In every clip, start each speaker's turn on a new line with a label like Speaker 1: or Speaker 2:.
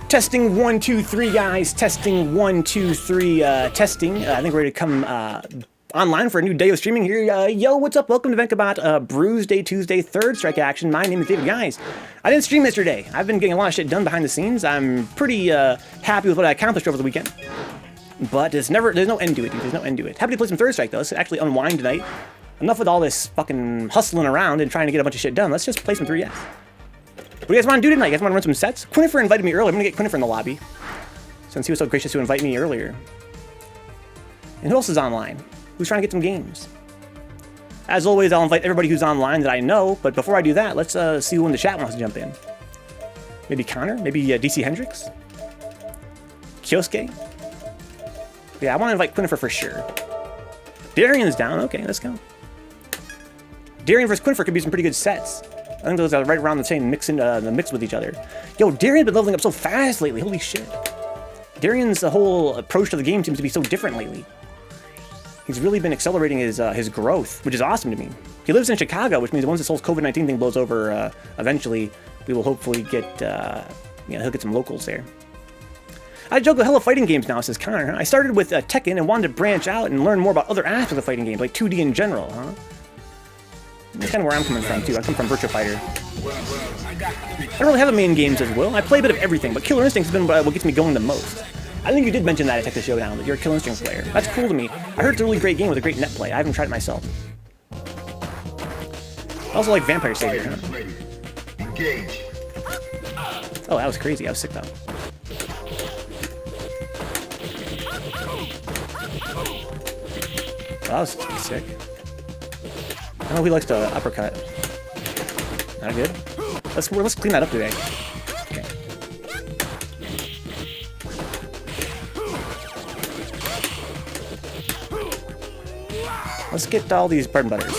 Speaker 1: Testing 1, 2, 3, guys. Testing 1, 2, 3. Testing. I think we're ready to come online for a new day of streaming here. Yo, what's up? Welcome to Vencabot. Brews Day Tuesday, third strike action. My name is David, guys. I didn't stream yesterday. I've been getting a lot of shit done behind the scenes. I'm pretty happy with what I accomplished over the weekend. But there's no end to it, dude. There's no end to it. Happy to play some third strike though. Let's actually unwind tonight. Enough with all this fucking hustling around and trying to get a bunch of shit done. Let's just play some 3S. What do you guys want to do tonight? You guys want to run some sets? Quinifir invited me earlier. I'm going to get Quinifir in the lobby, since he was so gracious to invite me earlier. And who else is online? Who's trying to get some games? As always, I'll invite everybody who's online that I know, but before I do that, let's see who in the chat wants to jump in. Maybe Connor? Maybe DC Hendricks? Kyosuke? Yeah, I want to invite Quinifir for sure. Darian's down. Okay, let's go. Darian versus Quinifir could be some pretty good sets. I think those are right around the same mix with each other. Yo, Darian's been leveling up so fast lately. Holy shit. Darian's whole approach to the game seems to be so different lately. He's really been accelerating his growth, which is awesome to me. He lives in Chicago, which means once this whole COVID-19 thing blows over, eventually we will hopefully get, he'll get some locals there. I juggle hella fighting games now, says Connor. I started with Tekken and wanted to branch out and learn more about other aspects of fighting games, like 2D in general, huh? That's kind of where I'm coming from, too. I come from Virtua Fighter. I don't really have a main games as well. I play a bit of everything, but Killer Instinct has been what gets me going the most. I think you did mention that at Texas Showdown, that you're a Killer Instinct player. That's cool to me. I heard it's a really great game with a great net play. I haven't tried it myself. I also like Vampire Savior, huh? Oh, that was crazy. I was sick, though. Oh, that was sick. I know he likes to uppercut. Not good. Let's clean that up today. Okay. Let's get all these bread and butters.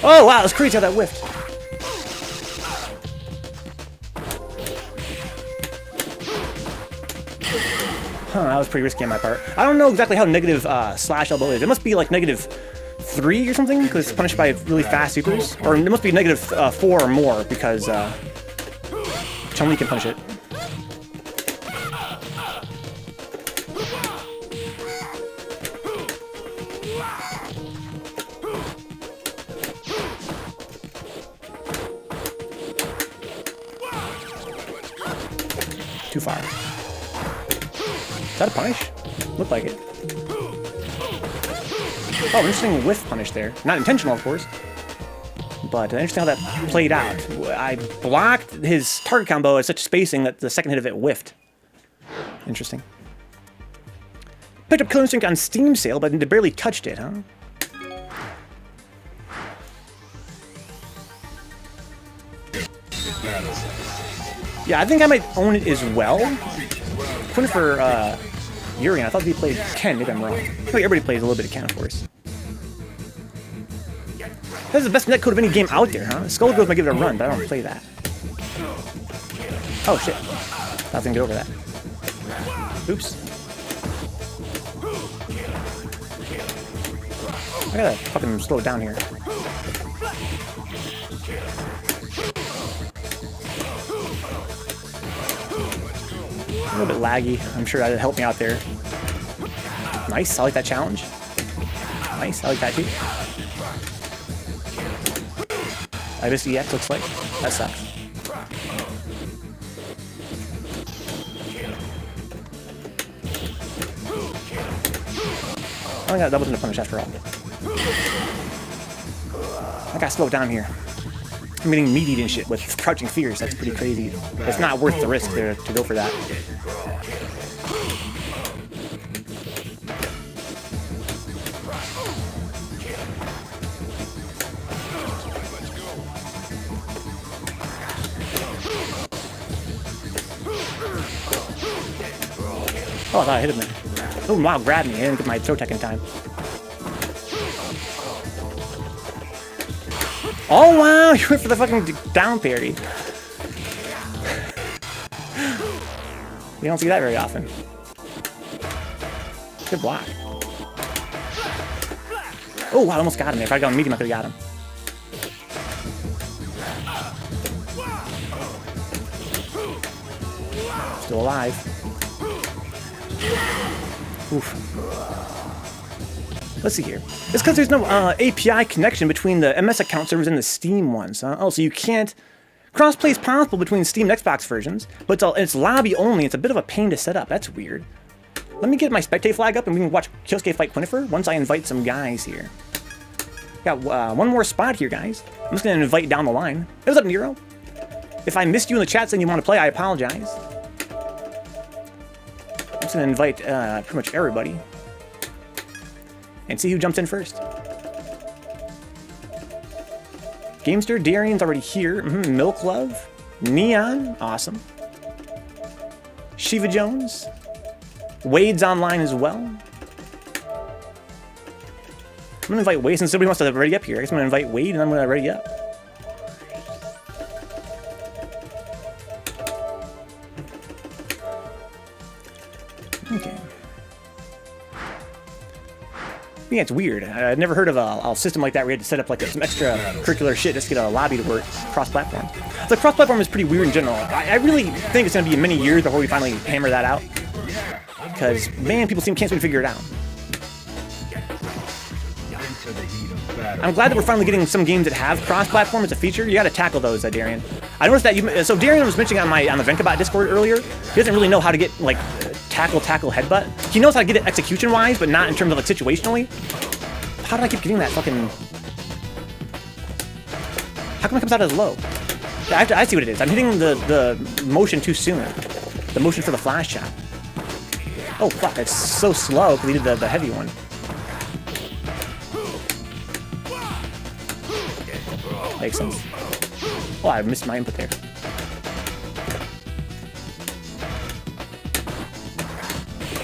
Speaker 1: Oh wow, that's crazy how that whiffed. Huh, that was pretty risky on my part. I don't know exactly how negative slash elbow is. It must be like -3 or something, because it's punished by really fast supers. Or it must be -4 or more, because Chun-Li can punish it. Too far. Is that a punish? Looked like it. Oh, interesting whiff punish there. Not intentional, of course. But interesting how that played out. I blocked his target combo at such spacing that the second hit of it whiffed. Interesting. Picked up Killer Instinct on Steam sale, but barely touched it, huh? Yeah, I think I might own it as well. Quinifir, Urian, I thought he played Ken, maybe I'm wrong. I feel like everybody plays a little bit of Ken, of course. That's the best netcode of any game out there, huh? Skullgirls might give it a run, but I don't play that. Oh shit. I was gonna get over that. Oops. I gotta fucking slow it down here. A little bit laggy. I'm sure that'd help me out there. Nice. I like that challenge. Nice. I like that too. Ibis EX looks like. That sucks. I got a double to punish after all. I gotta slow it down here. I'm getting meat eating shit with crouching fears. That's pretty crazy. It's not worth the risk there to go for that. Oh, I thought I hit him there. Oh, wow, grabbed me. I didn't get my throw tech in time. Oh, wow, you went for the fucking down parry. You don't see that very often. Good block. Oh, I almost got him there. If I'd gone medium, I could have got him. Still alive. Oof. Let's see here. It's because there's no API connection between the MS account servers and the Steam ones. Huh? Oh, so you can't... Crossplay is possible between Steam and Xbox versions, but it's lobby only. It's a bit of a pain to set up. That's weird. Let me get my spectate flag up and we can watch Kyosuke fight Quinifir once I invite some guys here. Got one more spot here, guys. I'm just going to invite down the line. Hey, what's up, Nero? If I missed you in the chat saying you want to play, I apologize. I'm just going to invite pretty much everybody. And see who jumps in first. Gamester, Darian's already here. Milk Love. Neon, awesome. ShivaJones. Wade's online as well. I'm gonna invite Wade since somebody wants to ready up here. I guess I'm gonna invite Wade and I'm gonna ready up. Okay. Yeah, it's weird. I've never heard of a system like that where you had to set up like some extra curricular shit just to get a lobby to work cross-platform. The cross-platform is pretty weird in general. I really think it's going to be many years before we finally hammer that out. Because, man, people can't seem to figure it out. I'm glad that we're finally getting some games that have cross-platform as a feature. You got to tackle those, Darian. I noticed that so Darian was mentioning on the Vencabot Discord earlier. He doesn't really know how to get like tackle, headbutt. He knows how to get it execution-wise, but not in terms of like situationally. How do I keep getting that fucking? How come it comes out as low? I see what it is. I'm hitting the motion too soon. The motion for the flash shot. Oh fuck! It's so slow because he did the heavy one. Makes sense. Oh, I missed my input there.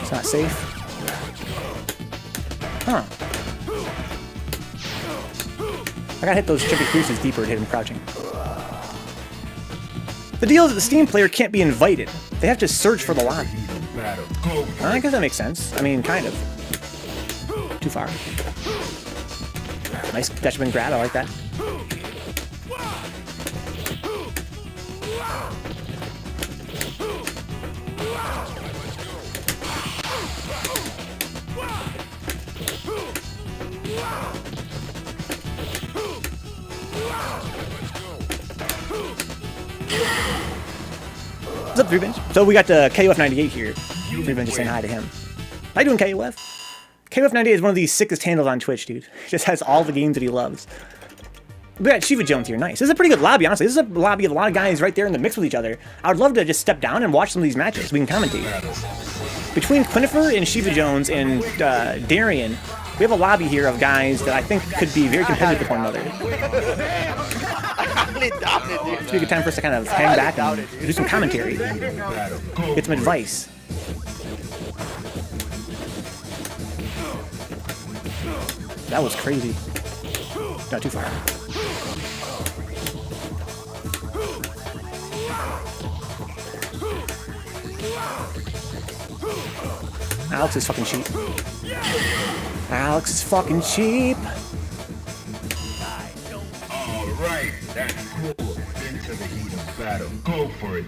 Speaker 1: It's not safe. Huh. I gotta hit those chippy creases deeper to hit him crouching. The deal is that the Steam player can't be invited. They have to search for the lobby. I guess that makes sense. I mean, kind of. Too far. Nice Dutchman grab, I like that. What's up, Revenge? So we got KOF98 here. Revenge is saying hi to him. How you doing, KOF? KOF98 is one of the sickest handles on Twitch, dude. He just has all the games that he loves. We got ShivaJones here, nice. This is a pretty good lobby, honestly. This is a lobby of a lot of guys right there in the mix with each other. I would love to just step down and watch some of these matches. We can commentate. Between Quinifir and ShivaJones and Darian, we have a lobby here of guys that I think could be very competitive with one another. It's a good time for us to kind of hang back and do some commentary. Get some advice. That was crazy. Not too far. Alex is fucking cheap. Alex is fucking cheap.
Speaker 2: Alright, that's cool. Into the heat of battle. Go for it.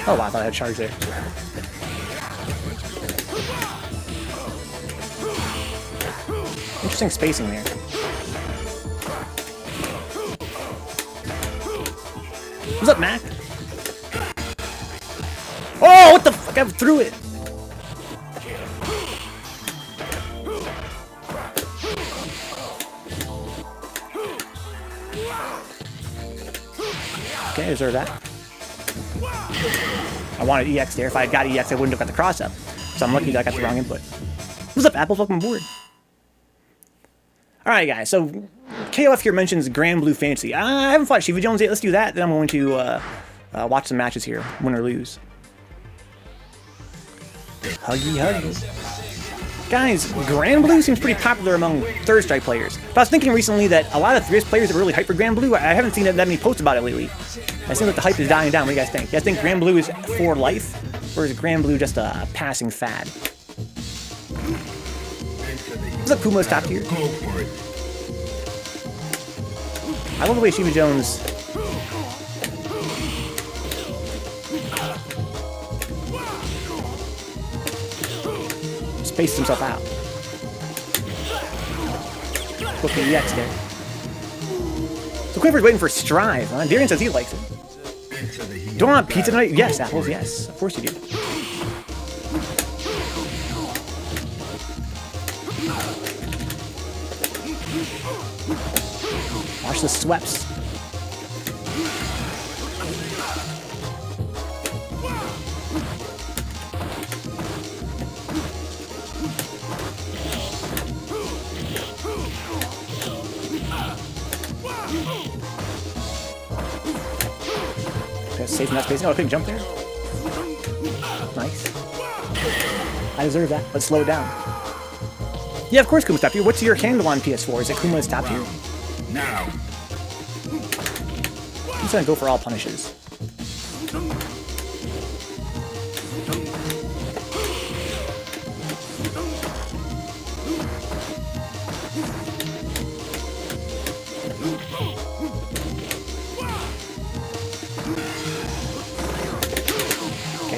Speaker 1: Oh wow, I thought I had charge there. Interesting spacing there. What's up, Mac? Oh, what the fuck? I threw it. Okay, deserve that. I wanted EX there. If I had got EX, I wouldn't have got the cross up. So I'm lucky that I got the wrong input. What's up, Apple? Welcome aboard. Alright, guys. So, KOF here mentions Grand Blue Fantasy. I haven't fought ShivaJones yet. Let's do that. Then I'm going to watch some matches here, win or lose. Huggy, huggy. Guys, Grand Blue seems pretty popular among Third Strike players. But I was thinking recently that a lot of 3S players are really hyped for Grand Blue. I haven't seen that many posts about it lately. I seem like the hype is dying down. What do you guys think? You guys think Grand Blue is for life? Or is Grand Blue just a passing fad? What's up, Kumaistoptier? I love the way ShivaJones spaces himself out. Look at the EX there. So Quinifir's waiting for Strive, huh? Darian says he likes it. Do I want pizza tonight? Yes, apples, yes. Of course you do. Watch the sweeps. Safe in that space. Oh, I couldn't jump there. Nice. I deserve that. Let's slow it down. Yeah, of course, Kumaistoptier. What's your handle on PS4? Is it Kumaistoptier?
Speaker 2: Now.
Speaker 1: I'm just gonna go for all punishes.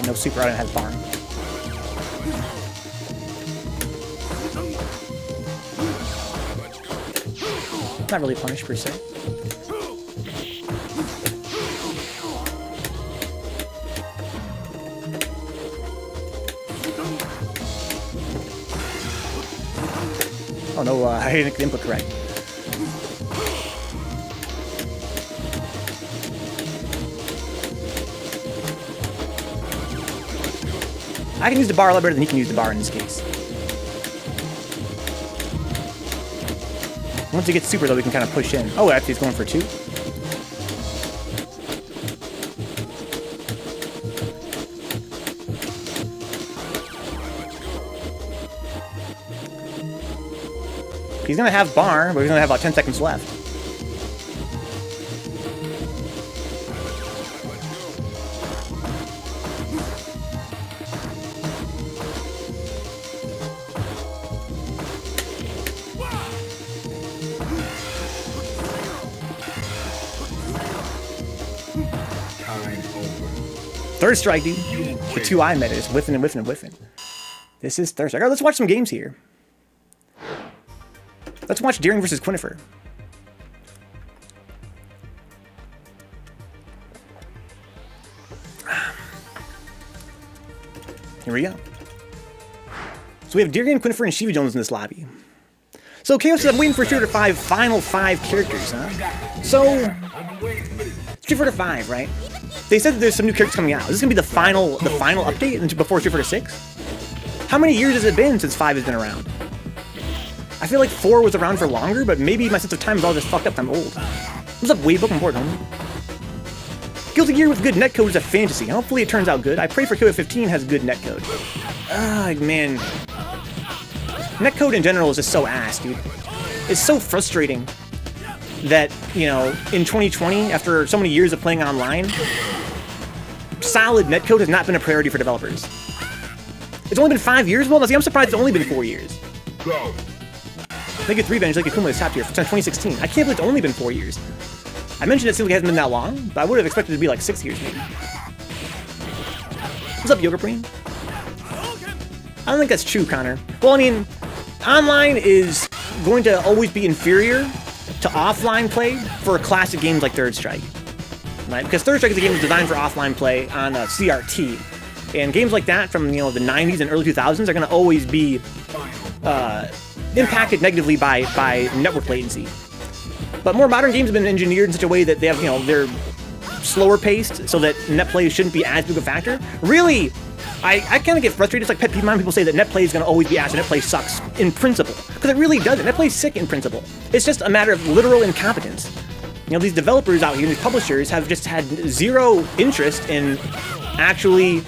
Speaker 1: No super out and has barn. Not really punished per se. Oh no, I didn't get the input correct. I can use the bar a lot better than he can use the bar in this case. Once he gets super, though, we can kind of push in. Oh, actually, he's going for 2. He's going to have bar, but he's going to have about 10 seconds left. Third strike, dude. The 2-eye meta is whiffing and whiffing and whiffing. This is third strike. All right, let's watch some games here. Let's watch Darian versus Quinifir. Here we go. So we have Darian, Quinifir, and ShivaJones in this lobby. So Chaos says I'm waiting for Street Fighter 5 final 5 characters, huh? So Street Fighter 5, right? They said that there's some new characters coming out. Is this gonna be the final update before Street Fighter 6? How many years has it been since 5 has been around? I feel like 4 was around for longer, but maybe my sense of time is all just fucked up. I'm old. What's up, Wade? Welcome aboard, homie. Guilty Gear with good netcode is a fantasy. Hopefully it turns out good. I pray for KO15 has good netcode. Ah, man. Netcode in general is just so ass, dude. It's so frustrating that, you know, in 2020, after so many years of playing online, solid netcode has not been a priority for developers. It's only been 5 years? Well, see, I'm surprised it's only been 4 years.
Speaker 2: Go.
Speaker 1: Naked Revenge, LiquiCorn since 2016. I can't believe it's only been 4 years. I mentioned it seems like it hasn't been that long, but I would have expected it to be like 6 years maybe. What's up, Yoga Preen? I don't think that's true, Connor. Well, I mean, online is going to always be inferior to offline play for classic games like Third Strike. Right? Because Third Strike is a game designed for offline play on CRT. And games like that from, you know, the 90s and early 2000s are going to always be impacted negatively by network latency. But more modern games have been engineered in such a way that they have, you know, they're slower paced so that net play shouldn't be as big a factor. Really, I kind of get frustrated. It's like pet peeve when people say that net play is going to always be ass and net play sucks in principle. Because it really doesn't. Net play is sick in principle. It's just a matter of literal incompetence. You know, these developers out here, these publishers have just had zero interest in actually,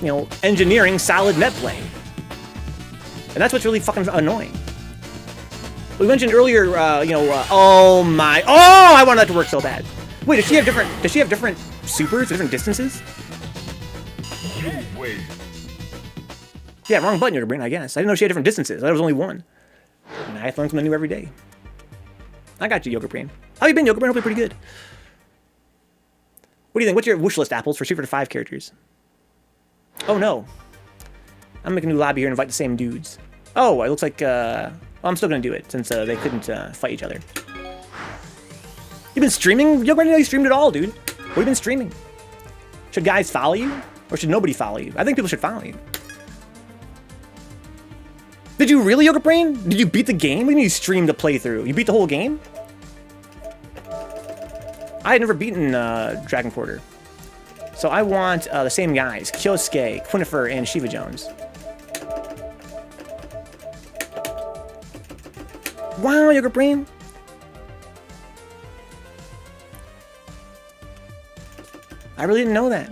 Speaker 1: you know, engineering solid net play. And that's what's really fucking annoying. We mentioned earlier, oh my, I wanted that to work so bad. Wait, does she have different supers, different distances?
Speaker 2: Wait.
Speaker 1: Yeah, wrong button, Yoga Brain, I guess. I didn't know she had different distances. I thought it was only one. And I learn something new every day. I got you, Yogurt Brain. How you been, Yogurt Brain? Hopefully pretty good. What do you think? What's your wish list, Apples, for Street Fighter 5 characters? Oh, no. I'm making a new lobby here and invite the same dudes. Oh, it looks like... well, I'm still going to do it, since they couldn't fight each other. You've been streaming? Yogurt Brain, you streamed it all, dude. What have you been streaming? Should guys follow you? Or should nobody follow you? I think people should follow you. Did you really, Yogurt Brain? Did you beat the game? What do you mean you streamed a playthrough? You beat the whole game? I had never beaten Dragon Quarter. So I want the same guys. Kyosuke, Quinifir, and ShivaJones. Wow, Yogurt Brain. I really didn't know that.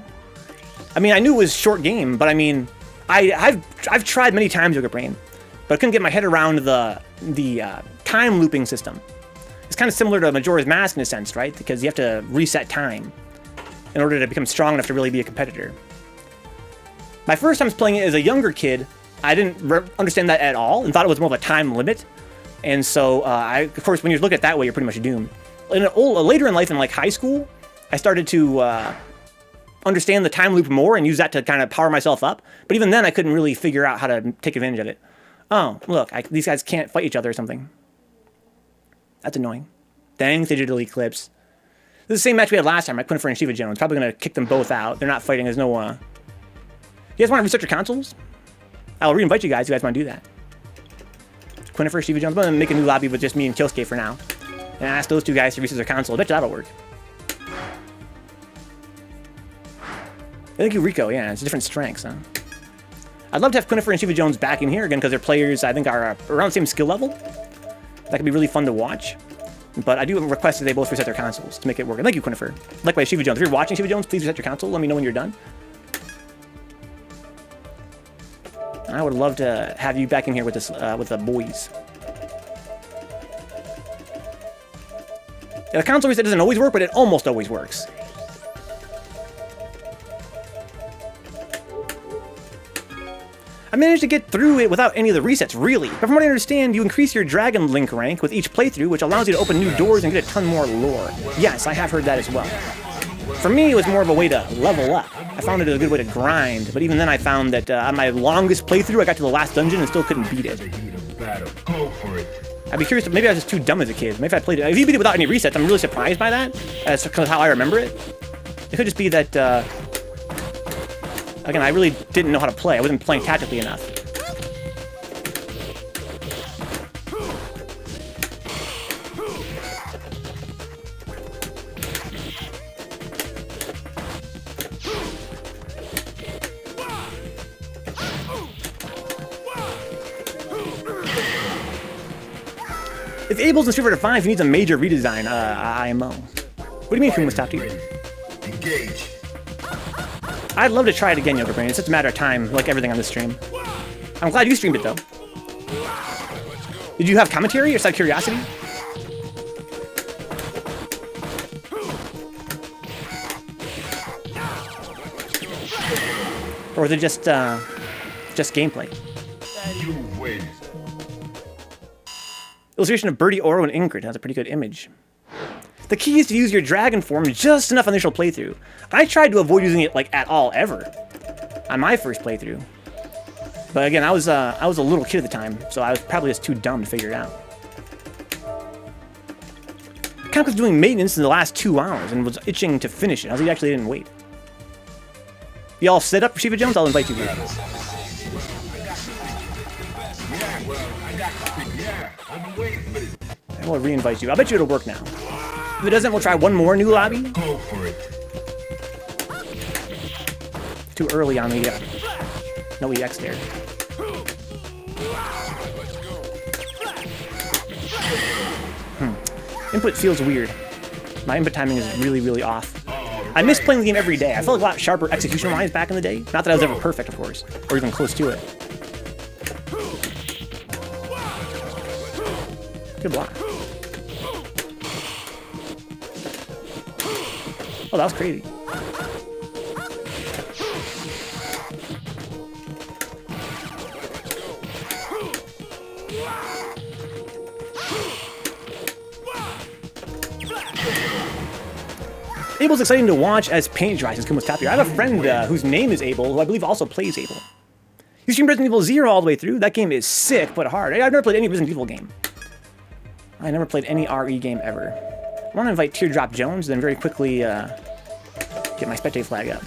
Speaker 1: I mean, I knew it was short game, but I mean, I've tried many times, Yogurt Brain, but I couldn't get my head around the time looping system. It's kind of similar to Majora's Mask in a sense, right? Because you have to reset time in order to become strong enough to really be a competitor. My first time playing it as a younger kid, I didn't understand that at all and thought it was more of a time limit. And so, of course, when you look at it that way, you're pretty much doomed. Later in life, in like high school, I started to understand the time loop more and use that to kind of power myself up. But even then, I couldn't really figure out how to take advantage of it. Oh, look, these guys can't fight each other or something. That's annoying. Thanks, Digital Eclipse. This is the same match we had last time, right? Quinifir and ShivaJones. Probably going to kick them both out. They're not fighting. There's no... You guys want to reset your consoles? I'll re-invite you guys if you guys want to do that. Quinifir, ShivaJones. I'm going to make a new lobby with just me and Kyosuke for now. And ask those two guys to reset their console. I bet you that'll work. Thank you, Rico. Yeah, it's different strengths, huh? I'd love to have Quinifir and ShivaJones back in here again because their players, I think, are around the same skill level. That could be really fun to watch. But I do request that they both reset their consoles to make it work. And thank you, Quinifir. Likewise, ShivaJones. If you're watching ShivaJones, please reset your console. Let me know when you're done. I would love to have you back in here with this, with the boys. Yeah, the console reset doesn't always work, but it almost always works. I managed to get through it without any of the resets, really. But from what I understand, you increase your Dragon Link rank with each playthrough, which allows you to open new doors and get a ton more lore. Yes, I have heard that as well. For me, it was more of a way to level up. I found it a good way to grind, but even then I found that on my longest playthrough, I got to the last dungeon and still couldn't beat it. I'd be curious, maybe I was just too dumb as a kid. Maybe if I played it, if you beat it without any resets, I'm really surprised by that. That's kind of how I remember it. It could just be that, again, I really didn't know how to play. I wasn't playing tactically enough. If Abel's in Street Fighter 5, he needs a major redesign, IMO. What do you mean Kumaistoptier?
Speaker 2: Engage.
Speaker 1: I'd love to try it again, Yogurt Brain. It's just a matter of time, like everything on this stream. I'm glad you streamed it, though. Did you have commentary, or just out of curiosity? Or was it just gameplay?
Speaker 2: You win.
Speaker 1: Illustration of Birdie, Oro, and Ingrid. That's a pretty good image. The key is to use your dragon form just enough initial playthrough. I tried to avoid using it like at all ever on my first playthrough. But again, I was a little kid at the time, so I was probably just too dumb to figure it out. Conk was doing maintenance in the last 2 hours and was itching to finish it. He actually didn't wait. You all set up for ShivaJones? I'll invite you here. I will re-invite you. I bet you it'll work now. If it doesn't, we'll try one more new lobby.
Speaker 2: Go for it.
Speaker 1: Too early on the no EX there. Input feels weird. My input timing is really, really off. I miss playing the game every day. I felt a lot sharper execution-wise back in the day. Not that I was ever perfect, of course, or even close to it. Good block. Oh, that was crazy. Abel's exciting to watch as paint dries, says Kumaistoptier. I have a friend whose name is Abel, who I believe also plays Abel. You streamed Resident Evil 0 all the way through. That game is sick, but hard. I've never played any Resident Evil game. I never played any RE game ever. I want to invite TeardropJones, then very quickly get my spectate flag up.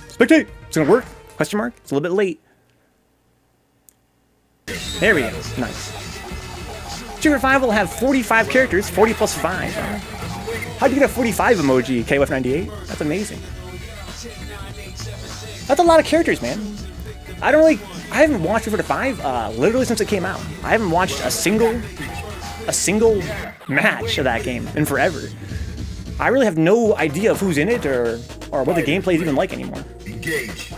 Speaker 1: Spectate! It's gonna work? Question mark? It's a little bit late. There we go. Nice. Sugar 5 will have 45 characters, 40 plus 5. How'd you get a 45 emoji, KF98? That's amazing. That's a lot of characters, man. I haven't watched Reaper 5 literally since it came out. I haven't watched a single match of that game in forever. I really have no idea of who's in it or what the gameplay is even like anymore.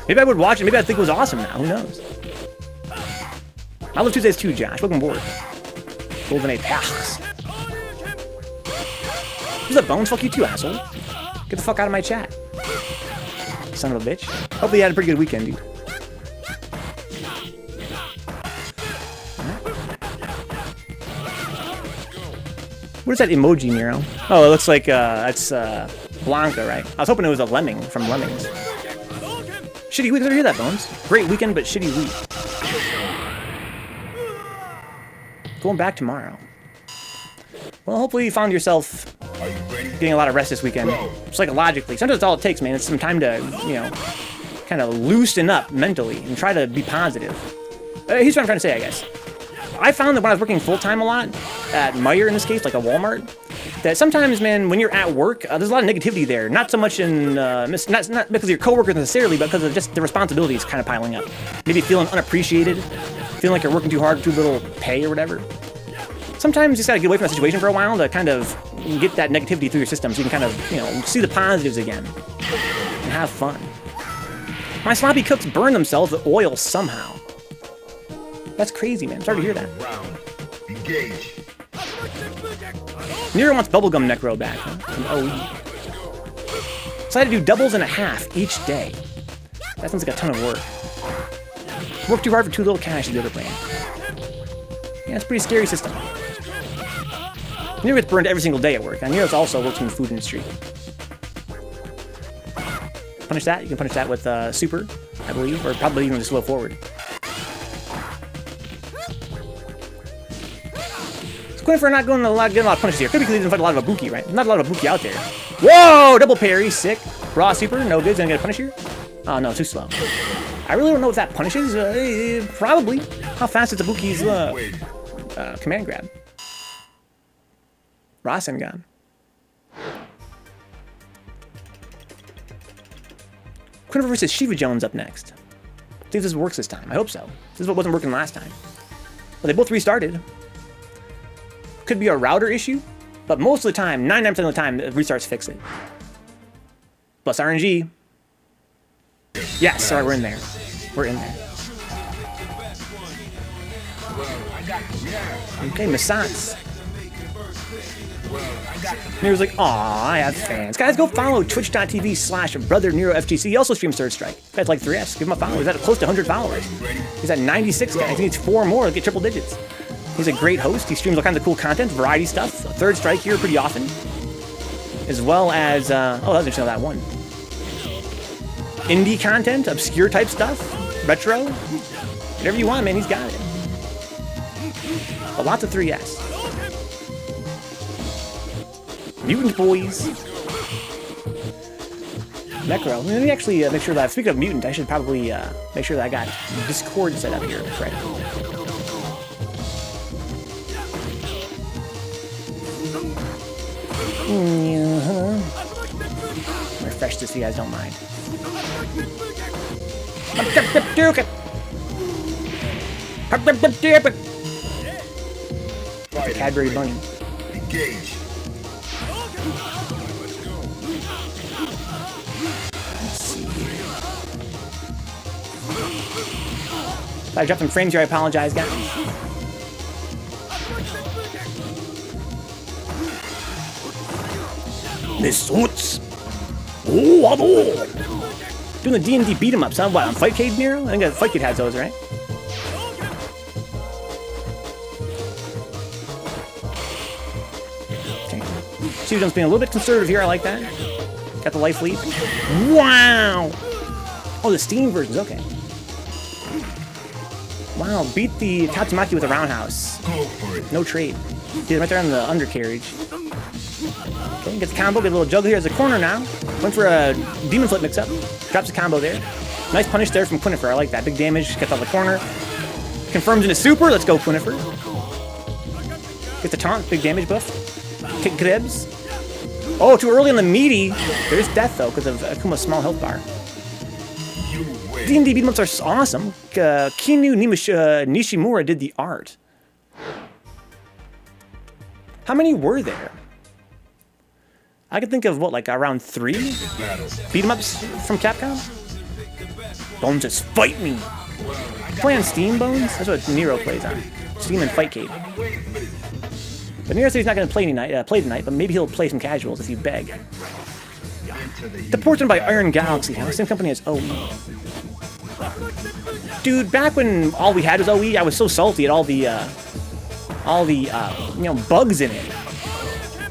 Speaker 1: Maybe I would watch it. Maybe I think it was awesome now. Who knows? I love Tuesdays too, Josh. Welcome aboard. Golden Apex. Who's that Bones? Fuck you too, asshole. Get the fuck out of my chat. Son of a bitch. Hopefully you had a pretty good weekend, dude. What is that emoji, Nero? Oh, it looks like that's Blanca, right? I was hoping it was a lemming from Lemmings. Shitty week. Did you hear that, Bones? Great weekend, but shitty week. Going back tomorrow. Well, hopefully you found yourself getting a lot of rest this weekend. Psychologically. Sometimes that's all it takes, man. It's some time to, you know, kind of loosen up mentally and try to be positive. Here's what I'm trying to say, I guess. I found that when I was working full-time a lot, at Meijer in this case, like a Walmart, that sometimes, man, when you're at work, there's a lot of negativity there. Not so much in, not because of your coworkers necessarily, but because of just the responsibilities kind of piling up. Maybe feeling unappreciated, feeling like you're working too hard for too little pay or whatever. Sometimes you just gotta get away from that situation for a while to kind of get that negativity through your system so you can kind of, you know, see the positives again and have fun. My sloppy cooks burn themselves with oil somehow. That's crazy, man. I'm sorry to hear that. Nero wants bubblegum Necro back, huh? From OE. So I had to do doubles and a half each day. That sounds like a ton of work. Work too hard for too little cash is the other plan. Yeah, it's a pretty scary system. Nero gets burned every single day at work. And Nero's also works in the food industry. Punish that. You can punish that with super, I believe, or probably even just slow forward. Quinifir not getting a lot of punishes here. Could be because he didn't fight a lot of Ibuki, right? Not a lot of Ibuki out there. Whoa! Double parry, sick. Raw super, no good. Gonna get a punish here? Oh no, too slow. I really don't know if that punishes. Probably. How fast is Ibuki's command grab? Rasengan. Quinifir versus ShivaJones up next. See if this works this time. I hope so. This is what wasn't working last time. But they both restarted. Could be a router issue, but most of the time, 99% of the time, the restarts fix it. Plus RNG. Yes, sorry, we're in there. We're in there. Okay, Masats. Nero's like, aw, I have fans. Guys, go follow twitch.tv/BrotherNeroFGC. He also streams Third Strike. Guy's like 3S. Give him a follow. He's at close to 100 followers. He's at 96, guys. He needs 4 more to get triple digits. He's a great host. He streams all kinds of cool content, variety stuff. Third Strike here pretty often. As well as, oh, that was interesting, that one. Indie content, obscure type stuff, retro. Whatever you want, man, he's got it. But lots of 3S. Mutant boys. Necro. Let me actually make sure that, speaking of mutant, I should probably make sure that I got Discord set up here. Right. Refresh this if you guys don't mind. Cadbury Bunny. Engage. Let's see here. If I dropped some frames here, I apologize, guys. This suits. Oh, doing the D&D beat 'em ups, huh? What, on Fightcade, Nero? I think Fightcade has those, right? Okay. ShivaJones being a little bit conservative here. I like that. Got the life lead. Wow! Oh, the Steam version's okay. Wow, beat the Tatsumaki with a roundhouse.
Speaker 2: Go for it.
Speaker 1: No trade. Did it right there on the undercarriage. Okay, gets a combo, get a little juggle here as a corner now. Went for a demon flip mix-up. Drops a combo there. Nice punish there from Quinifir. I like that. Big damage, gets out the corner. Confirms into super. Let's go, Quinifir. Get the taunt, big damage buff. Kick Krebs. Oh, too early on the meaty. There's death, though, because of Akuma's small health bar. D&D beat-em-ups are awesome. Kinu Nishimura did the art. How many were there? I could think of, what, like around 3 beat-em-ups from Capcom? Bones just fight me. Play on Steam, Bones? That's what Nero plays on. Steam and Fightcade. But Nero said he's not going to play tonight, but maybe he'll play some casuals if you beg. The portrait by Iron Galaxy, huh? Same company as OE. Dude, back when all we had was OE, I was so salty at all the bugs in it.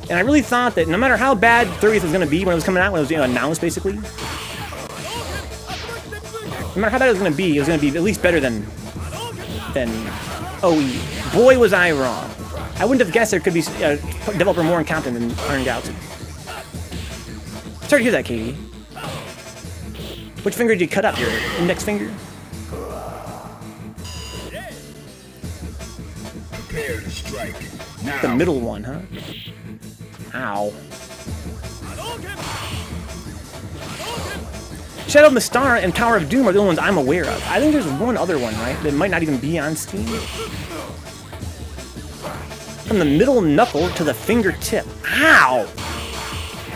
Speaker 1: And I really thought that no matter how bad 30th was going to be when it was coming out, when it was announced, basically, no matter how bad it was going to be at least better than OE. Boy, was I wrong. I wouldn't have guessed there could be a developer more incompetent than Iron Galaxy. Sorry to hear that, Katie. Which finger did you cut up? Your index finger?
Speaker 2: Prepare to strike. Now.
Speaker 1: The middle one, huh? Ow. Shadow of Mystara and Tower of Doom are the only ones I'm aware of. I think there's one other one, right? That might not even be on Steam. From the middle knuckle to the fingertip. Ow!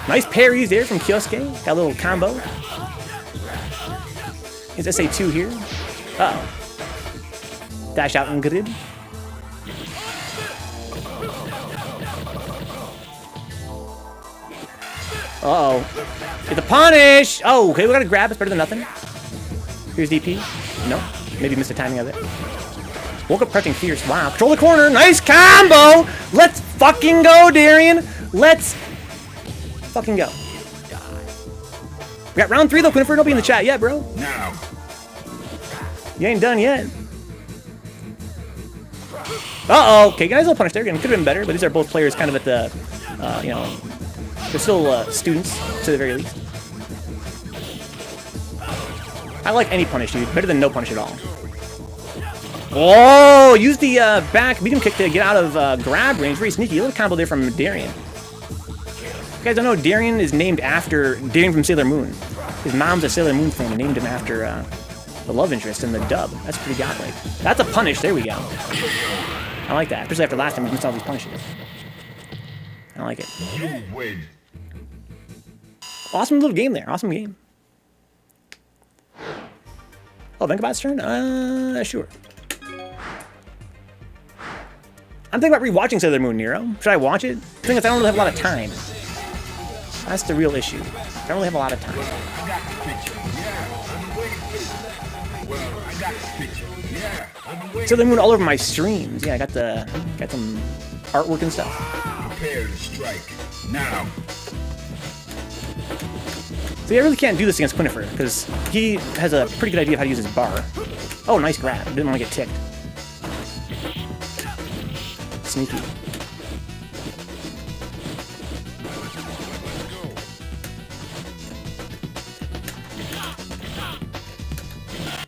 Speaker 1: Nice parries there from Kyosuke. Got a little combo. Is SA2 here? Uh-oh. Dash out and grid. Uh-oh. Get the punish! Oh, okay, we gotta grab. It's better than nothing. Here's DP. No. Maybe missed the timing of it. Woke up crouching fierce. Wow. Control the corner. Nice combo! Let's fucking go, Darian! Let's fucking go. We got round 3 though. Quinifir, don't be in the chat yet, bro.
Speaker 2: Now.
Speaker 1: You ain't done yet. Uh-oh. Okay, guys, little punish there. Again, could have been better, but these are both players kind of at the, they're still students, to the very least. I like any punish, dude. Better than no punish at all. Oh! Use the back medium kick to get out of grab range. Very sneaky. A little combo there from Darian. You guys don't know, Darian is named after Darian from Sailor Moon. His mom's a Sailor Moon fan and named him after the love interest in the dub. That's pretty godlike. That's a punish. There we go. I like that. Especially after last time we missed all these punishes. I like it.
Speaker 2: You win.
Speaker 1: Awesome little game there. Awesome game. Oh, Vencabot's turn? Sure. I'm thinking about rewatching Sailor Moon, Nero. Should I watch it? The thing is, I don't really have a lot of time. That's the real issue. I don't really have a lot of time. Sailor Moon all over my streams. Yeah, I got some artwork and stuff.
Speaker 2: Prepare to strike. Now.
Speaker 1: See, I really can't do this against Quinifir, because he has a pretty good idea of how to use his bar. Oh, nice grab. Didn't want to get ticked. Sneaky.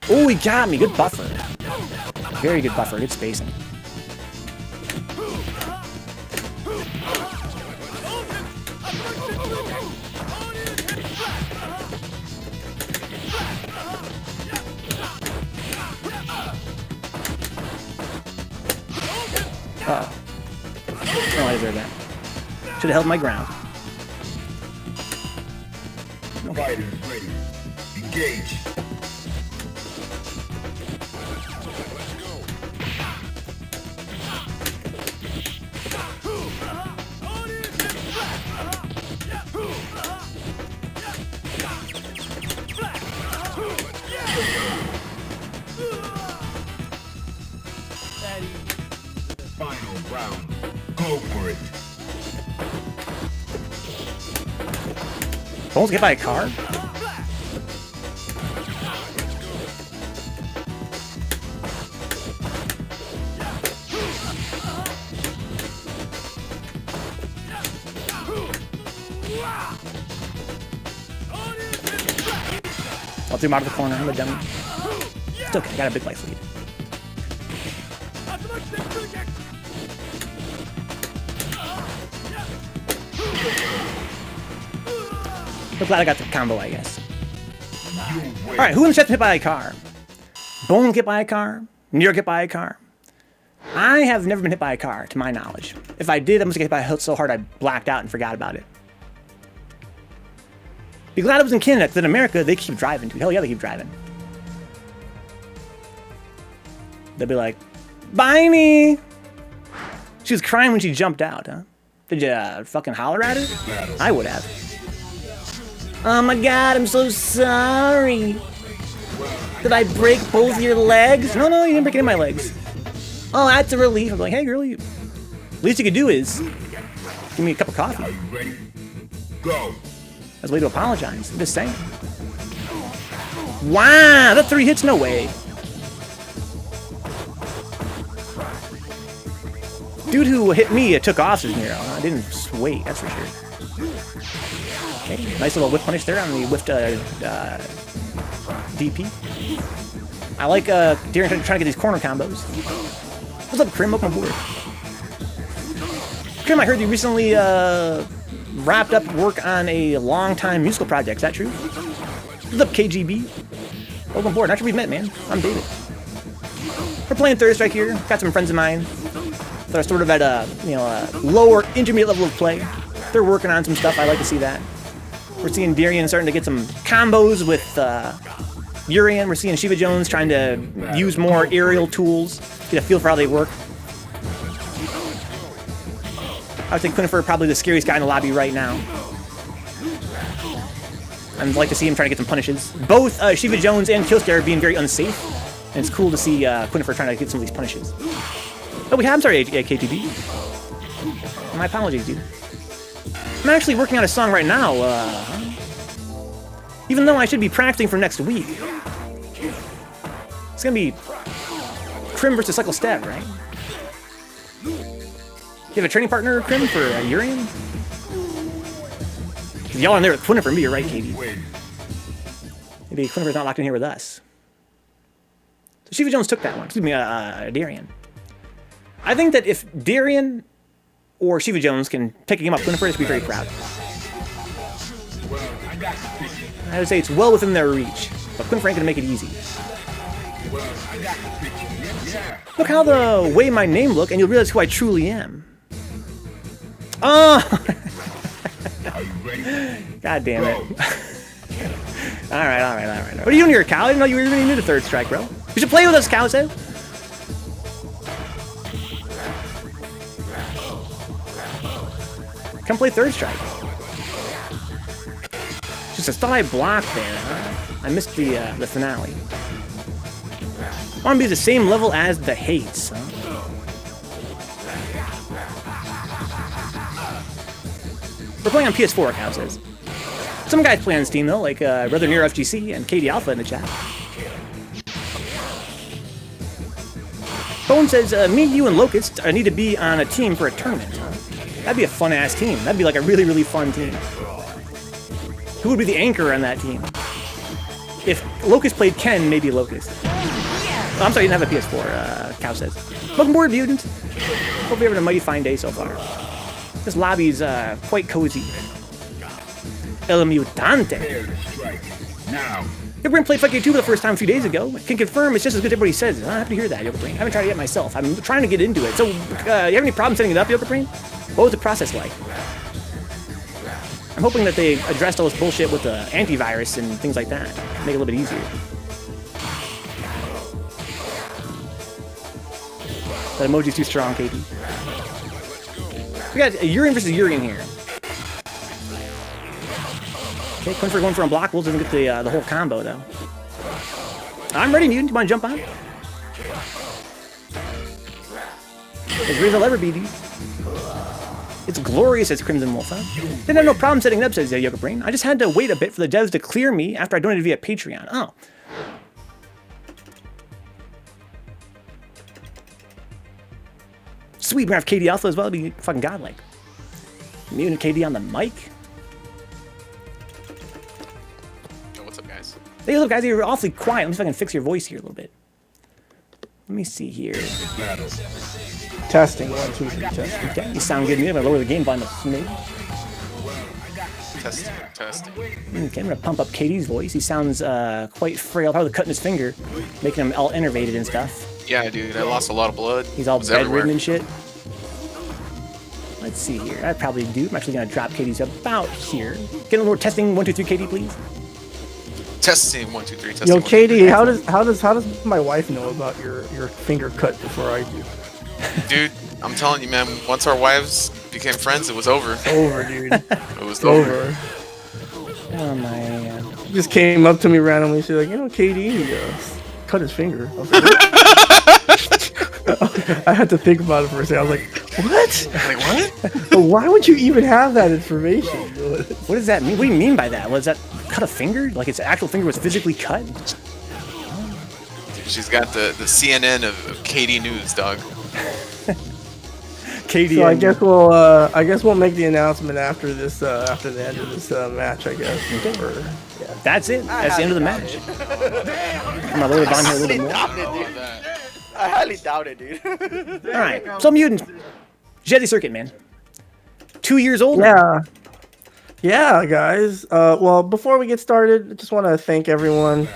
Speaker 1: Oh, he got me. Good buffer. Very good buffer. Good spacing. Uh-oh. Oh, I deserve that. Should have held my ground.
Speaker 2: Fighters ready. Engage. Final round. Go for it.
Speaker 1: Bones get hit by a car? I'll throw him out of the corner. I'm a dummy. It's okay. I got a big life lead. I'm glad I got the combo, I guess. Alright, who in the chat's been hit by a car? Bone get by a car? Near get by a car? I have never been hit by a car, to my knowledge. If I did, I must get hit by a hook so hard I blacked out and forgot about it. Be glad I was in Canada, because in America, they keep driving, dude. Hell yeah, they keep driving. They'll be like, "Bye me!" She was crying when she jumped out, huh? Did you fucking holler at her? I would have. Oh my god, I'm so sorry. Did I break both your legs? No, you didn't break any of my legs. Oh, that's a relief. I'm like, hey, girlie, least you could do is give me a cup of coffee.
Speaker 2: Are you ready? Go.
Speaker 1: That's a way to apologize. I'm just saying. Wow, that 3 hits? No way. Dude who hit me took off his Nero. I didn't wait, that's for sure. Okay, nice little whiff punish there on the whiffed DP. I like Darren trying to get these corner combos. What's up, Krim? Welcome aboard. Krim, I heard you recently wrapped up work on a long-time musical project. Is that true? What's up, KGB? Welcome aboard. Not sure we've met, man. I'm David. We're playing Third Strike here. Got some friends of mine that are sort of at a lower intermediate level of play. They're working on some stuff. I like to see that. We're seeing Darian starting to get some combos with Urian. We're seeing ShivaJones trying to use more aerial tools, get a feel for how they work. I would think Quinifir probably the scariest guy in the lobby right now. I'd like to see him trying to get some punishes. Both ShivaJones and Killscare are being very unsafe, and it's cool to see Quinifir trying to get some of these punishes. Oh, I'm sorry, KTB. My apologies, dude. I'm actually working on a song right now, even though I should be practicing for next week. It's gonna be Krim versus Cycle Stab, right? You have a training partner, Krim, for Urian? Y'all are in there with Quinifir, maybe you're right, Katie. Maybe Quinifir's not locked in here with us. So ShivaJones took that one. Excuse me, Darian. I think that if Darian or ShivaJones can pick a game up Quinifir, should be very proud. I would say it's well within their reach, but Quinifir ain't gonna make it easy. Look how the way my name look, and you'll realize who I truly am. Oh! God damn it. Alright. What are you doing here, Cal? I didn't know you were even new to Third Strike, bro. You should play with us, Cal said. Come play Third Strike. Just I thought I blocked there, huh? I missed the finale. I want to be the same level as the Hates, huh? We're playing on PS4, Cal says. Some guys play on Steam, though, like Brother Near FGC and KD Alpha in the chat. Bone says, me, you, and Locust need to be on a team for a tournament. That'd be a fun-ass team. That'd be like a really, really fun team. Who would be the anchor on that team? If Locust played Ken, maybe Locust. Oh, I'm sorry, you didn't have a PS4, Cow says. Welcome aboard, Mutant. Hope you're having a mighty fine day so far. This lobby's quite cozy. El Mutante.
Speaker 2: Now.
Speaker 1: Yoga Brain played Fight 2 for the first time a few days ago. Can confirm it's just as good as everybody says. I'm happy to hear that, Yoga Brain. I haven't tried it yet myself. I'm trying to get into it. So, you have any problem setting it up, Yoga Brain? What was the process like? I'm hoping that they addressed all this bullshit with the antivirus and things like that. Make it a little bit easier. That emoji's too strong, Katie. We got Urian versus Urian here. Okay, Quinifir going for unblockables doesn't get the whole combo though. I'm ready, Mutant. You want to jump on? As real as I'll ever be, dude. It's glorious as Crimson Wolf, huh? Didn't have no problem setting it up, says Yoga Brain. I just had to wait a bit for the devs to clear me after I donated via Patreon. Oh. Sweet, we're gonna have KD Alpha as well. It'd be fucking godlike. Mutant KD on the mic.
Speaker 3: Yo, what's up, guys?
Speaker 1: Hey, look, guys, you're awfully quiet. Let me see if I can fix your voice here a little bit. Let me see here.
Speaker 4: Testing, 1, 2, 3, testing.
Speaker 1: Okay, you sound good to me. I'm gonna lower the game volume a smidge.
Speaker 3: Testing.
Speaker 1: Okay, I'm gonna pump up KD's voice. He sounds quite frail, probably cutting his finger, making him all enervated and stuff.
Speaker 3: Yeah, dude, I lost a lot of blood.
Speaker 1: He's all
Speaker 3: It was everywhere.
Speaker 1: bedridden and shit. Let's see here. I'd probably do. I'm actually gonna drop KD's about here. Get a little more testing. 1, 2, 3, KD, please.
Speaker 3: Testing 1, 2, 3. Testing.
Speaker 4: Yo,
Speaker 3: 1, 2, 3.
Speaker 4: KD, how does my wife know about your finger cut before I do?
Speaker 3: Dude, I'm telling you, man. Once our wives became friends, it was over.
Speaker 4: It's over, dude.
Speaker 3: It was
Speaker 4: It's
Speaker 3: over.
Speaker 4: over.
Speaker 1: Oh my.
Speaker 4: She just came up to me randomly. She's like, KD cut his finger. I was like, I had to think about it for a second. I was like, what?
Speaker 3: Like, what?
Speaker 4: But why would you even have that information?
Speaker 1: What does that mean? What do you mean by that? Was that cut a finger? Like its actual finger was physically cut?
Speaker 3: She's got the CNN of KD News, dog.
Speaker 1: KD.
Speaker 4: So I guess we'll make the announcement after this after the end of this match, I guess. Or, yeah.
Speaker 1: That's it. That's the end of the match. I'm gonna load it on here a little bit more.
Speaker 5: I highly doubt it, dude.
Speaker 1: All right. So Mutant, Jazzy Circuit, man. 2 years old. now.
Speaker 4: Yeah, guys. Well, before we get started, I just want to thank everyone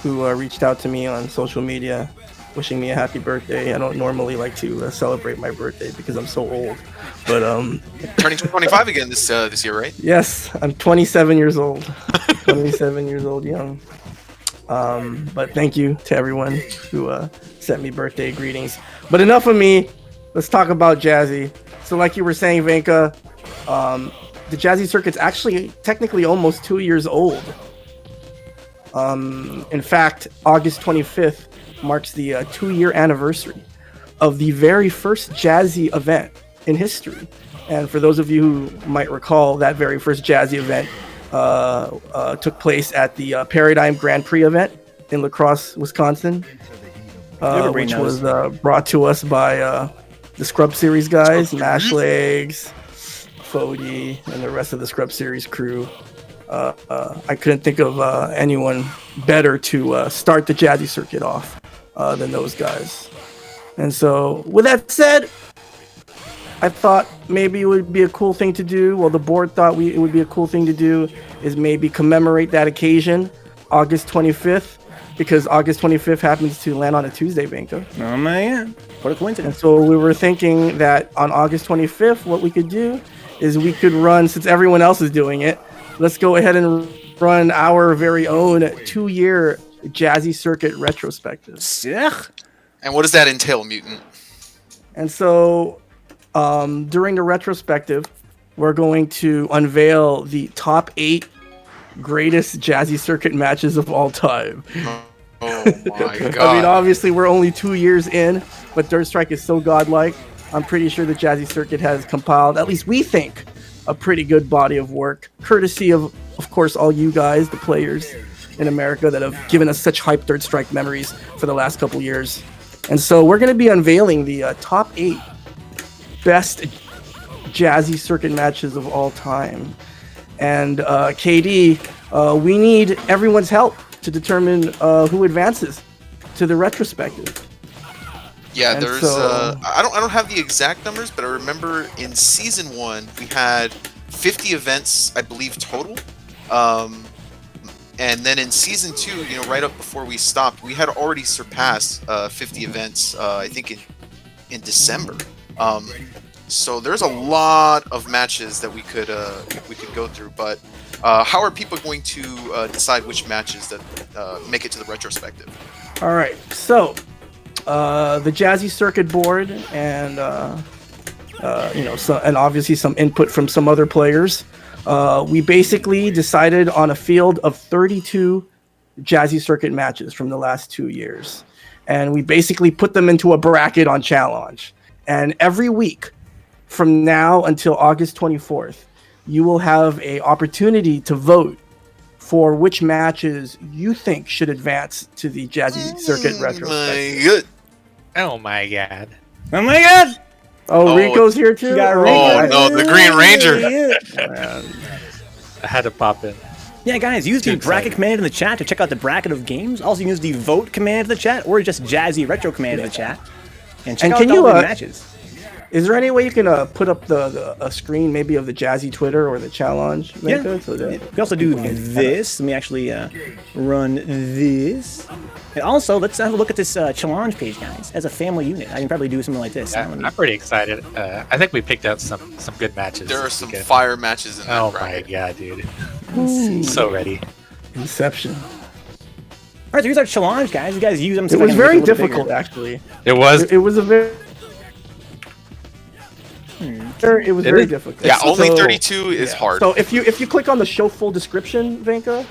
Speaker 4: who reached out to me on social media, wishing me a happy birthday. I don't normally like to celebrate my birthday because I'm so old, but
Speaker 3: Turning 25 again this year, right?
Speaker 4: yes, I'm 27 years old. 27 years old, young. But thank you to everyone who sent me birthday greetings. But enough of me. Let's talk about Jazzy. So like you were saying, Venka, the Jazzy Circuit's actually technically almost 2 years old. In fact, August 25th marks the 2-year anniversary of the very first Jazzy event in history. And for those of you who might recall, that very first Jazzy event took place at the Paradigm Grand Prix event in La Crosse, Wisconsin, which was brought to us by the Scrub Series guys, Mash Legs, Fody, and the rest of the Scrub Series crew. I couldn't think of anyone better to start the Jazzy Circuit off than those guys. And so, with that said, I thought maybe it would be a cool thing to do. Well, the board thought it would be a cool thing to do is maybe commemorate that occasion, August 25th, because August 25th happens to land on a Tuesday, Venka.
Speaker 1: Oh man, what a coincidence.
Speaker 4: And so we were thinking that on August 25th, what we could do is we could run, since everyone else is doing it, let's go ahead and run our very own 2-year Jazzy Circuit retrospective.
Speaker 1: Sick.
Speaker 3: And what does that entail, Mutant?
Speaker 4: And so during the retrospective, we're going to unveil the top 8 greatest Jazzy Circuit matches of all time.
Speaker 3: Oh my god.
Speaker 4: I mean, obviously, we're only 2 years in, but Third Strike is so godlike. I'm pretty sure the Jazzy Circuit has compiled, at least we think, a pretty good body of work, courtesy of course, all you guys, the players in America that have given us such hype Third Strike memories for the last couple years. And so we're going to be unveiling the top 8 best Jazzy Circuit matches of all time. And KD, we need everyone's help to determine who advances to the retrospective.
Speaker 3: Yeah,
Speaker 4: And
Speaker 3: there's
Speaker 4: so-
Speaker 3: I don't have the exact numbers, but I remember in season 1 we had 50 events, I believe, total. And then in season 2, you know, right up before we stopped, we had already surpassed 50 events, I think in December. So there's a lot of matches that we could go through, but how are people going to decide which matches that make it to the retrospective?
Speaker 4: All right, so the Jazzy Circuit board and and obviously some input from some other players. We basically decided on a field of 32 Jazzy Circuit matches from the last 2 years, and we basically put them into a bracket on Challenge. And every week, from now until August 24th, you will have a opportunity to vote for which matches you think should advance to the Jazzy Circuit retrospective.
Speaker 6: Oh my god.
Speaker 1: Oh my god!
Speaker 4: Oh, Rico's here too?
Speaker 1: got
Speaker 3: Oh
Speaker 1: Rico.
Speaker 3: no, the Green Ranger.
Speaker 6: I had to pop in.
Speaker 1: Yeah, guys, use the bracket command in the chat to check out the bracket of games. Also, use the vote command in the chat, or just Jazzy Retro command in the chat. And check out all the matches.
Speaker 4: Is there any way you can put up a screen maybe of the Jazzy Twitter or the challenge?
Speaker 1: Yeah.
Speaker 4: So that
Speaker 1: We can also do this. Let me actually run this. And also, let's have a look at this challenge page, guys. As a family unit, I can probably do something like this.
Speaker 6: I'm pretty excited. I think we picked out some good matches.
Speaker 3: There are some fire matches in that
Speaker 6: Oh
Speaker 3: bracket.
Speaker 6: my god, dude. So ready.
Speaker 4: Inception.
Speaker 1: All right, so here's our challenge, guys. You guys use them.
Speaker 4: It was very difficult, actually.
Speaker 6: It was.
Speaker 4: It was a very. It was very difficult.
Speaker 3: Yeah, only
Speaker 4: So-
Speaker 3: 32 is hard.
Speaker 4: So if you click on the show full description, Venka,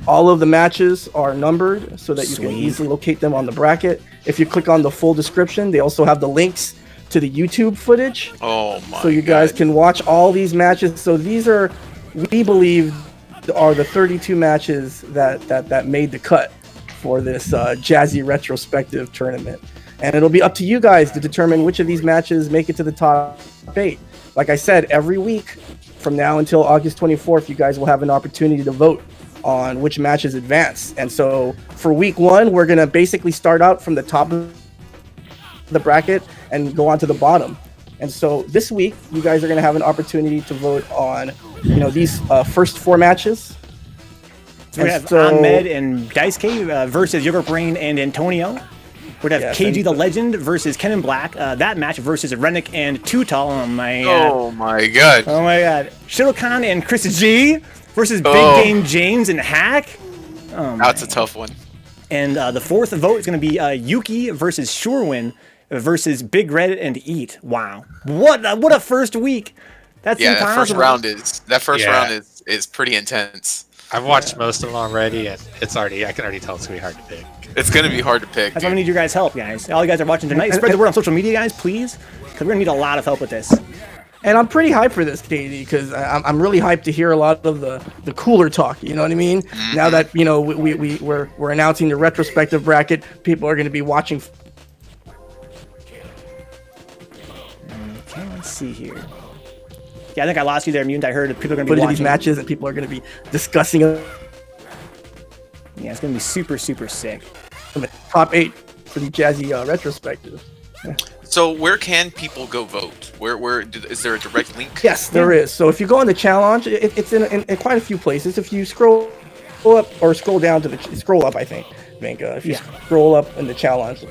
Speaker 4: all of the matches are numbered so that you can easily locate them on the bracket. If you click on the full description, they also have the links to the YouTube footage.
Speaker 3: Oh my!
Speaker 4: So you guys can watch all these matches. So these are, we believe, are the 32 matches that made the cut for this Jazzy retrospective tournament. And it'll be up to you guys to determine which of these matches make it to the top 8. Like I said, every week from now until August 24th, you guys will have an opportunity to vote on which matches advance. And so for week 1, we're going to basically start out from the top of the bracket and go on to the bottom. And so this week, you guys are going to have an opportunity to vote on, these first 4 matches.
Speaker 1: So we have Ahmed and Dice Cave versus Yogurt Brain and Antonio. We're going to have KG the Legend versus Ken and Black. That match versus Rennick and Tutal. Oh my god.
Speaker 3: Oh my god.
Speaker 1: Oh my god. Shirokan and Chris G versus Big Game James and Hack. Oh,
Speaker 3: that's a tough one.
Speaker 1: And the 4th vote is going to be Yuki versus Shurwin versus Big Red and Eat. Wow. What a first week. That's impossible.
Speaker 3: That first round is pretty intense.
Speaker 6: I've watched most of them already, and I can already tell it's going to be hard to pick.
Speaker 3: It's going to be hard to pick.
Speaker 1: That's why we need your guys' help, guys. All you guys are watching tonight, spread the word on social media, guys, please, because we're going to need a lot of help with this.
Speaker 4: And I'm pretty hyped for this, Katie, because I'm really hyped to hear a lot of the cooler talk. You know what I mean? Mm-hmm. Now that we're announcing the retrospective bracket, people are going to be watching.
Speaker 1: Okay, let's see here. Yeah, I think I lost you there, Mutant. I heard people are going to be
Speaker 4: watching
Speaker 1: these
Speaker 4: matches, and people are going to be discussing.
Speaker 1: Yeah, it's going to be super, super sick.
Speaker 4: Top 8 for the Jazzy retrospective. Yeah.
Speaker 3: So where can people go vote? Is there a direct link?
Speaker 4: Yes, there is. So if you go on the challenge, it's in quite a few places. If you scroll up or scroll down to scroll up, I think, Venka. If you scroll up in the challenge,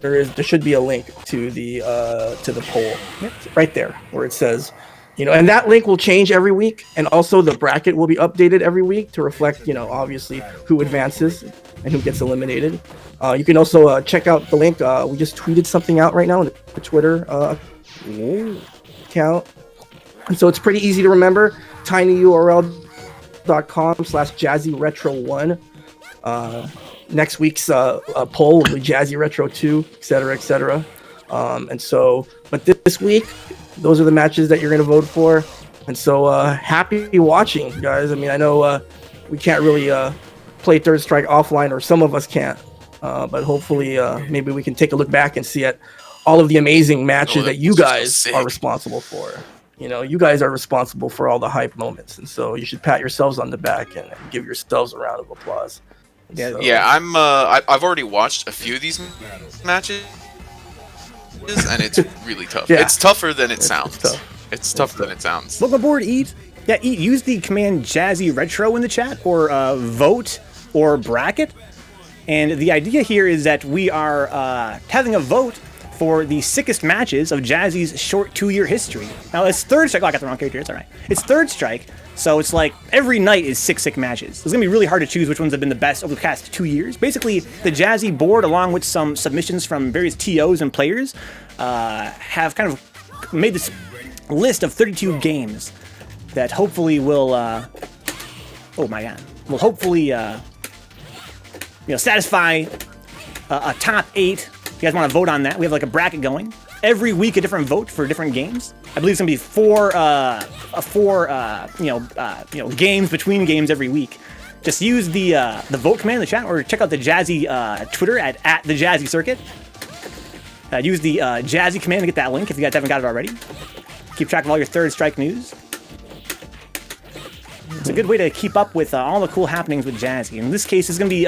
Speaker 4: there should be a link to the poll. Yep. Right there where it says, and that link will change every week, and also the bracket will be updated every week to reflect, obviously who advances and who gets eliminated. You can also check out the link. We just tweeted something out right now on the Twitter account. And so it's pretty easy to remember. tinyurl.com/jazzyretro1. Next week's poll will be Jazzy Retro 2, etc., etc. But this week, those are the matches that you're going to vote for. And so happy watching, guys. I mean, I know we can't really play Third Strike offline, or some of us can't. But hopefully, maybe we can take a look back and see at all of the amazing matches that you guys are responsible for. You guys are responsible for all the hype moments, and so you should pat yourselves on the back and give yourselves a round of applause.
Speaker 3: I've already watched a few of these matches, and it's really tough. It's tougher than it sounds. It's tougher than it sounds.
Speaker 1: Welcome aboard, Eat. Yeah, Eat. Use the command Jazzy Retro in the chat, or vote, or bracket. And the idea here is that we are having a vote for the sickest matches of Jazzy's short 2-year history. Now, it's Third Strike. Oh, I got the wrong character. It's all right. It's Third Strike, so it's like every night is sick matches. It's going to be really hard to choose which ones have been the best over the past 2 years. Basically, the Jazzy board, along with some submissions from various TOs and players, have kind of made this list of 32 games that hopefully will, hopefully satisfy a top 8 you guys want to vote on that, we have like a bracket going. Every week a different vote for different games. I believe it's gonna be four games between games every week. Just use the vote command in the chat, or check out the Jazzy Twitter at the Jazzy Circuit. Use the Jazzy command to get that link if you guys haven't got it already. Keep track of all your Third Strike news. It's a good way to keep up with all the cool happenings with Jazzy. In this case, it's going to be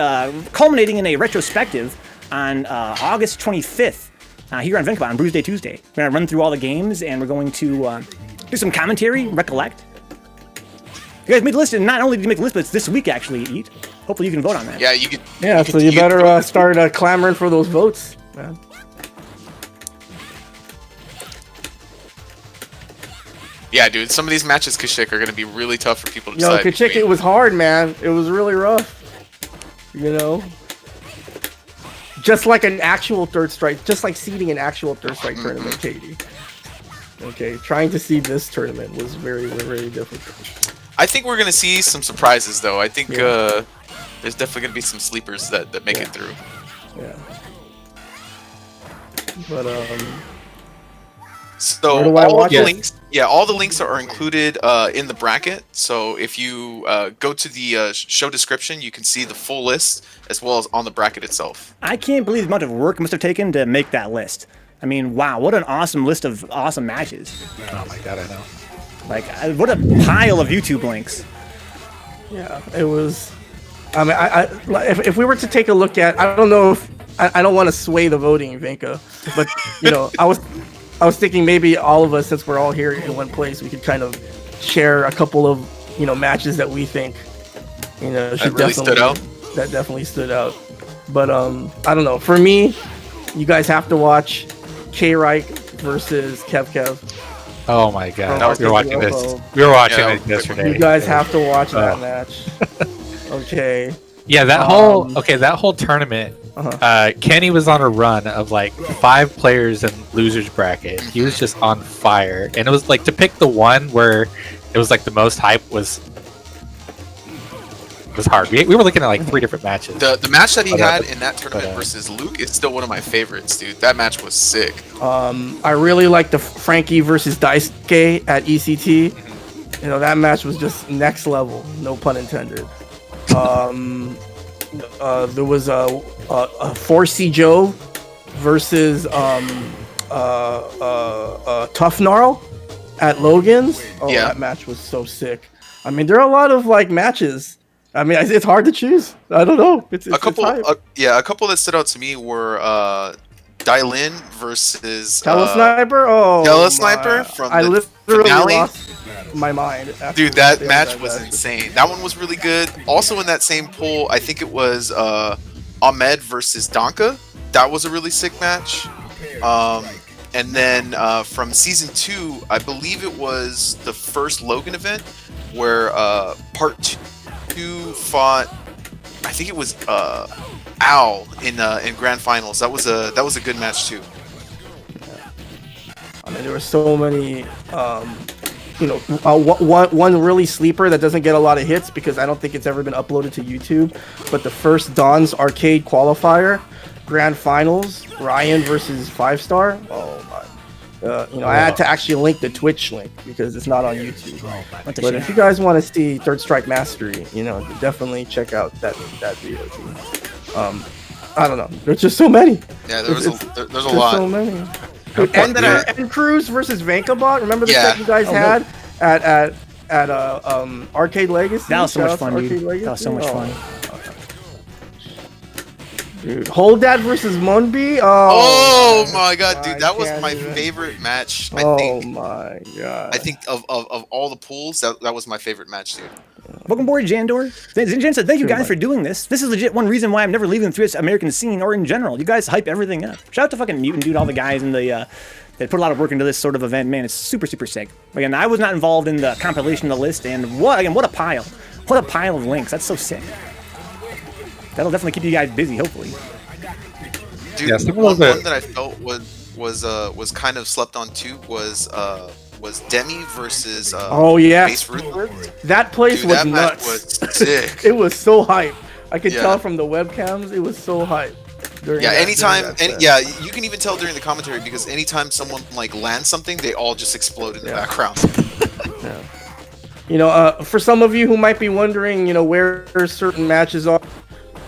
Speaker 1: culminating in a retrospective on August 25th here on Vencabot on Bruise Day Tuesday. We're going to run through all the games, and we're going to do some commentary, recollect. You guys made the list, and not only did you make the list, but it's this week actually, Eat. Hopefully you can vote on that.
Speaker 3: Yeah, you could.
Speaker 4: Yeah, so you better start clamoring for those votes, man.
Speaker 3: Yeah, dude, some of these matches, Khachik, are going to be really tough for people to
Speaker 4: Yo,
Speaker 3: decide.
Speaker 4: Khachik, it was hard, man. It was really rough. You know? Just like an actual Third Strike, just like seeding an actual Third Strike tournament, Katie. Okay, trying to seed this tournament was very, very difficult.
Speaker 3: I think we're going to see some surprises, though. I think there's definitely going to be some sleepers that make it through.
Speaker 4: Yeah. But,
Speaker 3: so
Speaker 4: where do I watch it?
Speaker 3: links, all the links are included in the bracket. So if you go to the show description, you can see the full list as well as on the bracket itself.
Speaker 1: I can't believe the amount of work it must have taken to make that list. I mean, wow, what an awesome list of awesome matches.
Speaker 6: Oh my god, I know.
Speaker 1: Like, what a pile of YouTube links.
Speaker 4: Yeah, it was. I mean, if we were to take a look at, I don't know if I don't want to sway the voting, Venka, but you know, I was thinking maybe all of us, since we're all here in one place, we could kind of share a couple of matches that we think should
Speaker 3: really stood out.
Speaker 4: That definitely stood out. But I don't know. For me, you guys have to watch K-Reich versus Kev.
Speaker 6: Oh my god, we were watching this.
Speaker 4: UFO.
Speaker 6: We were watching it yesterday.
Speaker 4: You guys have to watch that match. Okay.
Speaker 6: Yeah, that whole tournament. Kenny was on a run of like 5 players in losers bracket. He was just on fire, and it was like to pick the one where it was like the most hype was hard. We were looking at like 3 different matches.
Speaker 3: The match that he had in that tournament versus Luke is still one of my favorites, dude. That match was sick.
Speaker 4: I really like the Frankie versus Daisuke at ECT. That match was just next level, no pun intended. There was a 4C Joe versus Tough Gnarl at Logan's. That match was so sick. I mean, there are a lot of like matches. I mean, it's hard to choose. I don't know. It's
Speaker 3: a couple that stood out to me were Dylin versus
Speaker 4: Telesniper.
Speaker 3: Telesniper from
Speaker 4: I
Speaker 3: the
Speaker 4: literally
Speaker 3: finale.
Speaker 4: lost my mind.
Speaker 3: Dude, that match was insane. That one was really good. Also in that same pool, I think it was Ahmed versus Donka. That was a really sick match. And then from season 2, I believe it was the first Logan event where part 2 fought. I think it was Al in grand finals. That was a good match too.
Speaker 4: I mean, there were so many. One really sleeper that doesn't get a lot of hits because I don't think it's ever been uploaded to YouTube. But the first Don's Arcade qualifier, grand finals, Ryan versus 5-star. Oh my. I had to actually link the Twitch link because it's not on YouTube. But if you guys want to see Third Strike Mastery, definitely check out that video too. I don't know. There's just so many.
Speaker 3: Yeah, there's a lot.
Speaker 4: So many. And Cruz versus Vencabot. Remember the set you guys had at Arcade Legacy?
Speaker 1: That was so much fun, dude. That was so much fun.
Speaker 4: Dude, Hold That versus Monbi.
Speaker 3: Oh my god, dude, that was my favorite match. I think.
Speaker 4: My god.
Speaker 3: I think of all the pools, that was my favorite match, dude.
Speaker 1: Welcome aboard, Jandor. Jen said, thank you guys for doing this. This is legit one reason why I'm never leaving the 3S American scene or in general. You guys hype everything up. Shout out to fucking Mutant, dude, all the guys in the that put a lot of work into this sort of event. Man, it's super, super sick. Again, I was not involved in the compilation of the list, and what a pile. What a pile of links. That's so sick. That'll definitely keep you guys busy, hopefully.
Speaker 3: Dude, one that I felt was kind of slept on too was Demi versus Base Ruthless.
Speaker 4: That place was nuts.
Speaker 3: Was sick.
Speaker 4: It was so hype. I could tell from the webcams, it was so hype. during
Speaker 3: Yeah,
Speaker 4: that-
Speaker 3: anytime,
Speaker 4: during that set.
Speaker 3: yeah, you can even tell during the commentary because anytime someone like lands something, they all just explode in the background.
Speaker 4: You know, for some of you who might be wondering, you know, where certain matches are,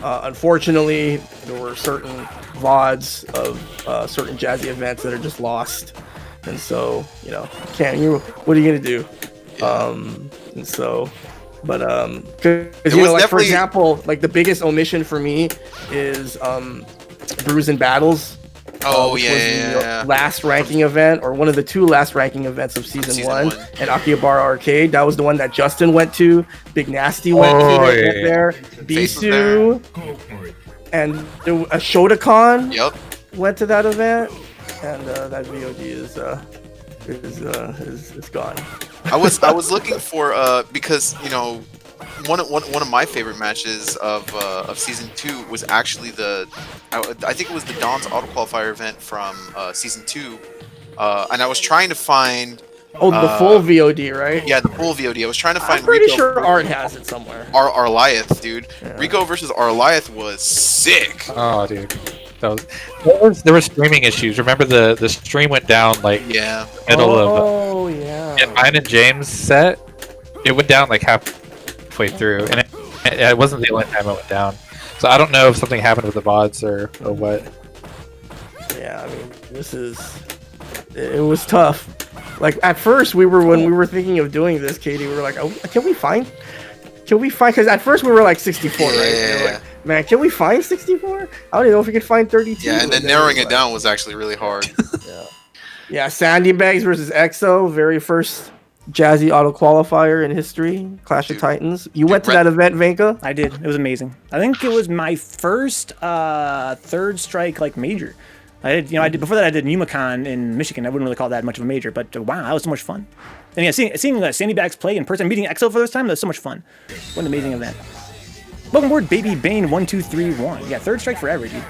Speaker 4: unfortunately, there were certain VODs of certain Jazzy events that are just lost, and so you know, what are you gonna do? And so, but because you know, like for example, like the biggest omission for me is Brews and Battles.
Speaker 3: Oh
Speaker 4: which
Speaker 3: yeah,
Speaker 4: was the last ranking event, or one of the 2 last ranking events of season 1 at Akihabara Arcade. That was the one that Justin went to. Big Nasty went there. Bisu and a Shotokan went to that event, and that VOD is gone.
Speaker 3: I was looking for because you know one of my favorite matches of season 2 was actually I think it was the Dawn's auto qualifier event from season 2, and I was trying to find
Speaker 4: the full VOD, right?
Speaker 3: Yeah, the full VOD. I was trying to find.
Speaker 4: I'm pretty
Speaker 3: Rico
Speaker 4: sure Art has it somewhere.
Speaker 3: Artayes, dude. Yeah. Rico versus Artayes was sick.
Speaker 6: Oh, dude. There were streaming issues. Remember the stream went down like middle of mine and James set. It went down like halfway through, and it wasn't the only time it went down. So I don't know if something happened with the VODs or what.
Speaker 4: Yeah, I mean, it was tough. Like at first when we were thinking of doing this, Katie, we were like, oh, can we find? Because at first we were like 64, right? We were like, man, can we find 64? I don't even know if we could find 32.
Speaker 3: Yeah, and then narrowing it down was actually really hard.
Speaker 4: Yeah, Sandy Bags versus EXO, very first Jazzy auto qualifier in history, Clash of Titans. You went to that event, Venka?
Speaker 1: I did. It was amazing. I think it was my first third strike like major. I did before that. I did Numicon in Michigan. I wouldn't really call that much of a major, but wow, that was so much fun. And yeah, seeing Sandy Bags play in person, meeting EXO for this time, that was so much fun. What an amazing event. Welcome aboard, Baby Bane 1231. Yeah, third strike forever, dude.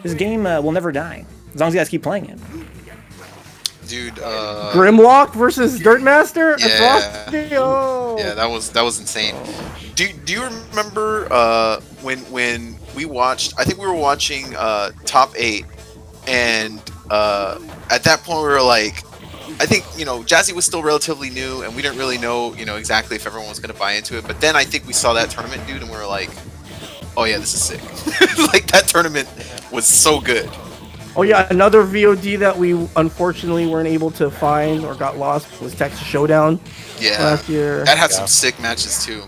Speaker 1: This game will never die as long as you guys keep playing it.
Speaker 3: Dude,
Speaker 4: Grimlock versus Dirtmaster?
Speaker 3: Yeah. Yeah, that was insane. Do you remember when we watched? I think we were watching Top 8, and at that point we were like, I think Jazzy was still relatively new, and we didn't really know exactly if everyone was gonna buy into it. But then I think we saw that tournament, dude, and we were like, oh yeah, this is sick. Like that tournament was so good.
Speaker 4: Oh yeah, another VOD that we unfortunately weren't able to find or got lost was Texas Showdown.
Speaker 3: Yeah,
Speaker 4: last year.
Speaker 3: That had some sick matches too.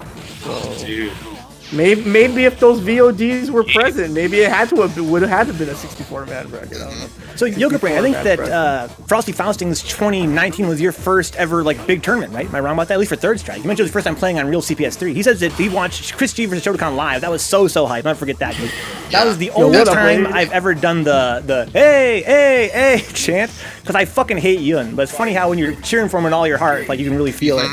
Speaker 6: Dude.
Speaker 4: Maybe if those VODs were present, maybe it would have had to been a 64-man bracket. I don't know.
Speaker 1: So Yoga Brain, I think that Frosty Fausting's 2019 was your first ever like big tournament, right? Am I wrong about that? At least for third strike. You mentioned it was the first time playing on real CPS3. He says that he watched Chris G versus Shotokan live. That was so hype. I'll never forget that. That was the only time I've ever done the hey chant, because I fucking hate Yun. But it's funny how when you're cheering for him with all your heart, like you can really feel it.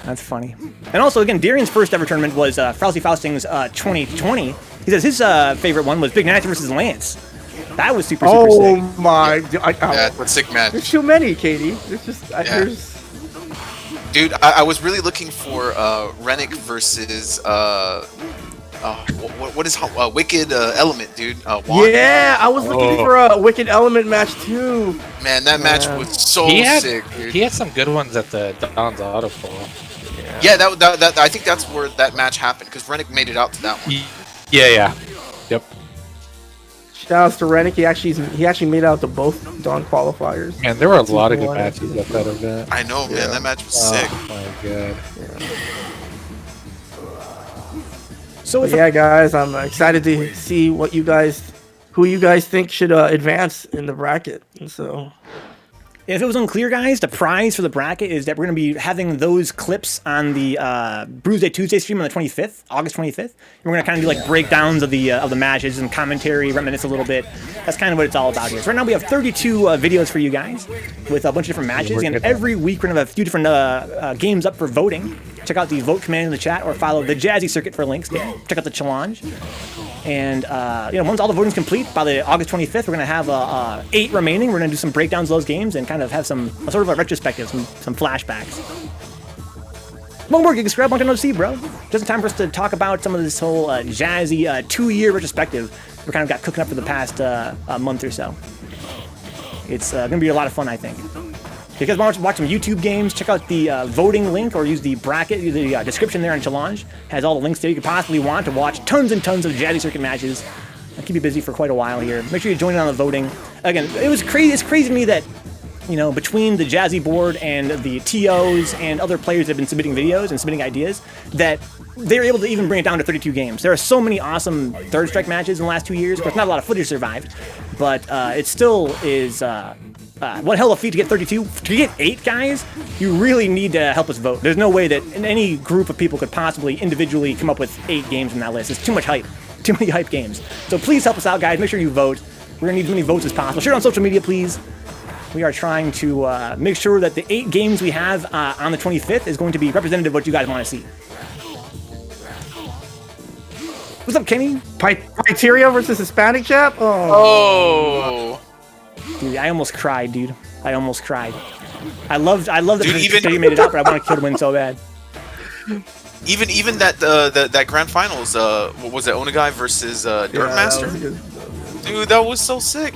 Speaker 1: That's funny. And also, again, Darian's first ever tournament was Frosty Fausting's 2020. He says his favorite one was Big Nasty versus Lance. That was super sick.
Speaker 4: Oh my!
Speaker 3: Yeah, that's sick match.
Speaker 4: There's too many, Katie. There's just
Speaker 3: Dude, I was really looking for Rennick versus what is Wicked Element, dude?
Speaker 4: Yeah, I was looking for a Wicked Element match too.
Speaker 3: Man, that match was so sick, dude.
Speaker 6: He had some good ones at the Don's Auto Pool.
Speaker 3: Yeah, that I think that's where that match happened, because Rennick made it out to that one.
Speaker 6: Yeah. Yep.
Speaker 4: Shoutouts to Rennick. He actually made out to both Dawn qualifiers.
Speaker 6: Man, there were a lot of good matches at that event.
Speaker 3: I know, man. That match was sick.
Speaker 6: Oh my god.
Speaker 4: Yeah. So yeah, guys, I'm excited to see who you guys think should advance in the bracket. And so.
Speaker 1: If it was unclear, guys, the prize for the bracket is that we're going to be having those clips on the Bruise Day Tuesday stream on the 25th, August 25th. And we're going to kind of do like breakdowns of the matches and commentary, reminisce a little bit. That's kind of what it's all about here. So right now we have 32 videos for you guys with a bunch of different matches. And every week we're going to have a few different games up for voting. Check out the vote command in the chat or follow the Jazzy Circuit for links. Check out the challenge. And once all the voting's complete by the August 25th, we're going to have 8 remaining. We're going to do some breakdowns of those games and kind of have some sort of a retrospective, some flashbacks. One more Giga Scrub, long time no see, bro. Just in time for us to talk about some of this whole jazzy 2-year retrospective we kind of got cooking up for the past month or so. It's going to be a lot of fun, I think. If you guys want to watch some YouTube games, check out the voting link or use the bracket, the description there on Challenge. Has all the links there you could possibly want to watch tons and tons of Jazzy Circuit matches. I'll keep you busy for quite a while here. Make sure you join in on the voting. Again, it's crazy to me that, you know, between the Jazzy board and the TOs and other players that have been submitting videos and submitting ideas, that they're able to even bring it down to 32 games. There are so many awesome Third Strike matches in the last 2 years. Of course, not a lot of footage survived, but it still is... what hell of a feat to get 32. To get 8 guys, you really need to help us vote. There's no way that any group of people could possibly individually come up with 8 games from that list. It's too much hype. Too many hype games. So please help us out, guys. Make sure you vote. We're going to need as many votes as possible. Share it on social media, please. We are trying to make sure that the 8 games we have on the 25th is going to be representative of what you guys want to see. What's up, Kenny?
Speaker 4: Criteria versus Hispanic chap?
Speaker 5: Oh.
Speaker 1: Dude, I almost cried, dude. I almost cried. I love that
Speaker 3: Dude,
Speaker 1: you made it up, but I want to kill to win so bad.
Speaker 3: Even that grand finals, what was it, Onagai versus Dirtmaster? Dude, that was so sick.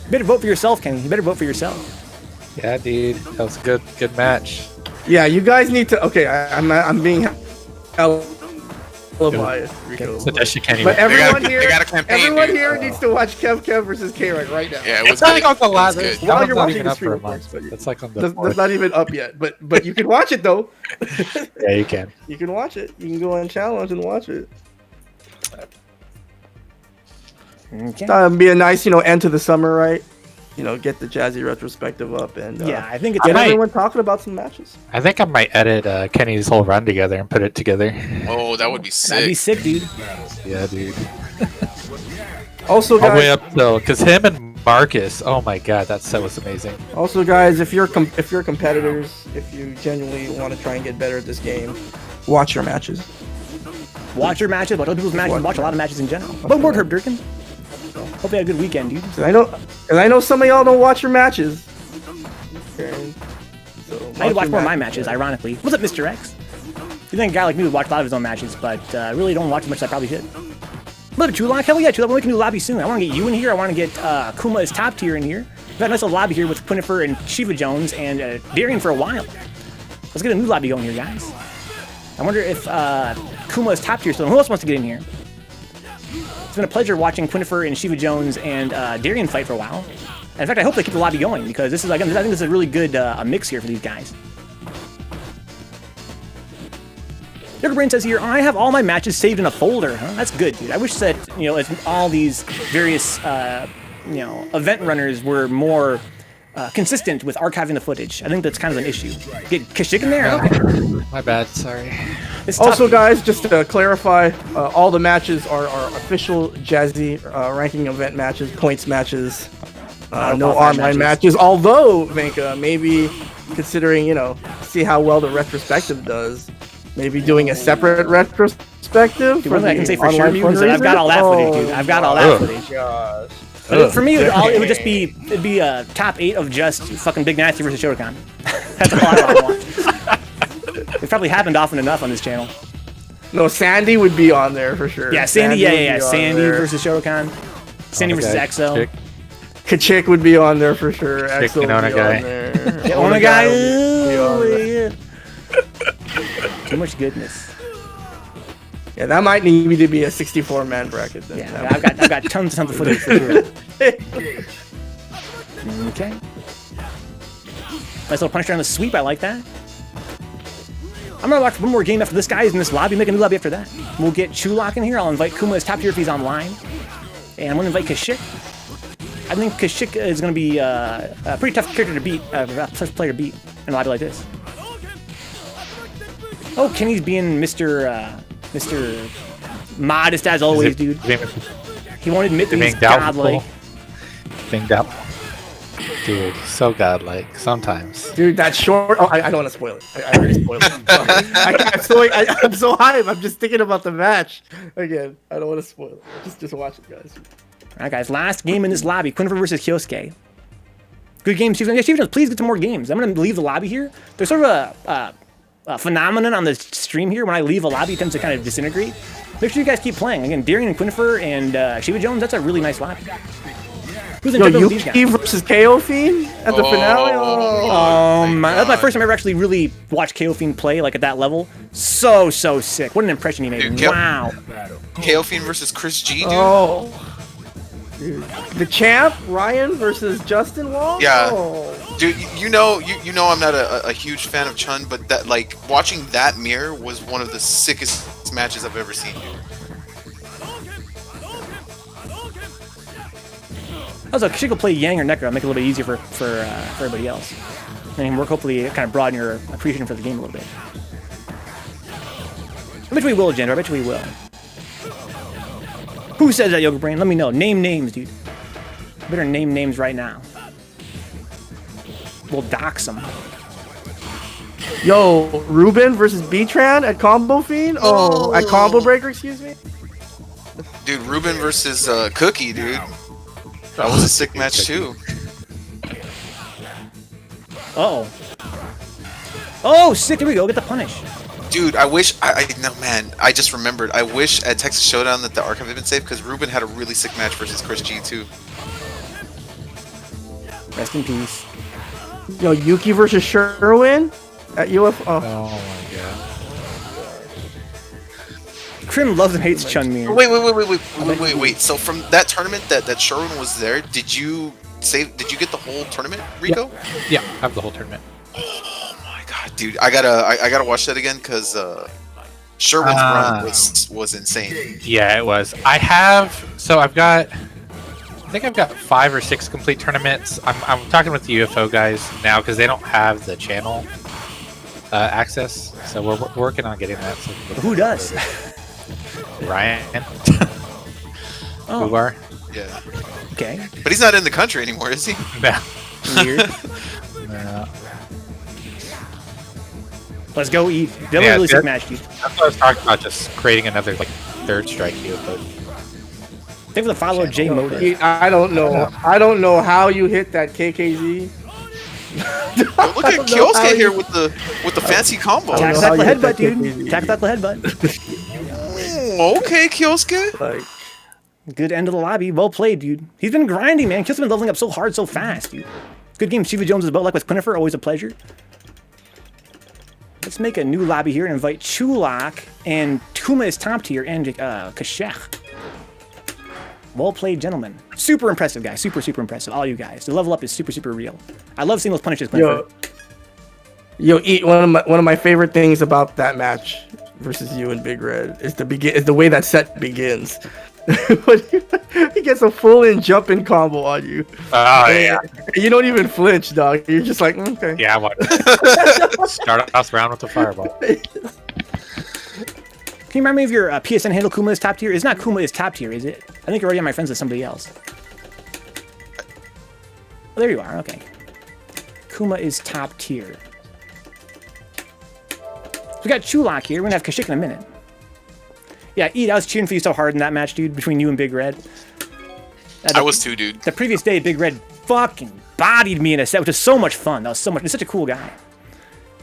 Speaker 1: You better vote for yourself, Kenny. You better vote for yourself.
Speaker 6: Yeah, dude, that was a good match.
Speaker 4: Yeah, you guys need to. Okay, I'm being hella biased, Rico.
Speaker 6: Suggestion Kenny.
Speaker 4: But everyone
Speaker 3: they got a campaign,
Speaker 4: everyone
Speaker 3: dude.
Speaker 4: here needs to watch Kev versus K-Reg right now.
Speaker 3: Yeah, it was
Speaker 6: It's like
Speaker 3: good.
Speaker 6: on the last.
Speaker 3: It was good.
Speaker 6: That
Speaker 4: While
Speaker 6: one's
Speaker 4: you're
Speaker 6: not
Speaker 4: watching
Speaker 6: even
Speaker 4: the
Speaker 6: up for a
Speaker 4: stream,
Speaker 6: month.
Speaker 4: but
Speaker 6: It's like on the.
Speaker 4: That's not even up yet, but you can watch it though.
Speaker 6: Yeah, you can.
Speaker 4: You can watch it. You can go on challenge and watch it.
Speaker 1: Okay.
Speaker 4: It'd be a nice, end to the summer, right? Get the Jazzy retrospective up and
Speaker 1: Yeah, I think it's
Speaker 4: get
Speaker 6: might.
Speaker 4: everyone talking about some matches.
Speaker 6: I think I might edit Kenny's whole run together and put it together.
Speaker 3: Oh, that would be
Speaker 1: That'd be
Speaker 3: sick.
Speaker 1: sick, dude.
Speaker 6: Yeah, dude.
Speaker 4: Also,
Speaker 6: All the way
Speaker 4: guys,
Speaker 6: up though, because him and Marcus. Oh my god, that set was amazing.
Speaker 4: if you're competitors, if you genuinely want to try and get better at this game, watch your matches.
Speaker 1: Watch your matches, watch other people's matches, watch a lot of matches in general. But word, Herb Durkin. Hope you had a good weekend, dude.
Speaker 4: 'Cause I know some of y'all don't watch your matches. Okay. So
Speaker 1: I need to watch
Speaker 4: your
Speaker 1: more of my
Speaker 4: matches.
Speaker 1: matches, ironically. What's up, Mr. X? You think a guy like me would watch a lot of his own matches, but really don't watch as much as I probably should. What up, Chulak? Hell yeah, Chulak. We can do a lobby soon. I want to get you in here. I want to get Kumaistoptier in here. We've got a nice little lobby here with Quinifir and ShivaJones and Darian for a while. Let's get a new lobby going here, guys. I wonder if Kumaistoptier still. Who else wants to get in here? It's been a pleasure watching Quinifir and ShivaJones and Darian fight for a while. And in fact, I hope they keep the lobby going because this is, again, I think this is a really good mix here for these guys. Brain says here, I have all my matches saved in a folder. Huh? That's good, dude. I wish that, as all these various, event runners were more consistent with archiving the footage. I think that's kind of an issue. Get Khachik in there? Okay.
Speaker 6: My bad, sorry.
Speaker 1: It's
Speaker 4: Also,
Speaker 1: tough.
Speaker 4: guys, just to clarify, all the matches are official Jazzy ranking event matches, points matches, no online matches. Although, Venka, maybe considering, see how well the retrospective does, maybe doing a separate retrospective.
Speaker 1: Dude, I can say for sure, because I've got all that footage, dude. I've got all that footage.
Speaker 5: Gosh.
Speaker 1: But for me, it would just be, it'd be a top 8 of just fucking Big Nasty versus Shotokan. That's all I want. It's probably happened often enough on this channel.
Speaker 4: No, Sandy would be on there for sure.
Speaker 1: Yeah, Sandy,
Speaker 4: would be
Speaker 1: yeah.
Speaker 4: on
Speaker 1: Sandy
Speaker 4: there.
Speaker 1: versus Shotokan. Sandy versus EXO.
Speaker 4: Khachik would be on there for sure.
Speaker 6: Khachik
Speaker 4: EXO would
Speaker 6: and
Speaker 4: be
Speaker 6: Onagai.
Speaker 4: on there.
Speaker 1: Yeah, Onagai.
Speaker 4: would be on there.
Speaker 1: Too much goodness.
Speaker 4: Yeah, that might need to be a 64-man bracket then.
Speaker 1: Yeah, I've got tons of footage for sure. Okay. Nice little punch down the sweep. I like that. I'm gonna watch one more game after this guy is in this lobby. Make a new lobby after that. We'll get Chulak in here. I'll invite Kumaistoptier if he's online, and I'm gonna invite Khachik. I think Khachik is gonna be a pretty tough character to beat, tough player to beat in a lobby like this. Oh, Kenny's being Mr. Modest as always, dude. He won't admit that he's godlike.
Speaker 6: Being doubtful. Dude, so godlike sometimes.
Speaker 4: Dude, that short. Oh, I don't want to spoil it. I already spoiled it. I'm so hyped. I'm just thinking about the match again. I don't want to spoil it. Just watch it, guys.
Speaker 1: All right, guys. Last game in this lobby: Quinifir versus Kyosuke. Good game, ShivaJones. Yeah, ShivaJones, please get to more games. I'm gonna leave the lobby here. There's sort of phenomenon on the stream here. When I leave a lobby, it tends to kind of disintegrate. Make sure you guys keep playing. Again, Darian and Quinifir and ShivaJones, that's a really nice lobby. Who's in with these
Speaker 4: Yuki
Speaker 1: guys?
Speaker 4: versus KO Fiend at the finale.
Speaker 1: That's my first time I ever actually really watched KO Fiend play like at that level. So sick. What an impression he made.
Speaker 3: Dude,
Speaker 1: Wow.
Speaker 3: KO Fiend versus Chris G, dude.
Speaker 4: Oh. Dude. The champ Ryan versus Justin Wall.
Speaker 3: Yeah.
Speaker 4: Oh.
Speaker 3: Dude, you know I'm not a huge fan of Chun, but that like watching that mirror was one of the sickest matches I've ever seen, dude.
Speaker 1: Also, Khachik will play Yang or Necro, make it a little bit easier for everybody else. And work hopefully kind of broaden your appreciation for the game a little bit. I bet we will, Gender. I bet we will. Who says that, Yoga Brain? Let me know. Name names, dude. Better name names right now. We'll dox them.
Speaker 4: Yo, Ruben versus B-Tran at Combo Fiend. Oh, at Combo Breaker, excuse me.
Speaker 3: Dude, Ruben versus Cookie, dude. That was a sick match too.
Speaker 1: Uh-oh. Oh, sick. Here we go. Get the punish.
Speaker 3: Dude, I wish no man, I just remembered. I wish at Texas Showdown that the archive had been saved because Ruben had a really sick match versus Chris G too.
Speaker 1: Rest in peace.
Speaker 4: Yo, Yuki versus Sherwin at UFO.
Speaker 6: Oh my god.
Speaker 1: Krim loves and hates Chun Mir.
Speaker 3: Wait. So from that tournament that Sherwin was there, did you get the whole tournament, Rico?
Speaker 6: Yeah, I have the whole tournament.
Speaker 3: Oh my god, dude. I gotta watch that again because Sherwin's run was insane.
Speaker 6: Yeah, it was. I've got 5 or 6 complete tournaments. I'm talking with the UFO guys now because they don't have the channel access, so we're working on getting that. So
Speaker 1: Who does?
Speaker 6: Ryan.
Speaker 1: Oh.
Speaker 6: Who are?
Speaker 3: Yeah.
Speaker 1: Okay.
Speaker 3: But he's not in the country anymore, is he?
Speaker 6: No.
Speaker 1: Weird.
Speaker 6: No.
Speaker 1: Let's go eat. That was a really sick match, dude.
Speaker 6: That's what I was talking about, just creating another like third strike UFO.
Speaker 1: Thanks for the follow, J Moda.
Speaker 4: I don't know. I don't know how you hit that KKZ.
Speaker 3: Yo, look at Kyosuke here with the fancy combo.
Speaker 1: Tax that headbutt, dude. Tax that headbutt.
Speaker 3: Okay, Kyosuke.
Speaker 4: Like,
Speaker 1: Good end of the lobby. Well played, dude. He's been grinding, man. Kyosuke's been leveling up so hard, so fast, dude. Good game. ShivaJones as well, like with Quinifir. Always a pleasure. Let's make a new lobby here and invite Chulak and Kumaistoptier and Khachik. Well played, gentlemen. Super impressive, guys. Super impressive. All you guys. The level up is super real. I love seeing those punishes, Quinifir.
Speaker 4: Yo, eat one of my favorite things about that match versus you and Big Red is the way that set begins. He gets a full-in jump-in combo on you.
Speaker 6: Oh yeah.
Speaker 4: You don't even flinch, dog. You're just like, okay.
Speaker 6: Yeah, I want to start off round with the fireball.
Speaker 1: Can you remind me of your PSN handle, Kuma is top tier? It's not Kuma is top tier, is it? I think you're already on my friends with somebody else. Oh, there you are. Okay. Kuma is top tier. So we got Chulak here. We're going to have Khachik in a minute. Yeah, I was cheering for you so hard in that match, dude, between you and Big Red.
Speaker 3: I was too, dude.
Speaker 1: The previous day, Big Red fucking bodied me in a set, which was so much fun. That was so much. He's such a cool guy.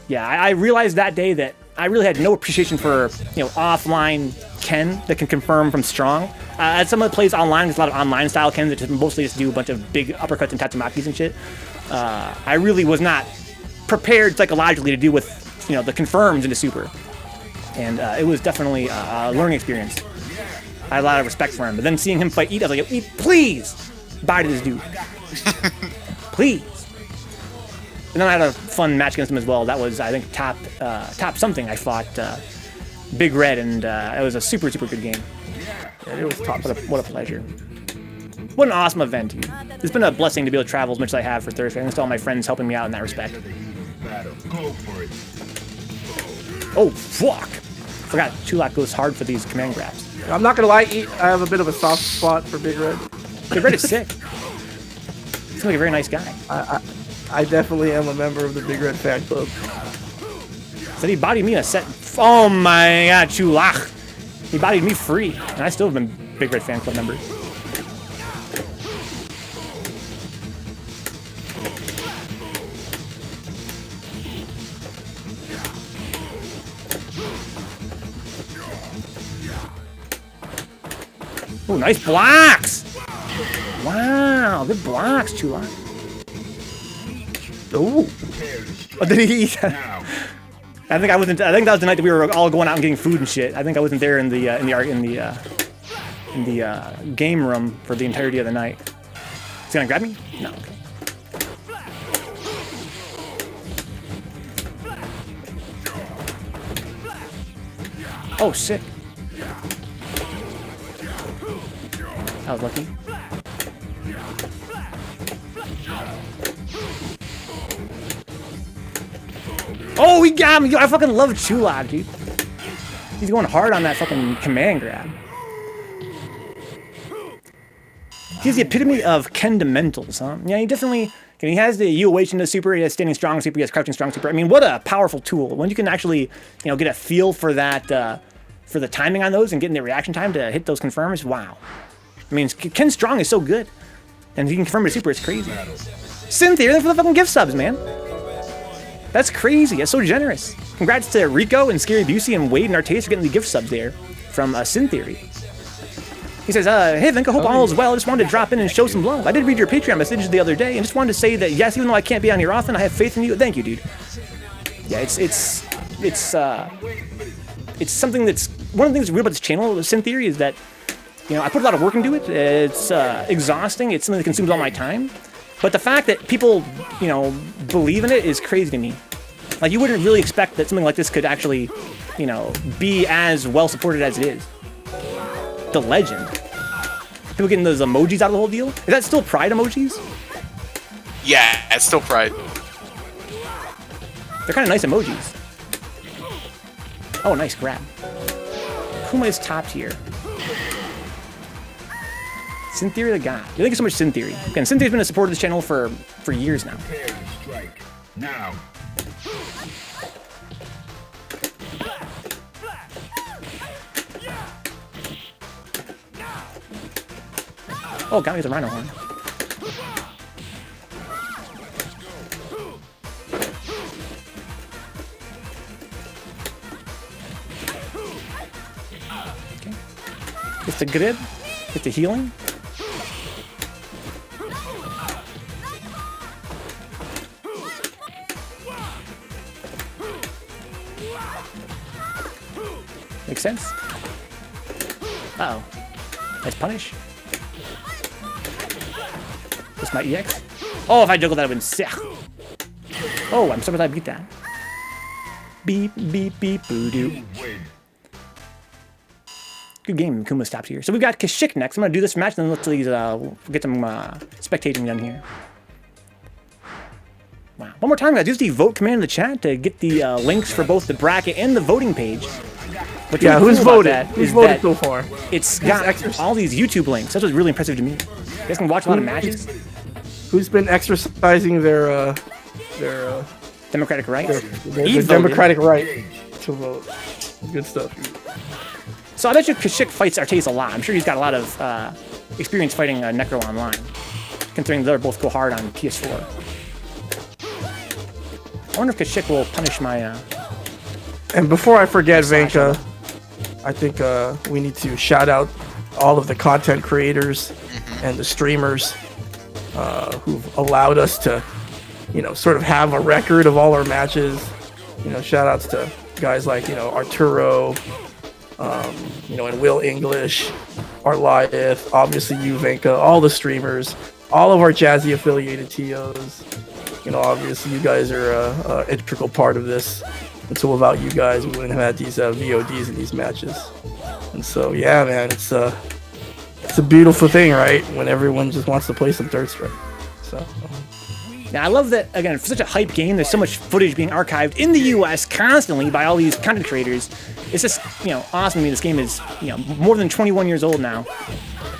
Speaker 1: Yeah, I realized that day that I really had no appreciation for, offline Ken that can confirm from strong. As someone that plays online, there's a lot of online style Ken that just mostly just do a bunch of big uppercuts and tatsumakis and shit. I really was not prepared psychologically to deal with, the confirms into super. And it was definitely a learning experience. I had a lot of respect for him. But then seeing him fight Eat, I was like, Eat, please! Bye to this dude. Please. And then I had a fun match against him as well. That was, I think, top something. I fought Big Red, and it was a super good game. Yeah, it was top. What a pleasure. What an awesome event, dude. It's been a blessing to be able to travel as much as I have for Thursday. Thanks to all my friends helping me out in that respect. Oh, fuck! Forgot, Chulak goes hard for these command grabs.
Speaker 4: I'm not gonna lie, I have a bit of a soft spot for Big Red.
Speaker 1: Big Red is sick. He's like a very nice guy.
Speaker 4: I definitely am a member of the Big Red fan club.
Speaker 1: Said he bodied me in a set. Oh my god, Chulak! He bodied me free, and I still have been Big Red fan club member. Oh, nice blocks! Wow, good blocks, Chulak. Ooh. Oh, did he eat that? I think I wasn't. I think that was the night that we were all going out and getting food and shit. I think I wasn't there in the game room for the entirety of the night. Is he gonna grab me? No. Okay. Oh, sick. I was lucky. Oh, he got me! I fucking love Chulak, dude. He's going hard on that fucking command grab. He's the epitome of Kendamentals, huh? Yeah, he definitely... He has the UOH into super, he has standing strong super, he has crouching strong super. I mean, what a powerful tool. When you can actually, get a feel for that, for the timing on those and getting the reaction time to hit those confirms, wow. I mean, Ken Strong is so good. And he can confirm a super, it's crazy. Cynthia, thanks for the fucking gift subs, man. That's crazy. That's so generous. Congrats to Rico and Scary Busey and Wade and Artayes for getting the gift subs there from Syntheory. He says, hey, Venka, hope all is well. I just wanted to drop in and show some love. I did read your Patreon messages the other day and just wanted to say that, yes, even though I can't be on here often, I have faith in you. Thank you, dude. Yeah, it's something that's... One of the things that's weird about this channel, Syntheory, is that, I put a lot of work into it. It's exhausting. It's something that consumes all my time. But the fact that people, believe in it is crazy to me. Like, you wouldn't really expect that something like this could actually, be as well supported as it is. The legend. People getting those emojis out of the whole deal? Is that still Pride emojis?
Speaker 3: Yeah, it's still Pride.
Speaker 1: They're kind of nice emojis. Oh, nice grab. Kuma is top tier. Syntheory the god. Thank you so much, Syntheory. Again, Syntheory's been a supporter of this channel for years now.
Speaker 2: Now.
Speaker 1: Oh, got me with a rhino horn. Okay. It's the grid. It's the healing. Makes sense. Uh-oh. Nice punish. This my EX. Oh, if I juggled that, it would have been sick. Oh, I'm surprised I beat that. Beep, beep, beep, boo-doo. Good game, Kumaistoptier. So we've got Khachik next. I'm going to do this match, and then let's get some spectating done here. Wow. One more time, guys. Use the vote command in the chat to get the links for both the bracket and the voting page. But
Speaker 4: yeah, who's voted? Who's voted so far?
Speaker 1: It's got all these YouTube links. That's what's really impressive to me. You guys can watch a lot of matches.
Speaker 4: Who's been exercising their
Speaker 1: democratic rights?
Speaker 4: Their democratic right to vote. Good stuff.
Speaker 1: So I bet you Khachik fights Artayes a lot. I'm sure he's got a lot of experience fighting Necro online, considering they're both go hard on PS4. I wonder if Khachik will punish my...
Speaker 4: And before I forget, Venka, I think we need to shout out all of the content creators and the streamers who've allowed us to, sort of have a record of all our matches. Shout outs to guys like, Arturo, and Will English, Artayes, obviously you, Venka, all the streamers, all of our Jazzy affiliated TOs. Obviously you guys are an integral part of this. And so without you guys, we wouldn't have had these VODs in these matches. And so, yeah, man, it's a beautiful thing, right? When everyone just wants to play some Third Strike. So.
Speaker 1: Now, I love that, again, for such a hype game, there's so much footage being archived in the US constantly by all these content creators. It's just, awesome to me. This game is, more than 21 years old now.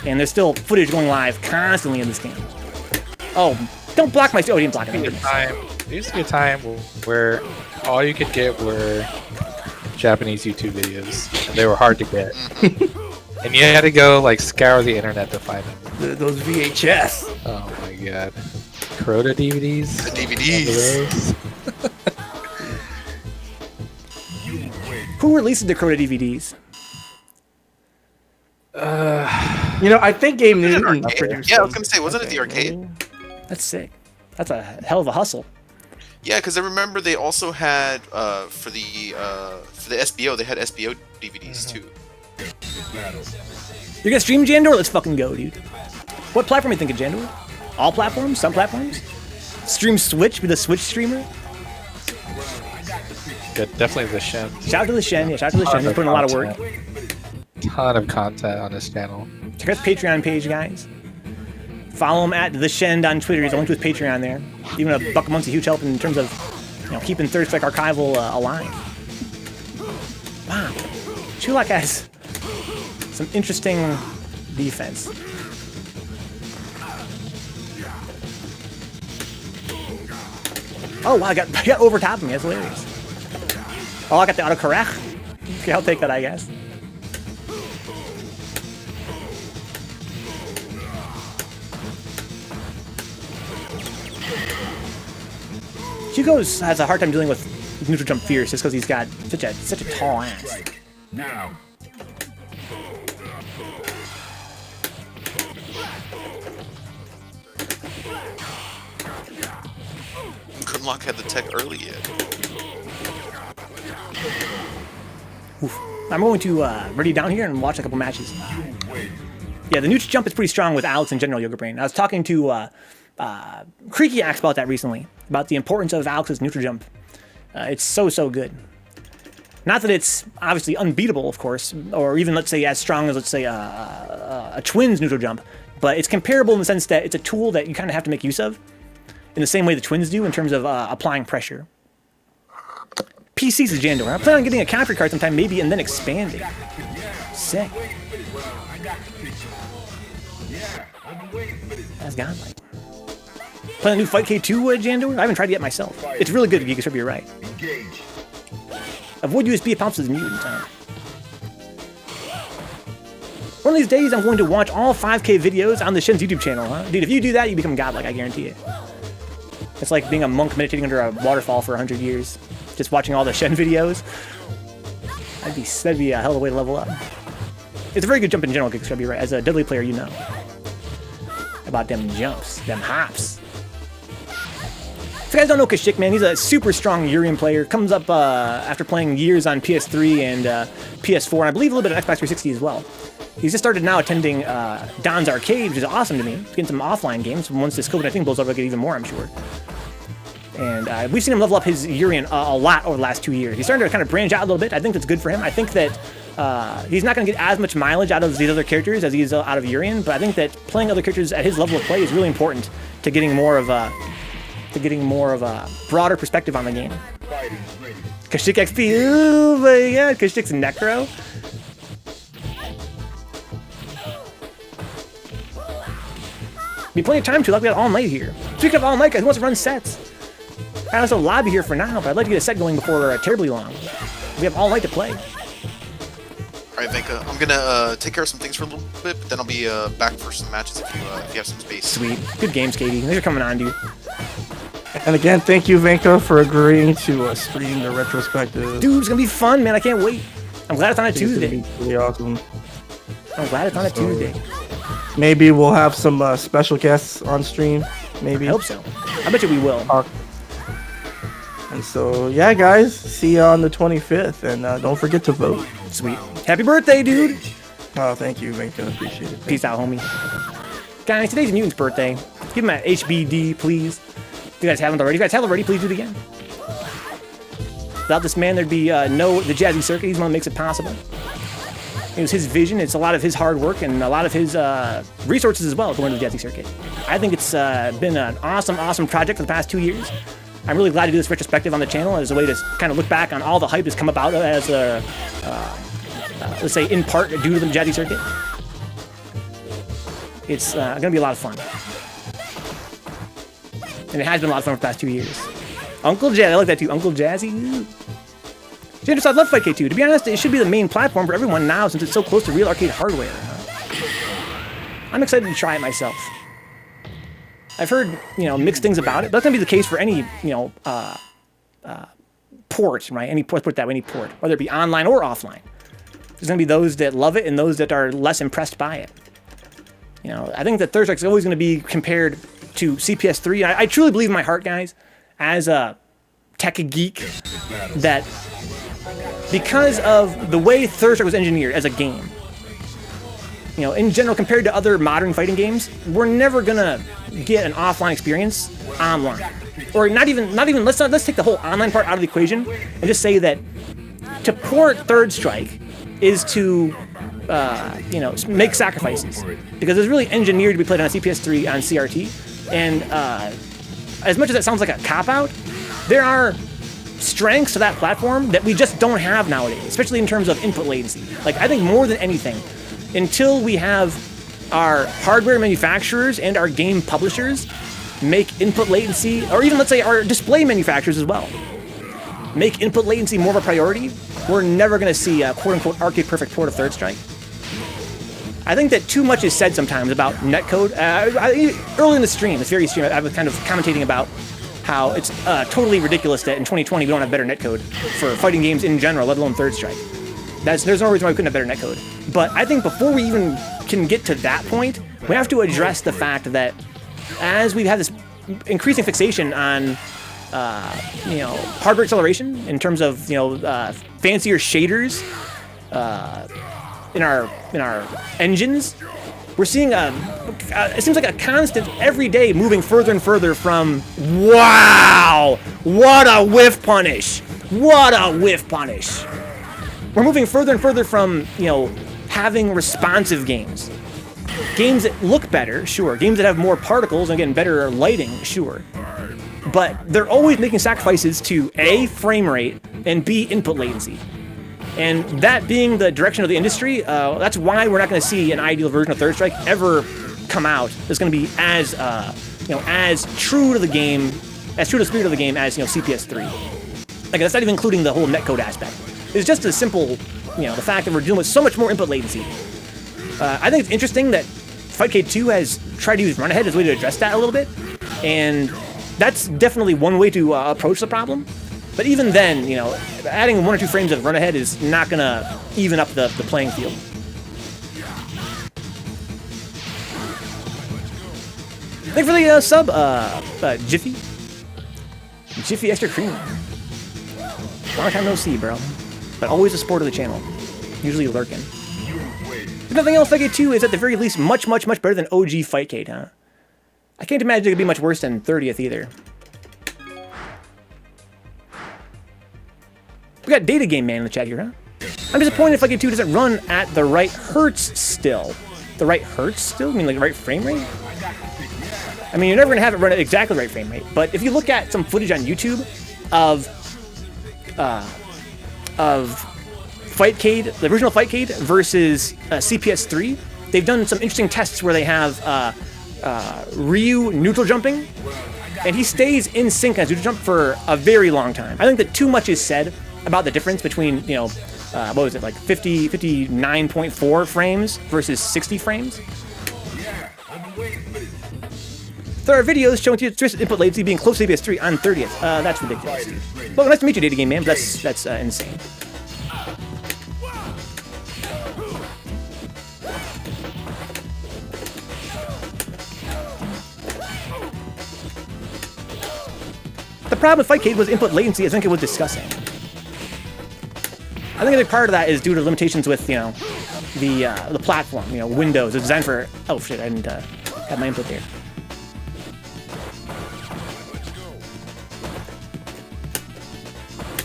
Speaker 1: And there's still footage going live constantly in this game. Oh, don't block my... Oh, he didn't block it.
Speaker 6: There used to be a time where all you could get were Japanese YouTube videos. They were hard to get. And you had to go, scour the internet to find them.
Speaker 4: Those VHS.
Speaker 6: Oh my god. Crota DVDs?
Speaker 3: The DVDs.
Speaker 1: Who releases the Crota DVDs?
Speaker 4: You know, I think Game
Speaker 3: Was it
Speaker 4: Newton
Speaker 3: arcade?
Speaker 4: produced
Speaker 3: Yeah, I was
Speaker 4: them.
Speaker 3: gonna say, wasn't it the
Speaker 4: Okay,
Speaker 3: arcade?
Speaker 4: maybe.
Speaker 1: That's sick. That's a hell of a hustle.
Speaker 3: Yeah, because I remember they also had for the SBO, they had SBO DVDs too.
Speaker 1: You're gonna stream Jandor? Let's fucking go, dude. What platform are you thinking, Jandor? All platforms? Some platforms? Stream Switch? Be the Switch streamer?
Speaker 6: Yeah, definitely the Shen.
Speaker 1: Shout out to the Shen. Yeah, shout out to the Shen. He's putting a lot of work.
Speaker 6: Ton of content on his channel.
Speaker 1: Check out his Patreon page, guys. Follow him at the Shen on Twitter. He's a link to his Patreon there. Even a buck a month's a huge help in terms of, you know, keeping Third Strike Archival alive. Wow, Chulak has some interesting defense. Oh wow, I got over top of me. That's hilarious. Oh, I got the autocorrect. Okay, I'll take that, I guess. Hugo's has a hard time dealing with neutral jump fierce just because he's got such a tall ass.
Speaker 2: Now.
Speaker 3: Kunlock had the tech early yet.
Speaker 1: Oof. I'm going to ready down here and watch a couple matches. Yeah, the neutral jump is pretty strong with Alex in general, Yoga Brain. I was talking to Creaky Axe about that recently, about the importance of Alex's neutral jump. It's so good. Not that it's obviously unbeatable, of course, or even, let's say, as strong as, let's say, a Twins neutral jump, but it's comparable in the sense that it's a tool that you kind of have to make use of in the same way the Twins do in terms of applying pressure. PC's is Jandor. I plan on getting a capture card sometime, maybe, and then expanding. Sick. That's godlike. Playing a new Fight K2 Jandor? I haven't tried it yet myself. It's really good, Gigas, you're right.
Speaker 2: Engage.
Speaker 1: Avoid USB pumps as mutant. One of these days, I'm going to watch all 5K videos on the Shen's YouTube channel, huh? Dude, if you do that, you become godlike, I guarantee it. It's like being a monk meditating under a waterfall for 100 years. Just watching all the Shen videos. That'd be a hell of a way to level up. It's a very good jump in general, Gigas, you're right. As a Dudley player, you know. About them jumps, them hops. If you guys don't know Khachik, man, he's a super strong Urian player. Comes up after playing years on PS3 and PS4, and I believe a little bit of Xbox 360 as well. He's just started now attending Don's Arcade, which is awesome to me. He's getting some offline games. Once this COVID, I think, blows over, I'll get even more, I'm sure. And we've seen him level up his Urian a lot over the last 2 years. He's starting to kind of branch out a little bit. I think that's good for him. I think that he's not going to get as much mileage out of these other characters as he is out of Urian, but I think that playing other characters at his level of play is really important to getting more of a broader perspective on the game. Khachik XP, oh my god, Khachik's Necro. Be plenty of time to, like we got all night here. Speaking of all night, guys, who wants to run sets? I have a lobby here for now, but I'd like to get a set going before terribly long. We have all night to play.
Speaker 3: Alright, Venka, I'm gonna take care of some things for a little bit, but then I'll be back for some matches if you have some space.
Speaker 1: Sweet. Good games, Katie. Thanks for coming on, dude.
Speaker 4: And again, thank you, Venka, for agreeing to stream the retrospective.
Speaker 1: Dude, it's gonna be fun, man. I can't wait. I'm glad it's on a
Speaker 4: It's gonna
Speaker 1: Tuesday.
Speaker 4: be really awesome.
Speaker 1: I'm glad it's on a Tuesday.
Speaker 4: Maybe we'll have some special guests on stream. Maybe.
Speaker 1: I hope so. I bet you we will.
Speaker 4: And so, yeah, guys, see you on the 25th, and don't forget to vote.
Speaker 1: Sweet. Happy birthday, dude.
Speaker 4: Oh, thank you, Venka. Appreciate it.
Speaker 1: Peace out, homie. Guys, today's Mutant's birthday. Give him an HBD, please. If you guys haven't already. If you guys have already, please do it again. Without this man, there'd be the Jazzy Circuit. He's the one that makes it possible. It was his vision. It's a lot of his hard work and a lot of his resources as well going to the Jazzy Circuit. I think it's been an awesome project for the past 2 years. I'm really glad to do this retrospective on the channel as a way to kind of look back on all the hype that's come about as let's say, in part due to the Jazzy Circuit. It's going to be a lot of fun. And it has been a lot of fun for the past 2 years. Uncle Jazzy, I like that too. Uncle Jazzy. James, I love Fight K2. To be honest, it should be the main platform for everyone now since it's so close to real arcade hardware. I'm excited to try it myself. I've heard, mixed things about it, but that's going to be the case for any, port, right? Any port, put it that way, any port, whether it be online or offline. There's going to be those that love it and those that are less impressed by it. You know, I think that Third Strike is always going to be compared to CPS 3. I truly believe in my heart, guys, as a tech geek, that because of the way Third Strike was engineered as a game, you know, in general, compared to other modern fighting games, we're never gonna get an offline experience online, or not even. Let's take the whole online part out of the equation and just say that to port Third Strike is to you know, make sacrifices, because it's really engineered to be played on a CPS3 on CRT, and as much as that sounds like a cop-out, there are strengths to that platform that we just don't have nowadays, especially in terms of input latency. Like, I think more than anything, until we have our hardware manufacturers and our game publishers make input latency, or even let's say our display manufacturers as well, make input latency more of a priority, we're never going to see a quote-unquote arcade-perfect port of Third Strike. I think that too much is said sometimes about netcode. Early in the stream, I was kind of commentating about how it's totally ridiculous that in 2020 we don't have better netcode for fighting games in general, let alone Third Strike. There's no reason why we couldn't have better netcode. But I think before we even can get to that point, we have to address the fact that as we've had this increasing fixation on you know, hardware acceleration in terms of, you know, fancier shaders in our engines, we're seeing it seems like a constant every day moving further and further from, wow, what a whiff punish, what a whiff punish. We're moving further and further from, you know, having responsive games that look better, sure, games that have more particles and again better lighting, sure, but they're always making sacrifices to A, frame rate, and B, input latency. And that being the direction of the industry, that's why we're not going to see an ideal version of Third Strike ever come out that's going to be as, you know, as true to the game, as true to the spirit of the game as, you know, CPS3. Like, that's not even including the whole netcode aspect. It's just a simple, you know, the fact that we're dealing with so much more input latency. I think it's interesting that Fightcade 2 has tried to use run ahead as a way to address that a little bit, and that's definitely one way to approach the problem. But even then, you know, adding 1 or 2 frames of run ahead is not gonna even up the playing field. Thanks for the sub, Jiffy. Jiffy Extra Cream. Long time no see, bro. But always a support of the channel. Usually lurking. If nothing else, Fightcade 2 is at the very least much better than OG Fightcade, huh? I can't imagine it could be much worse than 30th either. We got Data Game Man in the chat here, huh? I'm disappointed if Fightcade 2 doesn't run at the right hertz still. The right hertz still? I mean, like the right frame rate? I mean, you're never gonna have it run at exactly the right frame rate, but if you look at some footage on YouTube of Fightcade, the original Fightcade versus CPS3, they've done some interesting tests where they have Ryu neutral jumping, and he stays in sync as neutral jump for a very long time. I think that too much is said about the difference between, you know, what was it, like 59.4 frames versus 60 frames? There are videos showing input latency being close to CPS3 on 30th. That's ridiculous, dude. Well, nice to meet you, Data Game Man, but that's insane. The problem with Fightcade was input latency, as Vencabot was discussing. I think a big part of that is due to limitations with, you know, the platform, you know, Windows. It's designed for, oh shit, I didn't have my input there.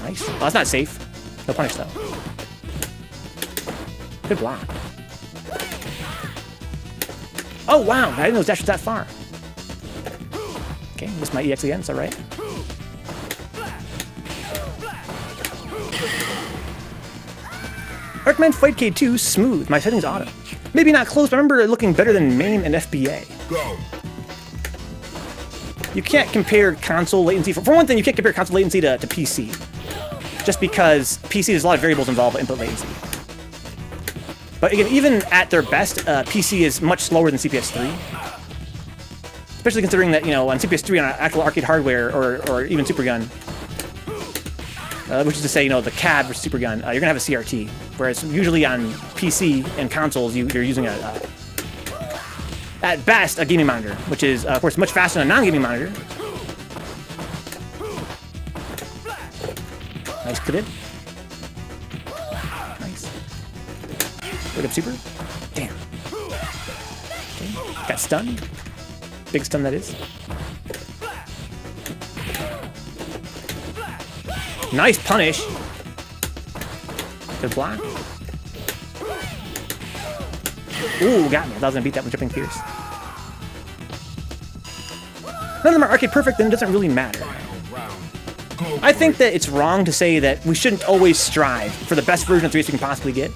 Speaker 1: Nice. Oh, that's not safe. No punish though. Good block. Oh wow, I didn't know his dash was that far. Okay, missed my EX again, it's alright. I recommend Fightcade 2 smooth. My settings auto. Maybe not close, but I remember it looking better than MAME and FBA.
Speaker 2: Go.
Speaker 1: You can't compare console latency. For one thing, you can't compare console latency to PC. Just because PC, there's a lot of variables involved with input latency. But again, even at their best, PC is much slower than CPS3. Especially considering that, you know, on CPS3 on actual arcade hardware or even Supergun, which is to say, you know, the CAD versus Supergun, you're gonna have a CRT. Whereas usually on PC and consoles, you're using a at best, a gaming monitor, which is, of course, much faster than a non-gaming monitor. Nice crit. Nice. Wait up super. Damn. Okay. Got stunned. Big stun, that is. Nice punish. Good block. Ooh, got me. I thought I was gonna beat that with Dripping Fierce. None of them are arcade perfect, then it doesn't really matter. I think that it's wrong to say that we shouldn't always strive for the best version of 3DS we can possibly get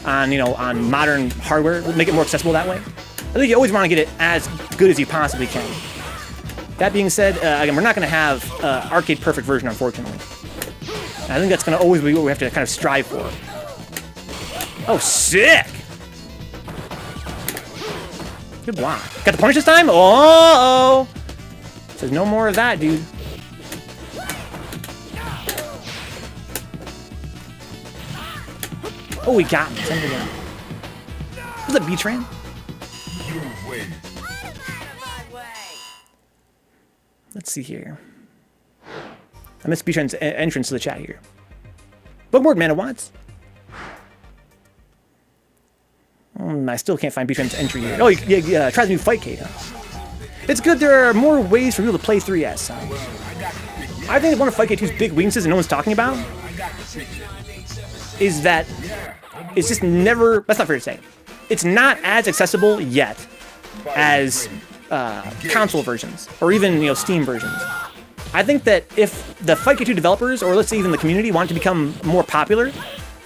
Speaker 1: on, you know, on modern hardware, make it more accessible that way. I think you always want to get it as good as you possibly can. That being said, again, we're not going to have arcade perfect version, unfortunately. I think that's going to always be what we have to kind of strive for. Oh, sick! Good block. Got the punish this time? Oh! Says no more of that, dude. Oh, he got me. Send it again. Was it B-Train? Let's see here. I missed B-Train's entrance to the chat here. Bookmark ManaWatts. I still can't find B-Train's entry here. Oh, yeah, try the new Fightcade, huh? It's good there are more ways for people to play 3S. I think one of Fightcade 2's big weaknesses and no one's talking about is that it's just never, that's not fair to say. It's not as accessible yet as console versions, or even, you know, Steam versions. I think that if the Fightcade 2 developers, or let's say even the community, want to become more popular,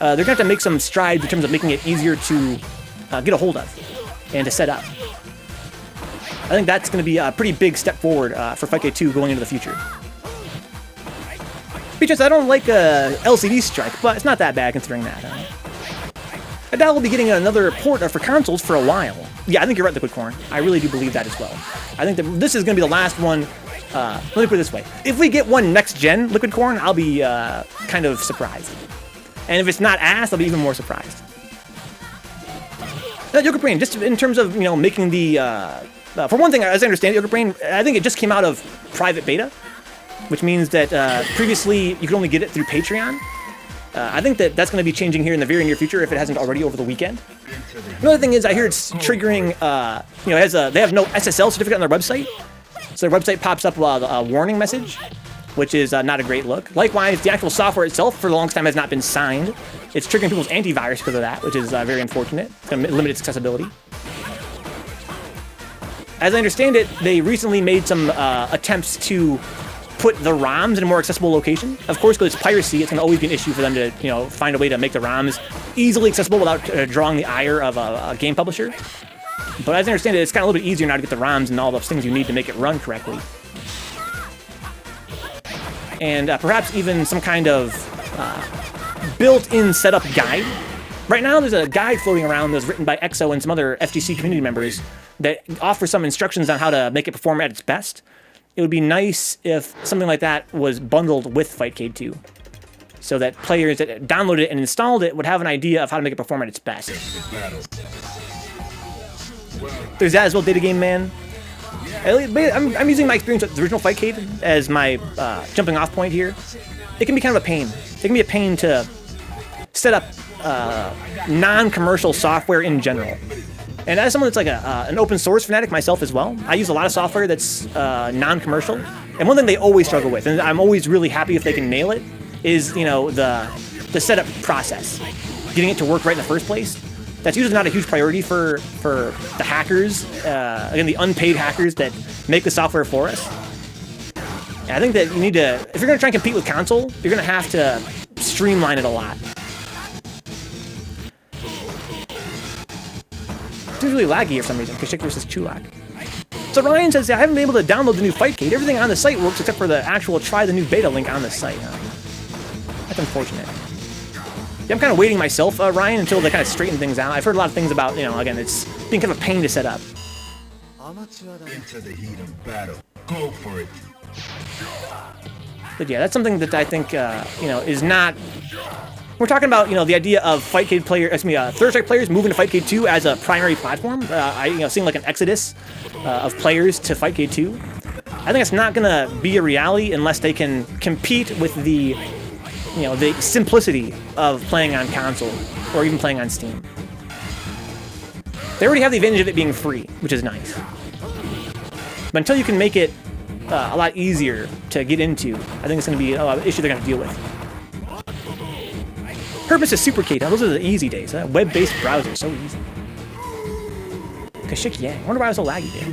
Speaker 1: they're gonna have to make some strides in terms of making it easier to get a hold of and to set up. I think that's gonna be a pretty big step forward for Fightcade 2 going into the future. Because I don't like a LCD strike, but it's not that bad considering that. I doubt we'll be getting another port for consoles for a while. Yeah, I think you're right, LiquiCorn. I really do believe that as well. I think that this is going to be the last one. Let me put it this way. If we get one next-gen LiquiCorn, I'll be kind of surprised. And if it's not ass, I'll be even more surprised. Yoga Brain, just in terms of, you know, making the... for one thing, as I understand it, Yoga Brain, I think it just came out of private beta, which means that previously you could only get it through Patreon. I think that that's going to be changing here in the very near future if it hasn't already over the weekend. Another thing is I hear it's triggering, you know, they have no SSL certificate on their website. So their website pops up a warning message, which is not a great look. Likewise, the actual software itself for the longest time has not been signed. It's triggering people's antivirus because of that, which is very unfortunate. It's going to limit its accessibility. As I understand it, they recently made some attempts to put the ROMs in a more accessible location. Of course, because it's piracy, it's going to always be an issue for them to, you know, find a way to make the ROMs easily accessible without drawing the ire of a game publisher. But as I understand it, it's kind of a little bit easier now to get the ROMs and all those things you need to make it run correctly. And perhaps even some kind of built-in setup guide. Right now, there's a guide floating around that's written by EXO and some other FGC community members that offers some instructions on how to make it perform at its best. It would be nice if something like that was bundled with Fightcade 2, so that players that downloaded it and installed it would have an idea of how to make it perform at its best. There's that as well, Data Game Man. I'm using my experience with the original Fightcade as my jumping off point here. It can be kind of a pain. It can be a pain to set up non-commercial software in general. And as someone that's like an open source fanatic myself as well, I use a lot of software that's non-commercial. And one thing they always struggle with, and I'm always really happy if they can nail it, is, you know, the setup process, getting it to work right in the first place. That's usually not a huge priority for the hackers, again, the unpaid hackers that make the software for us. And I think that you need to, if you're going to try and compete with console, you're going to have to streamline it a lot. It's really laggy for some reason. Khachik versus Chulak. So Ryan says, I haven't been able to download the new Fightcade. Everything on the site works except for the actual try the new beta link on the site. That's unfortunate. Yeah, I'm kind of waiting myself, Ryan, until they kind of straighten things out. I've heard a lot of things about, you know, again, it's being kind of a pain to set up.
Speaker 2: Into the heat of battle. Go for it.
Speaker 1: But yeah, that's something that I think, you know, is not We're talking about, the idea of Third Strike players moving to Fightcade 2 as a primary platform. Seeing like an exodus of players to Fightcade 2. I think it's not gonna be a reality unless they can compete with the simplicity of playing on console or even playing on Steam. They already have the advantage of it being free, which is nice. But until you can make it a lot easier to get into, I think it's going to be an issue they're going to deal with. Purpose is super K. Those are the easy days. Web-based browser, so easy. Khachik, yeah. I wonder why I was so laggy there.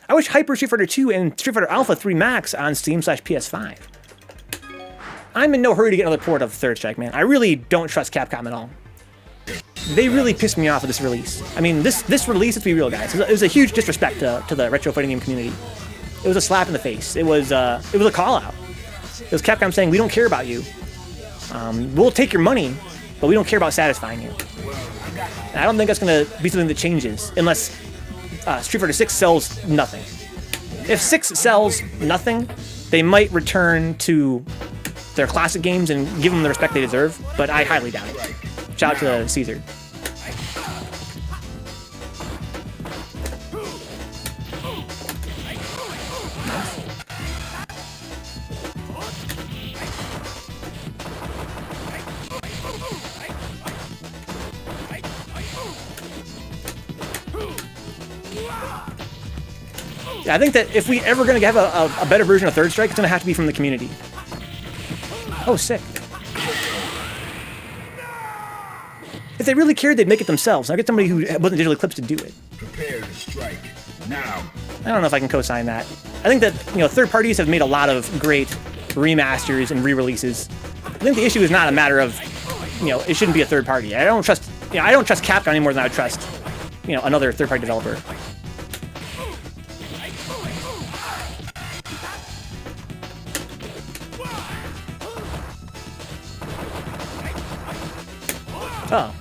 Speaker 1: I wish Hyper Street Fighter 2 and Street Fighter Alpha 3 Max on Steam/PS5. I'm in no hurry to get another port of Third Strike, man. I really don't trust Capcom at all. They really pissed me off with this release. I mean, this release, let's be real, guys, it was a huge disrespect to the retro fighting game community. It was a slap in the face. It was a call-out. It was Capcom saying, we don't care about you. We'll take your money, but we don't care about satisfying you. And I don't think that's going to be something that changes unless Street Fighter 6 sells nothing. If 6 sells nothing, they might return to their classic games and give them the respect they deserve, but I highly doubt it. Shout out to Caesar. Yeah, I think that if we ever going to have a better version of Third Strike, it's going to have to be from the community. Oh, sick. If they really cared, they'd make it themselves. I'll get somebody who wasn't digitally clipped to do it.
Speaker 2: Prepare to strike. Now.
Speaker 1: I don't know if I can co-sign that. I think that, third parties have made a lot of great remasters and re-releases. I think the issue is not a matter of, it shouldn't be a third party. I don't trust Capcom any more than I would trust, another third-party developer. Oh.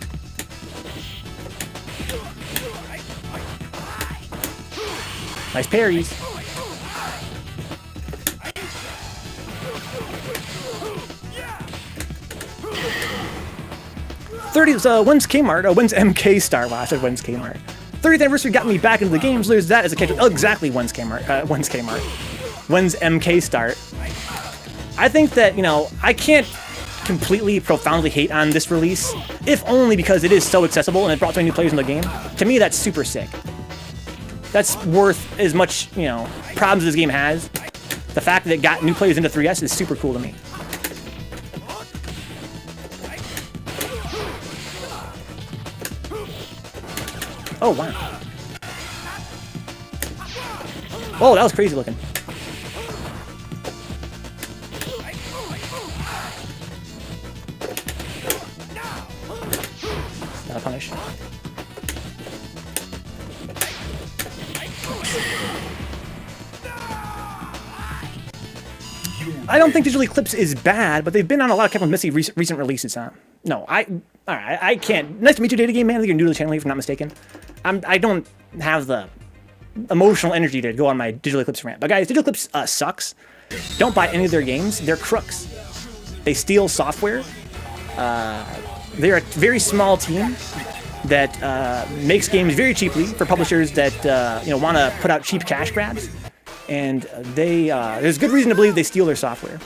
Speaker 1: Nice parries. 30's when's Kmart? When's MK Star? Wow, I said when's Kmart. 30th anniversary got me back into the games. There's that as a catch. Oh, exactly. When's Kmart? When's Kmart? When's MK start? I think that I can't completely profoundly hate on this release, if only because it is so accessible and it brought so many new players in the game. To me, that's super sick. That's worth as much, problems as this game has. The fact that it got new players into 3S is super cool to me. Oh, wow. Oh, that was crazy looking. Not a punish. I don't think Digital Eclipse is bad, but they've been on a lot of Capcom Missy recent releases, huh? No, I can't. Nice to meet you, Data Game Man. I think you're new to the channel, if I'm not mistaken. I don't have the emotional energy to go on my Digital Eclipse rant. But guys, Digital Eclipse sucks. Don't buy any of their games. They're crooks. They steal software. They're a very small team that makes games very cheaply for publishers that want to put out cheap cash grabs. And there's good reason to believe they steal their software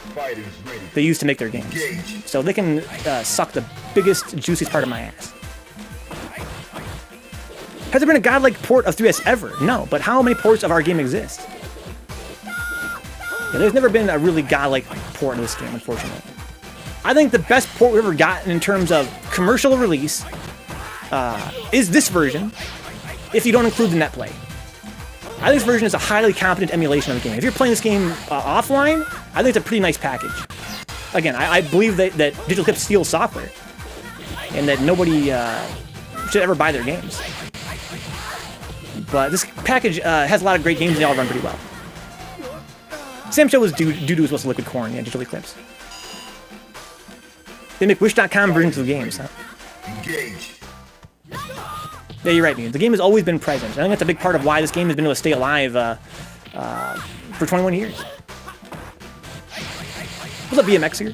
Speaker 1: they use to make their games. So they can suck the biggest, juiciest part of my ass. Has there been a godlike port of 3S ever? No, but how many ports of our game exist? Yeah, there's never been a really godlike port of this game, unfortunately. I think the best port we've ever gotten in terms of commercial release is this version, if you don't include the netplay. I think this version is a highly competent emulation of the game. If you're playing this game offline, I think it's a pretty nice package. Again, I believe that Digital Eclipse steals software, and that nobody should ever buy their games. But this package has a lot of great games, and they all run pretty well. Sam Show was doo-doo as well as LiquiCorn, yeah, Digital Eclipse. They make Wish.com versions of the games, huh? Yeah, you're right, man. The game has always been present. I think that's a big part of why this game has been able to stay alive for 21 years. What's up, BMX here?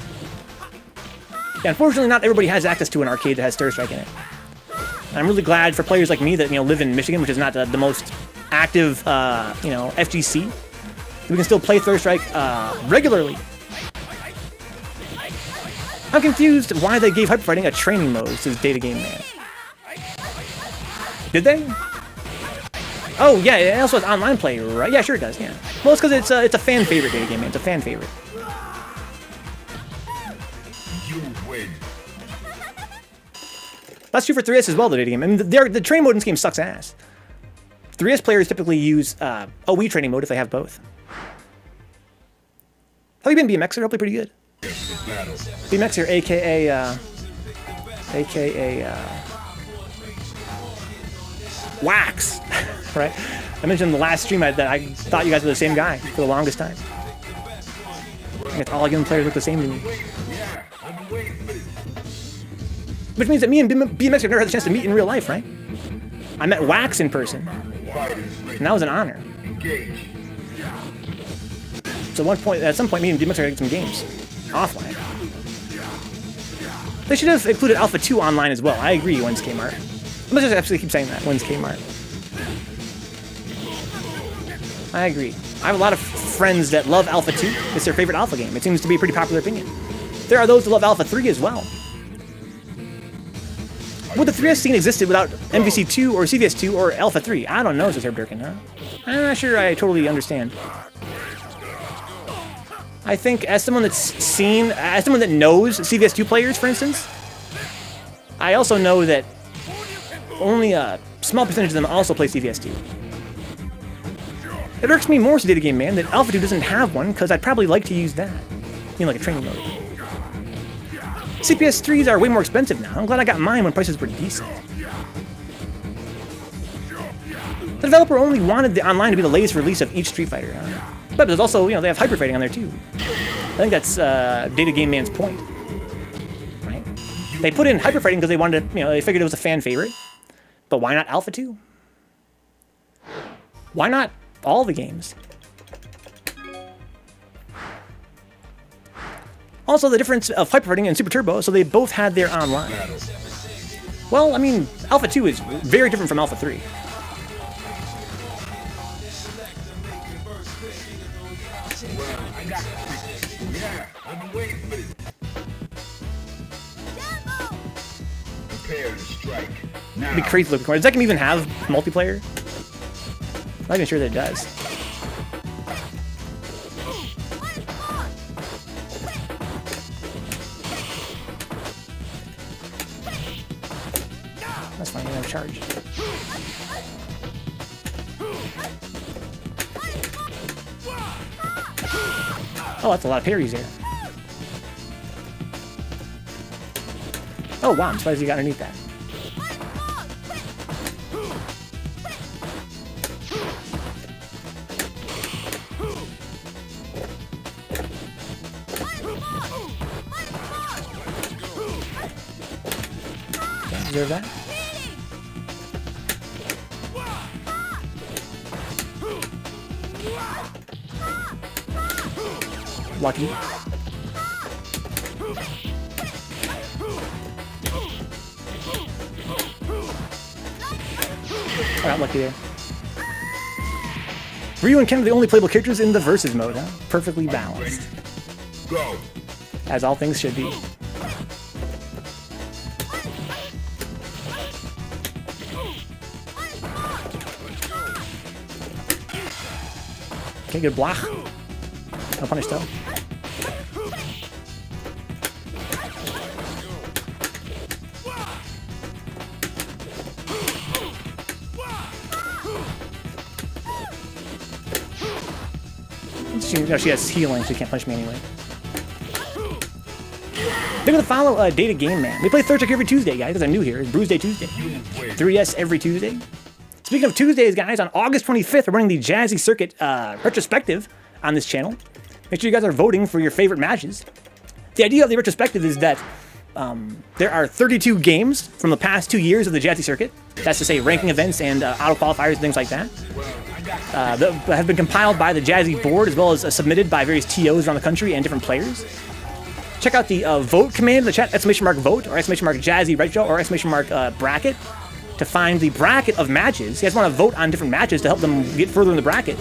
Speaker 1: Yeah, unfortunately, not everybody has access to an arcade that has Star Strike in it. And I'm really glad for players like me that live in Michigan, which is not the most active FGC. We can still play Star Strike regularly. I'm confused why they gave Hyper Fighting a training mode, says Data Game Man. Did they? Oh yeah, it also has online play, right? Yeah, sure it does. Yeah. Well, it's because it's a fan favorite, Data Game Man. It's a fan favorite.
Speaker 2: You win.
Speaker 1: That's true for 3S as well, the Data Game. I mean, the training mode in this game sucks ass. 3S players typically use OE training mode if they have both. How you been, BMXer? Hopefully pretty good. BMXer, aka Wax, right? I mentioned in the last stream that I thought you guys were the same guy for the longest time. I guess all Gun players look the same to me. Which means that me and BMX have never had the chance to meet in real life, right? I met Wax in person, and that was an honor. So at some point, me and BMX are gonna get some games offline. They should have included Alpha 2 online as well. I agree, Wins Kmart. Let's just absolutely keep saying that, Wins Kmart. I agree. I have a lot of friends that love Alpha 2. It's their favorite Alpha game. It seems to be a pretty popular opinion. There are those that love Alpha 3 as well. Would the 3S scene existed without MVC 2 or CVS 2 or Alpha 3? I don't know, says Herb Durkin, huh? I'm not sure I totally understand. I think as someone that knows CVS 2 players, for instance, I also know that only a small percentage of them also play CVS 2. It irks me more, as a Data Game Man, that Alpha 2 doesn't have one, because I'd probably like to use that. Like a training mode. CPS 3s are way more expensive now. I'm glad I got mine when prices were decent. The developer only wanted the online to be the latest release of each Street Fighter. But there's also, they have Hyper Fighting on there too. I think that's Data Game Man's point. Right? They put in Hyper Fighting because they wanted to, they figured it was a fan favorite. But why not Alpha 2? Why not all the games? Also, the difference of Hyper Fighting and Super Turbo, so they both had their online. Well, I mean, Alpha 2 is very different from Alpha 3. It'd be crazy looking. Does that game even have multiplayer? I'm not even sure that it does. That's fine, we have charge. Oh, that's a lot of parries there. Oh wow, I'm surprised you got underneath that. Deserve that. Lucky. I got lucky there. Ryu and Ken are the only playable characters in the versus mode, huh? Perfectly balanced.
Speaker 2: Go.
Speaker 1: As all things should be. Okay, good block. No punish though. She has healing, so she can't punch me anyway. They're gonna follow Data Game Man. We play Third Check every Tuesday, guys, because I'm new here. It's Bruise Day Tuesday. 3S every Tuesday. Speaking of Tuesdays, guys, on August 25th, we're running the Jazzy Circuit retrospective on this channel. Make sure you guys are voting for your favorite matches. The idea of the retrospective is that there are 32 games from the past 2 years of the Jazzy Circuit. That's to say ranking events and auto qualifiers and things like that. That have been compiled by the Jazzy board as well as submitted by various TOs around the country and different players. check out the vote command in the chat, !vote, or !jazzy retro, or !bracket, to find the bracket of matches. You guys want to vote on different matches to help them get further in the bracket.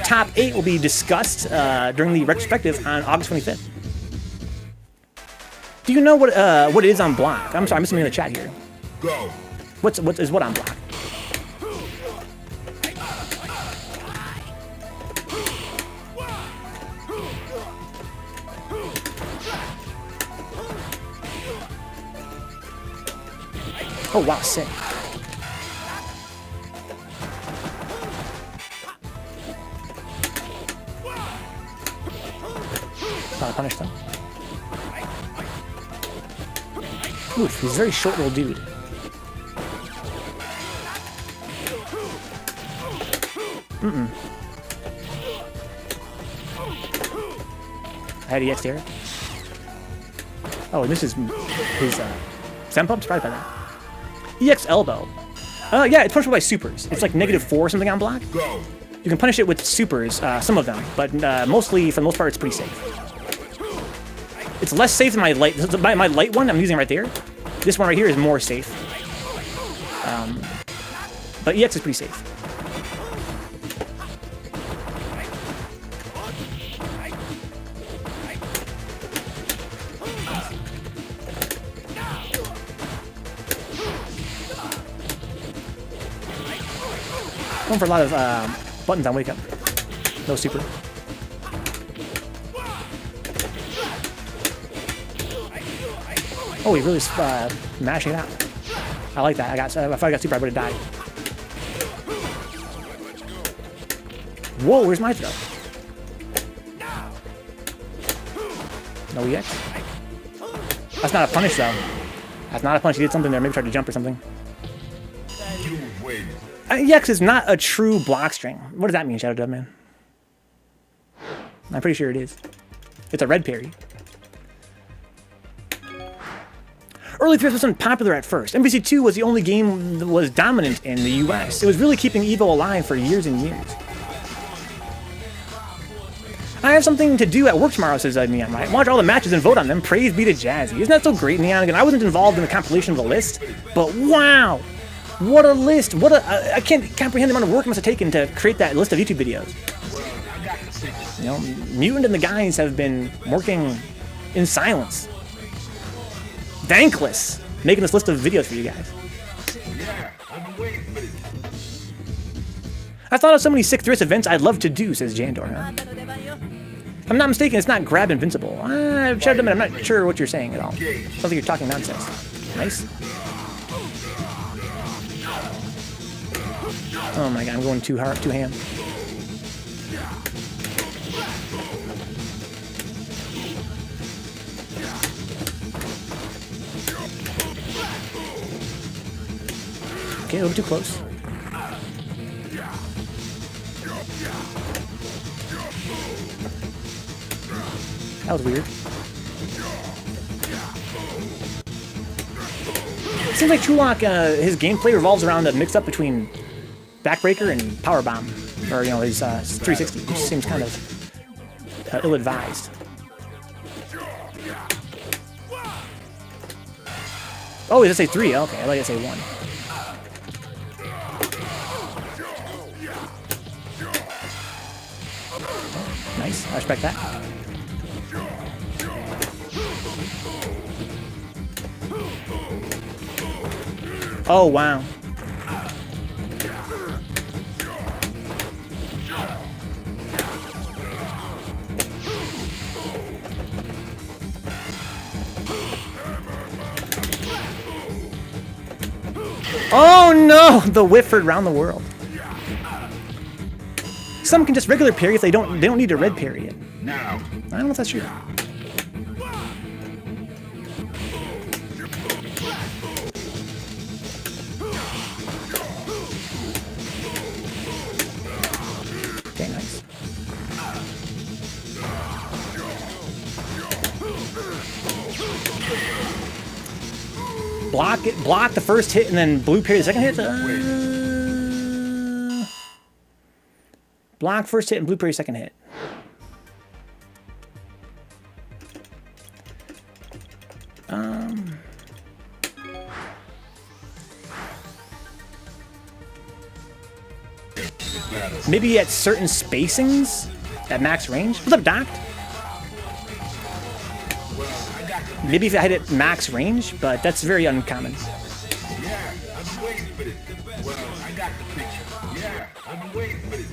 Speaker 1: Top 8 will be discussed during the retrospective on August 25th. Do you know what it is on block? I'm sorry, I'm missing in the chat here.
Speaker 2: Go.
Speaker 1: What on block? Oh wow, sick. Trying to punish them. Oof, he's a very short little dude. I had EX there. Oh, and this is his Zen Pump? Surprised by that. EX elbow. Yeah, it's punishable by supers. It's like -4 or something on block.
Speaker 2: Go.
Speaker 1: You can punish it with supers, some of them, but mostly, for the most part, it's pretty safe. It's less safe than my light. My light one, I'm using right there. This one right here is more safe. But EX is pretty safe. Going for a lot of buttons on wake up. No super. Oh, he really mashing it out. I like that. If I got super, I would have died. Whoa, where's my throw? No EX. That's not a punish though. That's not a punish. He did something there. Maybe tried to jump or something.
Speaker 2: You win.
Speaker 1: EX is not a true block string. What does that mean, Shadow Dove Man? I'm pretty sure it is. It's a red parry. Early threats wasn't popular at first. MVC2 was the only game that was dominant in the US. It was really keeping Evo alive for years and years. I have something to do at work tomorrow, says Neon, right? Watch all the matches and vote on them. Praise be to Jazzy. Isn't that so great, Neon? Again, I wasn't involved in the compilation of the list, but wow! What a list! I can't comprehend the amount of work it must have taken to create that list of YouTube videos. You know, Mutant and the guys have been working in silence. Thankless, making this list of videos for you guys. I thought of so many sick Thriss events I'd love to do, says Jandor. Huh? If I'm not mistaken, it's not Grab Invincible. I'm not sure what you're saying at all. Sounds like you're talking nonsense. Nice. Oh my god, I'm going too hard, too ham. Okay, a little too close. That was weird. Seems like Chulak, his gameplay revolves around a mix-up between Backbreaker and Power Bomb, or you know, his 360, which seems kind of ill-advised. Oh, does it say 3? Okay, I thought it say 1. Nice, I respect that. Oh, wow. Oh no! The Whifford round the world. Some can just regular parry if they don't need to red parry it.
Speaker 2: Now.
Speaker 1: I don't know if that's true. Okay, nice. Block the first hit and then blue parry the second hit? Block first hit and blue parry second hit. Maybe at certain spacings at max range. What's up, Doc? Maybe if I hit it max range, but that's very uncommon.
Speaker 2: Yeah, I've been waiting for this. Well, I got the picture. Yeah, I've been waiting for this.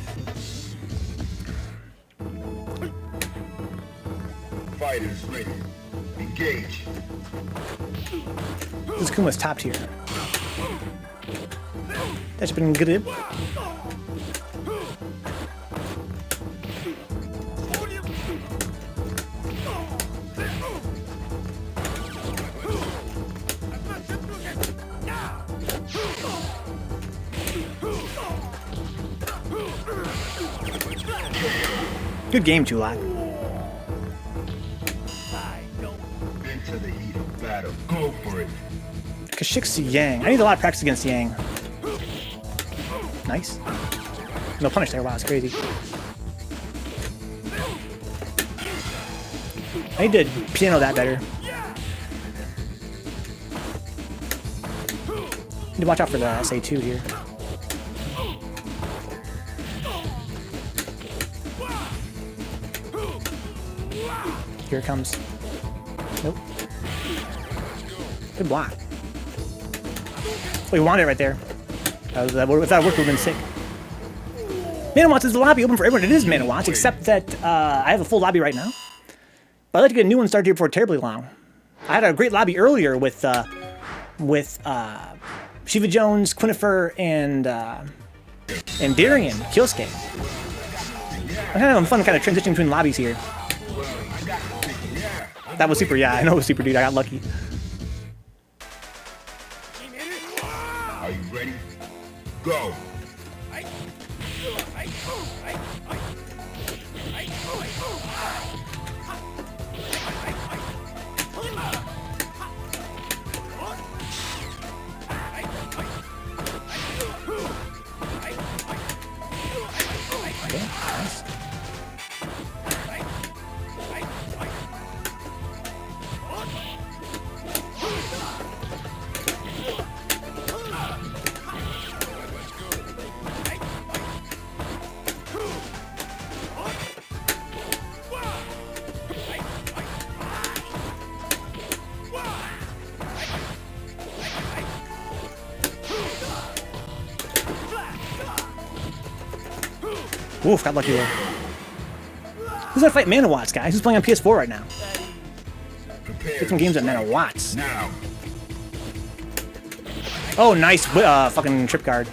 Speaker 2: Fighters ready. Engage.
Speaker 1: This Kuma's top tier. That's been good. Good game, Chulak.
Speaker 2: Into the heat of battle. Go for it.
Speaker 1: Khachik's Yang. I need a lot of practice against Yang. Nice. No punish there. Wow, it's crazy. I need to piano that better. Need to watch out for the SA2 here. Here it comes. Nope. Good block. We wanted it right there. If that worked, it would have been sick. ManaWatts is the lobby open for everyone. It is ManaWatts, except that I have a full lobby right now. But I'd like to get a new one started here before terribly long. I had a great lobby earlier with ShivaJones, Quinifir, and Darian, Killscape. I'm kind of having fun kind of transitioning between lobbies here. That was super, yeah, I know it was super, dude. I got lucky.
Speaker 2: Are you ready? Go.
Speaker 1: Okay, nice. Oof, got lucky there. Who's gonna fight ManaWatts, guys? Who's playing on PS4 right now? Get some games at ManaWatts.
Speaker 2: Now.
Speaker 1: Oh, nice fucking trip guard.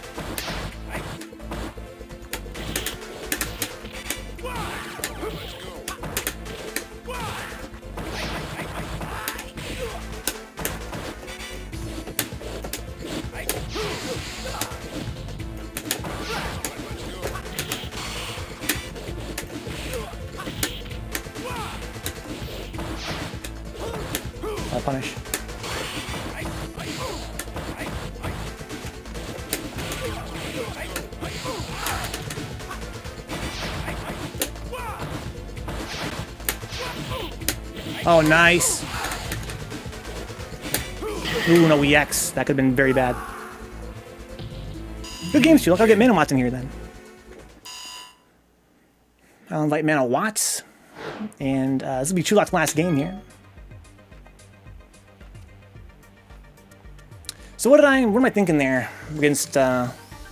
Speaker 1: I'll punish. Oh, nice. Ooh, no EX. That could have been very bad. Good games, Chulak. I'll get ManaWatts in here then. I'll invite ManaWatts. And this will be Chulak's last game here. So what am I thinking there against, oh,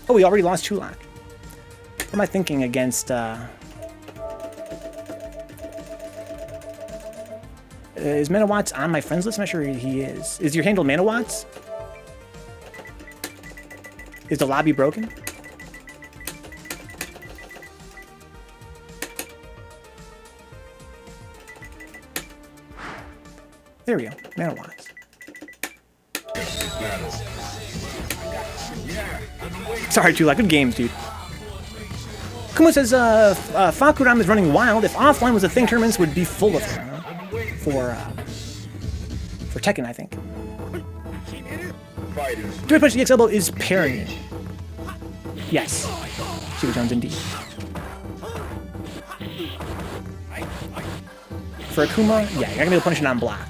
Speaker 1: we already lost Chulak. What am I thinking against, is ManaWatts on my friends list? I'm not sure he is. Is your handle ManaWatts? Is the lobby broken? There we go, ManaWatts. Sorry, Chulak. Good games, dude. Kuma says, Fakuram is running wild. If offline was a thing, tournaments would be full of him. Huh? For Tekken, I think. Direct punch EX elbow is parrying. Yes. ShivaJones indeed. For Akuma, yeah, you're not gonna be able to punish it on block.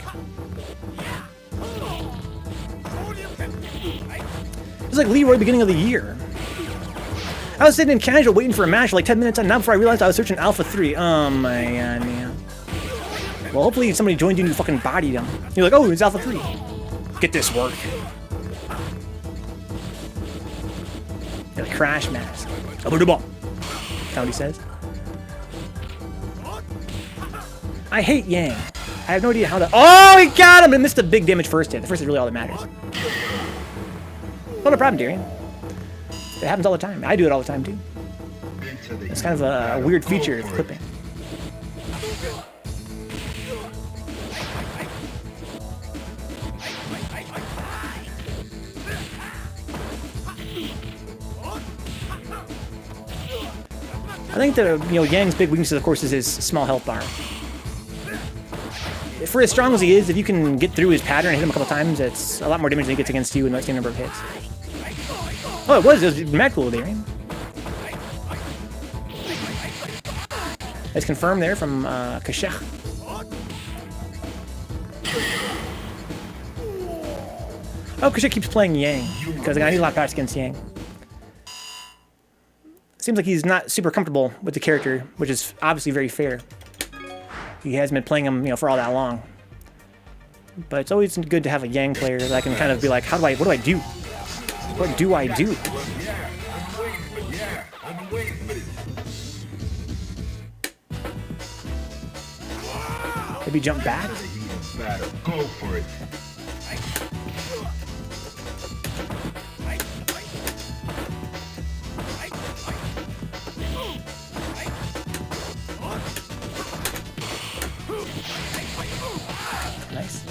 Speaker 1: It's like Leroy beginning of the year. I was sitting in casual waiting for a match for like 10 minutes, and now before I realized I was searching Alpha 3. Oh my god, man. Well, hopefully somebody joined you and you fucking bodied them. You're like, oh, it's Alpha 3. Get this work. Got a crash mask. Over the ball. That's what he says. I hate Yang. I have no idea how to. Oh, he got him! And missed a big damage first hit. The first is really all that matters. Not a problem, Darian. It happens all the time. I do it all the time, too. It's kind of a weird feature of clipping. I think the Yang's big weakness, of course, is his small health bar. For as strong as he is, if you can get through his pattern and hit him a couple times, it's a lot more damage than he gets against you in the same number of hits. Oh, it was mad cool there. Let's confirm there from Khachik. Oh, Khachik keeps playing Yang because I need a lot of practice against Yang. Seems like he's not super comfortable with the character, which is obviously very fair. He hasn't been playing him, for all that long. But it's always good to have a Yang player that I can kind of be like, what do I do? What do I do? Maybe jump back?
Speaker 2: Go for it.
Speaker 1: Nice.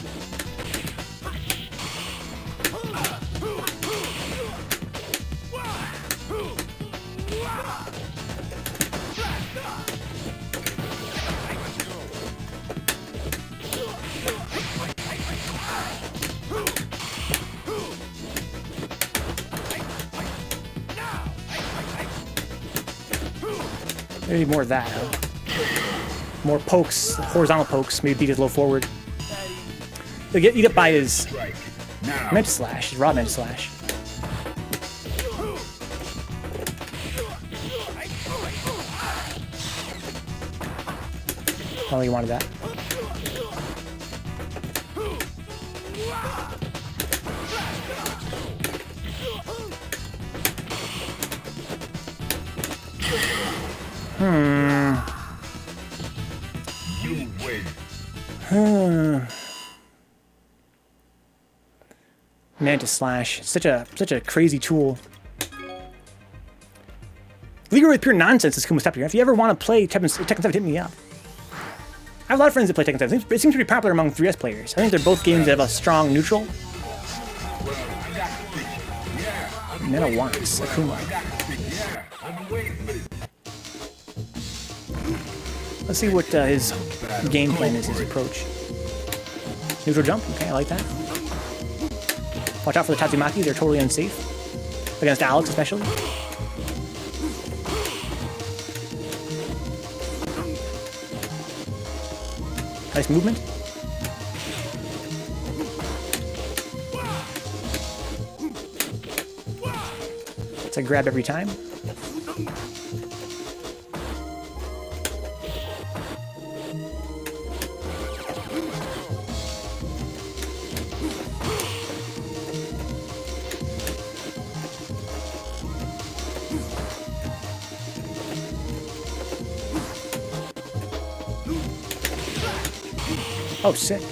Speaker 1: Maybe more of that, huh? More pokes, horizontal pokes, maybe beat his low forward. He'll get eat up by his Manta Slash, his raw Manta Slash. Oh, you wanted that.
Speaker 2: You win.
Speaker 1: Manta Slash, such a crazy tool. League with pure nonsense is Kumaistoptier. If you ever want to play Tekken 7, hit me up. I have a lot of friends that play Tekken 7. It seems to be popular among 3S players. I think they're both games that have a strong neutral. ManaWatts, Akuma. Let's see what his game plan is, his approach. Neutral jump, okay, I like that. Watch out for the Tatsumaki, they're totally unsafe. Against Alex, especially. Nice movement. It's a grab every time. Oh, sick.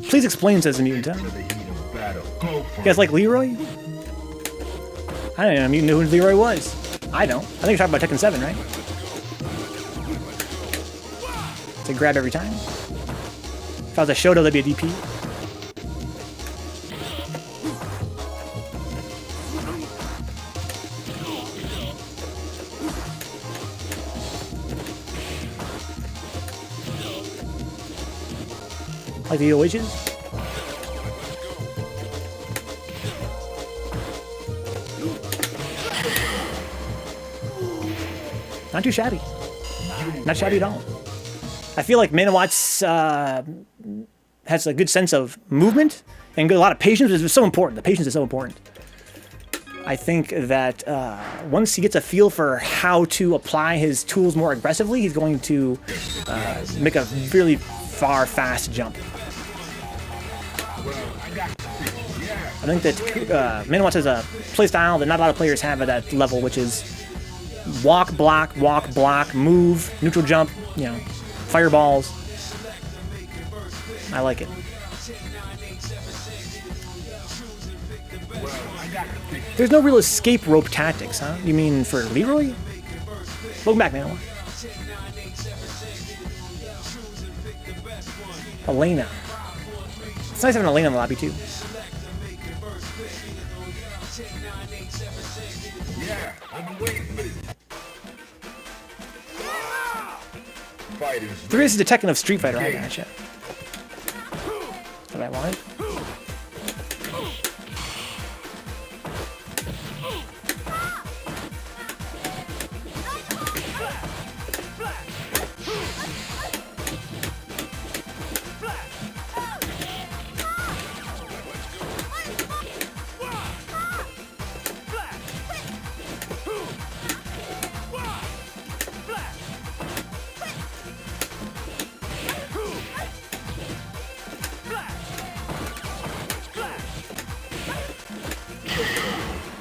Speaker 1: Please explain, says the mutant. You guys like Leroy? I don't know, mutant knew who Leroy was. I don't. I think you're talking about Tekken 7, right? It's a grab every time. If I was a Shoto, that'd be a DP. Like the witches. Not too shabby. Not shabby at all. I feel like ManaWatts has a good sense of movement and a lot of patience. It's so important. The patience is so important. I think that once he gets a feel for how to apply his tools more aggressively, he's going to make a really far, fast jump. I think that ManaWatts has a playstyle that not a lot of players have at that level, which is walk, block, move, neutral jump, you know, fireballs. I like it. There's no real escape rope tactics, huh? You mean for Leroy? Welcome back, man. Elena. It's nice having Elena in the lobby, too. There is the Tekken of Street Fighter. I gotcha. What I wanted.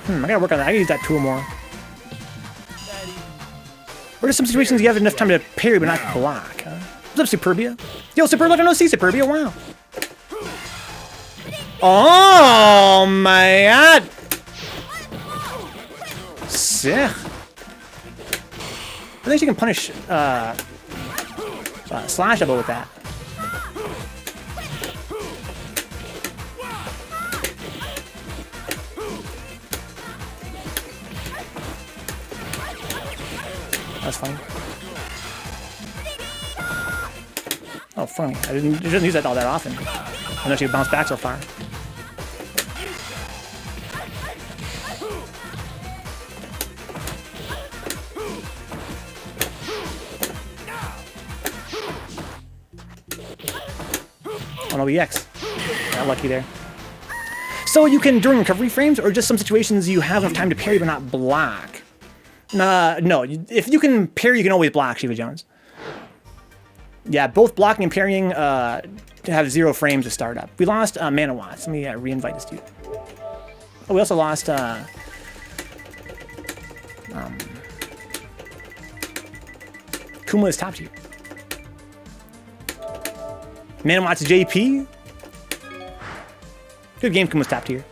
Speaker 1: I gotta work on that. I gotta use that tool more. Or just some situations you have enough time to parry but not block, huh? What's up, Superbia? Yo, Superbia, I don't see Superbia, wow. Oh my god! Sick. I think you can punish Slash Double with that. That's funny. Oh, funny. I didn't use that all that often. Unless you bounce back so far. Oh no, EX. Got lucky there. So you can, during recovery frames, or just some situations you have enough time to parry but not block. No, if you can parry, you can always block, ShivaJones. Yeah, both blocking and parrying have 0 frames to start up. We lost ManaWatts. Let me re-invite this dude. Oh, we also lost Kuma's top tier. ManaWatts JP. Good game, Kuma's top tier.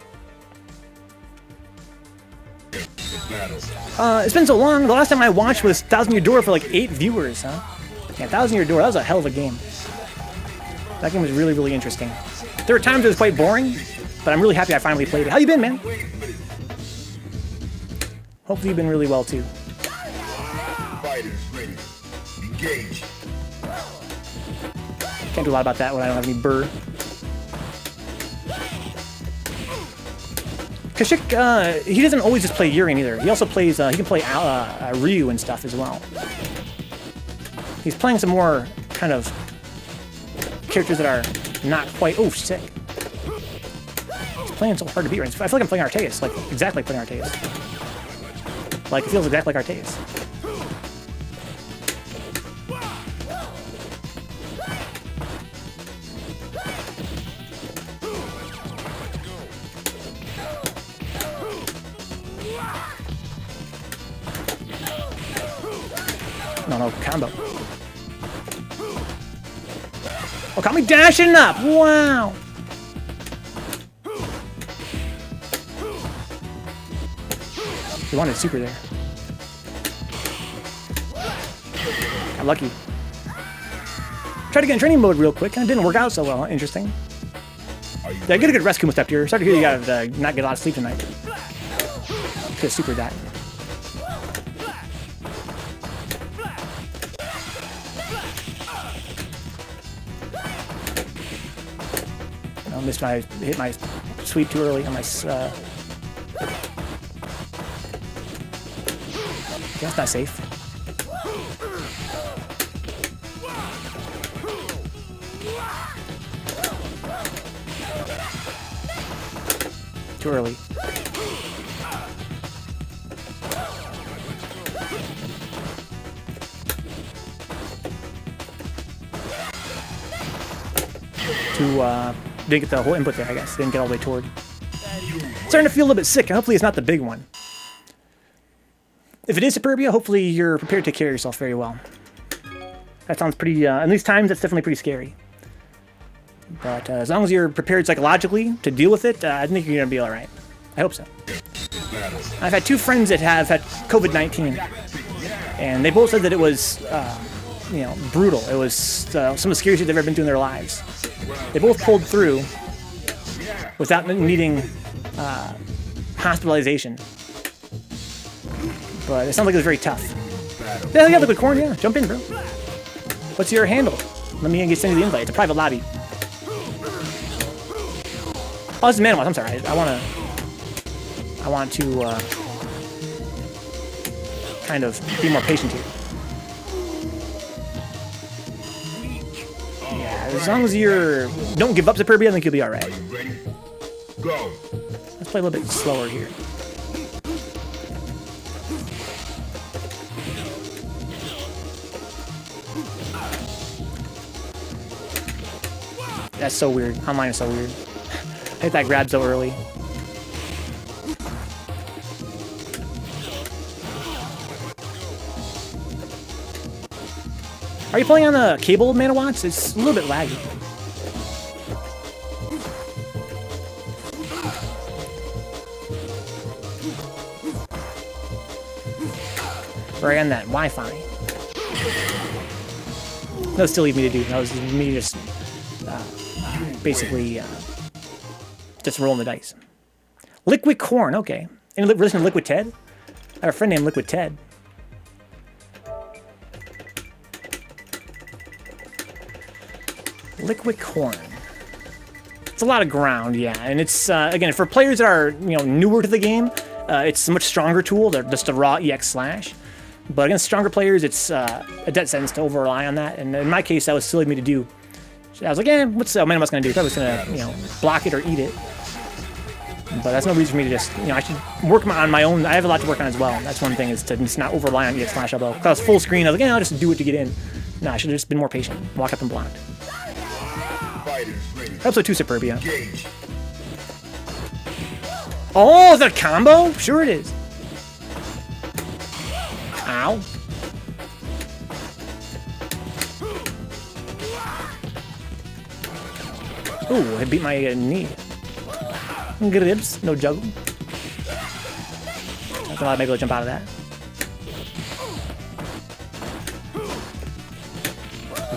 Speaker 1: It's been so long. The last time I watched was 1,000 Year Door for like 8 viewers, huh? Yeah, 1,000 Year Door. That was a hell of a game. That game was really, really interesting. There were times it was quite boring, but I'm really happy I finally played it. How you been, man? Hopefully you've been really well too.
Speaker 2: Fighters ready. Engage.
Speaker 1: Can't do a lot about that when I don't have any burr. Khachik, he doesn't always just play Urian either. He also plays, he can play Ryu and stuff as well. He's playing some more kind of characters that are not quite, oh, sick. He's playing so hard to beat right now. I feel like I'm playing Artayes, like exactly like playing Artayes. Like, it feels exactly like Artayes. No, combo. Oh, got me dashing up! Wow! He wanted super there. Got lucky. Tried to get in training mode real quick, and it didn't work out so well. Interesting. Yeah, get a good rest, Kumaistoptier. Sorry to hear you gotta not get a lot of sleep tonight. Could super that. Hit my sweep too early on my. That's not safe. Too early. Didn't get the whole input there, I guess. Didn't get all the way toward. Starting to feel a little bit sick. Hopefully it's not the big one. If it is Superbia, hopefully you're prepared to take care of yourself very well. That sounds pretty, in these times, that's definitely pretty scary. But as long as you're prepared psychologically to deal with it, I think you're going to be alright. I hope so. I've had 2 friends that have had COVID-19, and they both said that it was, you know, brutal. It was some of the scariest they've ever been through in their lives. They both pulled through without needing hospitalization. But it sounds like it was very tough. Yeah, you have LiquiCorn, yeah. Jump in, bro. What's your handle? Let me send you the invite. It's a private lobby. Oh, this is ManaWatts. I'm sorry. I want to kind of be more patient here. Yeah, as long as you're don't give up Superbia, I think you'll be all right.
Speaker 2: Go.
Speaker 1: Let's play a little bit slower here. That's so weird. Online is so weird. I hit that grab so early. Are you playing on a cable, ManaWatts? It's a little bit laggy. Right on that Wi-Fi. That was still leave me to do. That was me just basically just rolling the dice. LiquiCorn, okay. Any listen to LiquiTed? I have a friend named LiquiTed. LiquiCorn. It's a lot of ground, yeah, and it's again for players that are newer to the game. It's a much stronger tool. They're just a raw EX slash. But against stronger players, it's a dead sentence to over rely on that. And in my case, that was silly of me to do. I was like, what's ManaWatts gonna do? Probably was gonna block it or eat it. But that's no reason for me to just I should work on my own. I have a lot to work on as well. That's one thing is to just not over rely on EX slash elbow. If I was full screen, I was like, I'll just do it to get in. No, I should have just been more patient. Walk up and blocked. Episode 2 Superbia. Oh, is that a combo? Sure it is. Ow. Ooh, I beat my knee. Gribs, no juggle. I thought I'd maybe jump out of that.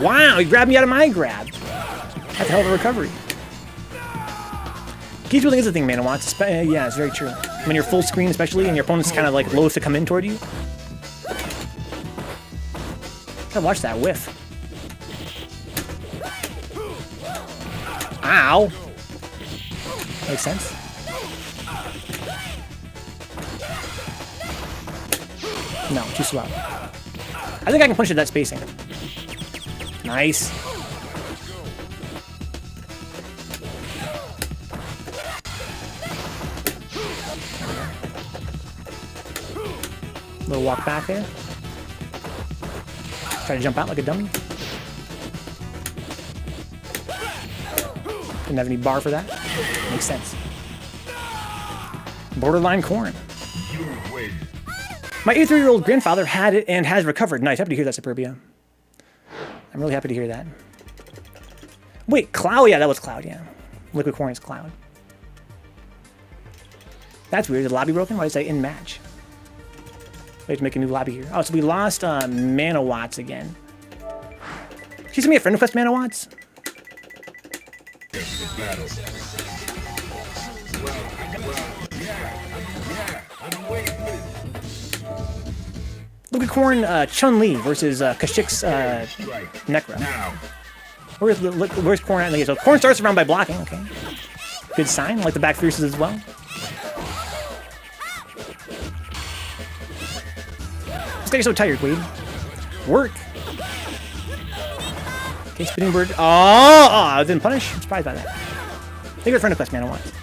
Speaker 1: Wow, he grabbed me out of my grab. That's a hell of a recovery. Keep really is the thing, ManaWatts. Yeah, it's very true. When you're full screen, especially, and your opponent's kind of like loath to come in toward you. Gotta watch that whiff. Ow! Makes sense. No, too slow. I think I can punch at that spacing. Nice. Little walk back there. Try to jump out like a dummy. Didn't have any bar for that. Makes sense. Borderline corn. My 83-year-old grandfather had it and has recovered. Nice. Happy to hear that, Superbia. I'm really happy to hear that. Wait, Cloud? Yeah, that was Cloud, yeah. LiquiCorn is Cloud. That's weird. Is the lobby broken? Why did it say in match? We have to make a new lobby here. Oh, so we lost ManaWatts again. Can you send me a friend request, ManaWatts? LiquiCorn Chun-Li versus Khachik's Necro. Where's Corn at in the game? So Corn starts around by blocking, okay. Good sign, I like the back fierces as well. This guy's so tired, Wade. Work. Okay, spinning bird. Oh, I didn't punish. I'm surprised by that. Take your friend request, ManaWatts.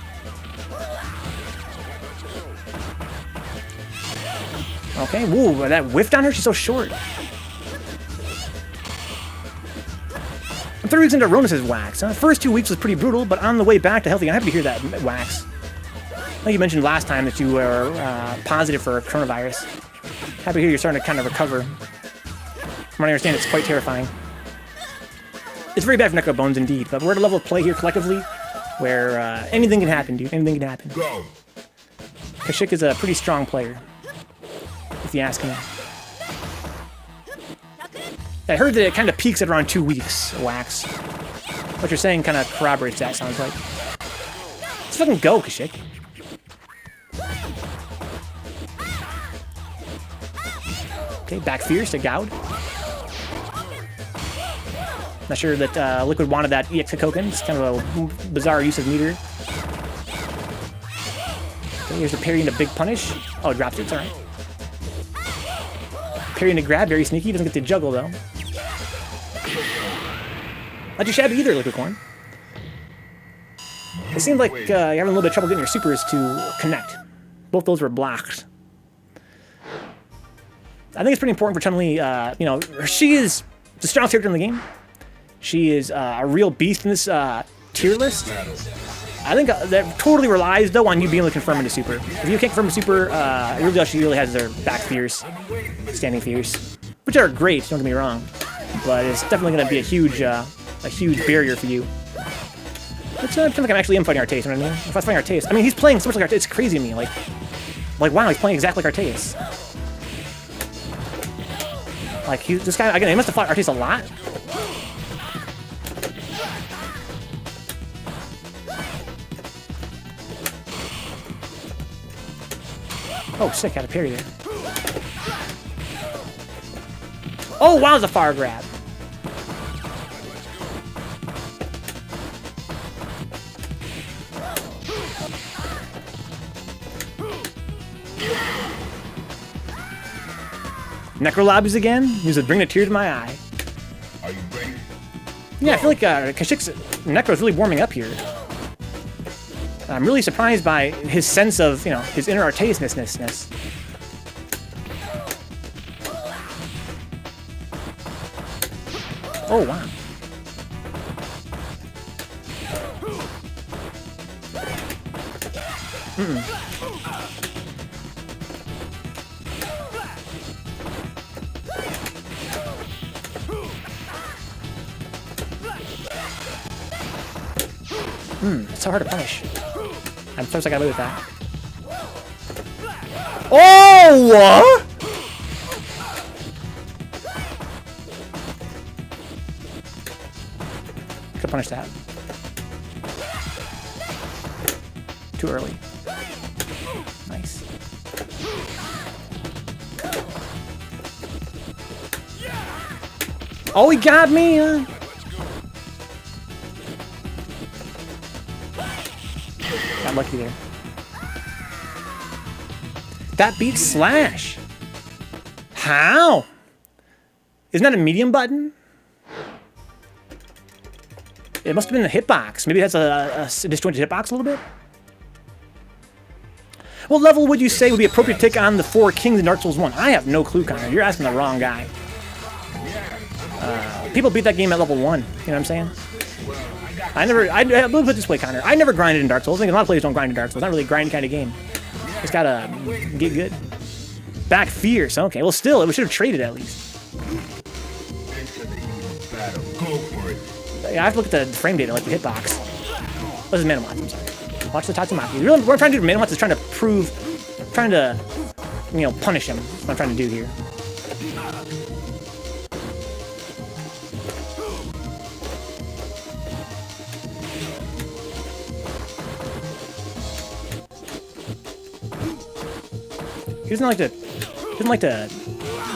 Speaker 1: Okay, whoa, that whiff down her, she's so short. I'm 3 weeks into Ronus's wax. The first 2 weeks was pretty brutal, but on the way back to healthy, I'm happy to hear that wax. Like you mentioned last time that you were positive for coronavirus. Happy to hear you're starting to kind of recover. From what I understand, it's quite terrifying. It's very bad for Necro Bones indeed, but we're at a level of play here collectively where anything can happen, dude. Anything can happen.
Speaker 2: Go.
Speaker 1: Khachik is a pretty strong player, if you ask me. I heard that it kind of peaks at around 2 weeks, wax. What you're saying kind of corroborates that, sounds like. Let's fucking go, Khachik. Okay, back fierce to Goud. Not sure that Liquid wanted that EX Koken. It's kind of a bizarre use of meter. Okay, here's a parry into big punish. Oh, it drops it, it's alright. Parry into grab, very sneaky. Doesn't get to juggle though. Not too shabby either, LiquiCorn. It seemed like you're having a little bit of trouble getting your supers to connect. Both those were blocked. I think it's pretty important for Chun-Li, you know, she is the strongest character in the game. She is a real beast in this tier list. I think that totally relies, though, on you being able to confirm into super. If you can't confirm a super, really all she really has their back fierce, standing fierce, which are great, don't get me wrong. But it's definitely going to be a huge barrier for you. It's not like I'm actually fighting Artayes, you know what I mean? If I was fighting Artayes, I mean, he's playing so much like Artayes, it's crazy to me. Like, wow, he's playing exactly like Artayes. Like, this guy, again, he must have fought Artayes a lot. Oh, sick, had a parry there. Oh, wow, it's a fire grab. Necro lobbies again? Use it, bring a tear to my eye.
Speaker 2: Are you ready?
Speaker 1: Yeah, I feel like Khachik's Necro's really warming up here. I'm really surprised by his sense of, you know, his inner Artayes-ness. Oh, wow. It's so hard to punish. I'm so I got away with that. Oh, what? Could punish that. Too early. Nice. Oh, he got me, huh? Got lucky there. That beats Slash. How? Isn't that a medium button? It must have been the hitbox. Maybe that's a disjointed hitbox a little bit. What level would you say would be appropriate to take on the 4 kings in Dark Souls 1? I have no clue, Connor. You're asking the wrong guy. People beat that game at level 1. You know what I'm saying? Let me put it this way, Connor. I never grinded in Dark Souls. I think a lot of players don't grind in Dark Souls. It's not really a grind kind of game. Just gotta get good. Back fierce. Okay, well, still, we should have traded at least.
Speaker 2: Go for it.
Speaker 1: Yeah, I have to look at the frame data, like the hitbox. This is ManaWatts, I'm sorry. Watch the Tatsumaki. Really, what I'm trying to do to ManaWatts is trying to, you know, punish him. That's what I'm trying to do here. He doesn't like to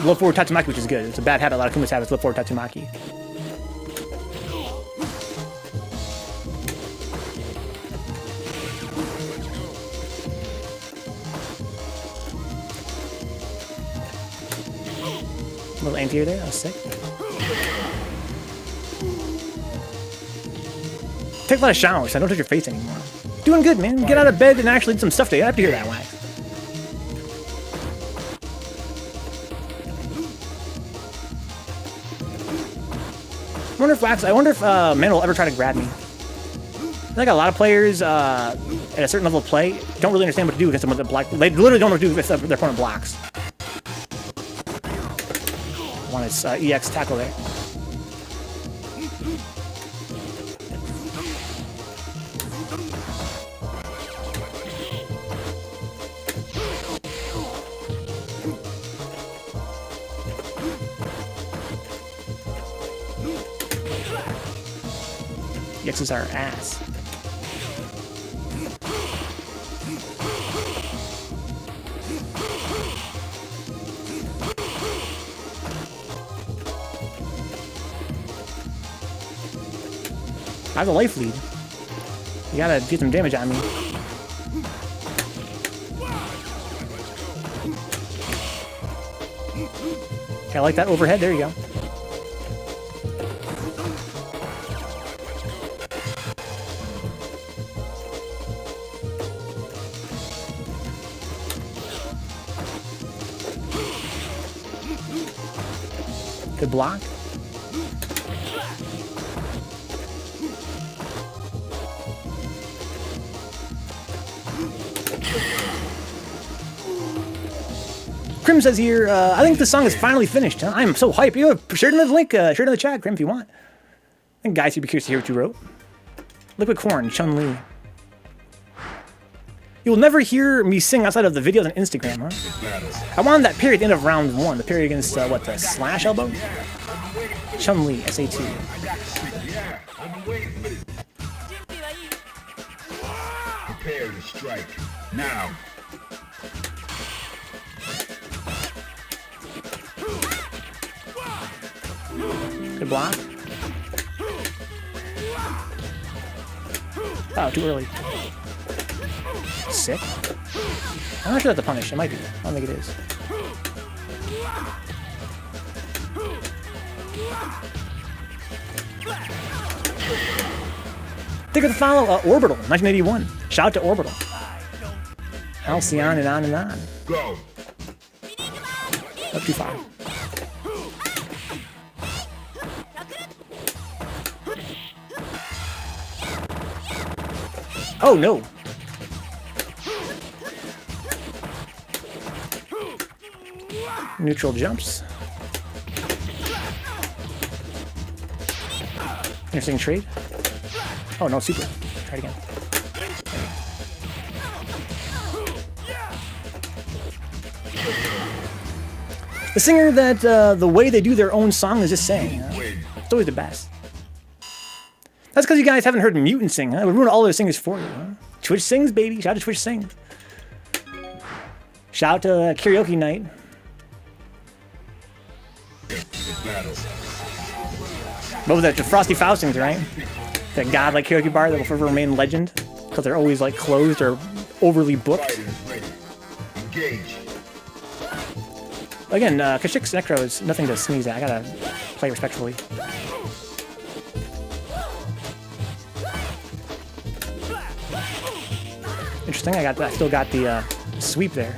Speaker 1: low forward Tatsumaki, which is good. It's a bad habit a lot of Kumas have, is low forward Tatsumaki. A little anti-air there, that was sick. Take a lot of showers, so don't touch your face anymore. Doing good, man. Get out of bed and actually do some stuff today. I have to hear that, Wax. wonder if Mana will ever try to grab me. I think a lot of players at a certain level of play don't really understand what to do against someone that block. They literally don't know what to do if their opponent blocks. Want his EX tackle there. EX is our ass. I have a life lead. You gotta get some damage on me. Okay, I like that overhead. There you go. Good block. Crim says here, I think the song is finally finished. Huh? I'm so hyped. You share it in the link, share it in the chat, Crim, if you want. I think guys, you'd be curious to hear what you wrote. LiquiCorn, Chun-Li. You will never hear me sing outside of the videos on Instagram, huh? I wanted that period at the end of round 1. The period against, what, the Slash elbow? Chun-Li, SA2.
Speaker 2: Yeah, I've been waiting for this. Prepare to strike. Now.
Speaker 1: Good block. Oh, too early. Sick. I'm not sure that's a punish. It might be. I don't think it is. Think of the follow, Orbital, 1981. Shout out to Orbital. Halcyon and on and on.
Speaker 2: Go.
Speaker 1: Up too far. Oh no! Neutral jumps. Interesting trade. Oh no, super. Try it again. The singer that the way they do their own song is just saying. It's always the best. That's because you guys haven't heard Mutant sing, huh? We ruined all their singers for you, huh? Twitch sings, baby. Shout out to Twitch sings. Shout out to Karaoke Night. What was that? The Frosty Faustings, right? That godlike karaoke bar that will forever remain legend because they're always like closed or overly booked. Again, Khachik's Necro is nothing to sneeze at. I gotta play respectfully. Interesting. I still got the sweep there.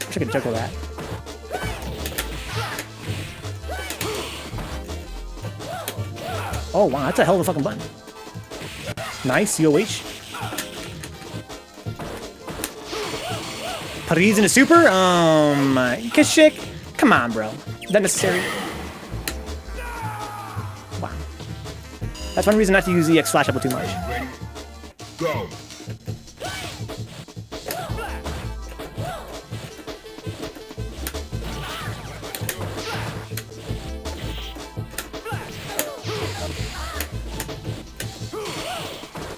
Speaker 1: Wish I could juggle that. Oh wow, that's a hell of a fucking button. Nice, COH. Paris in a super? Khachik? Come on, bro. Is that necessary? Wow. That's one reason not to use the EX flash up too much.
Speaker 2: Go.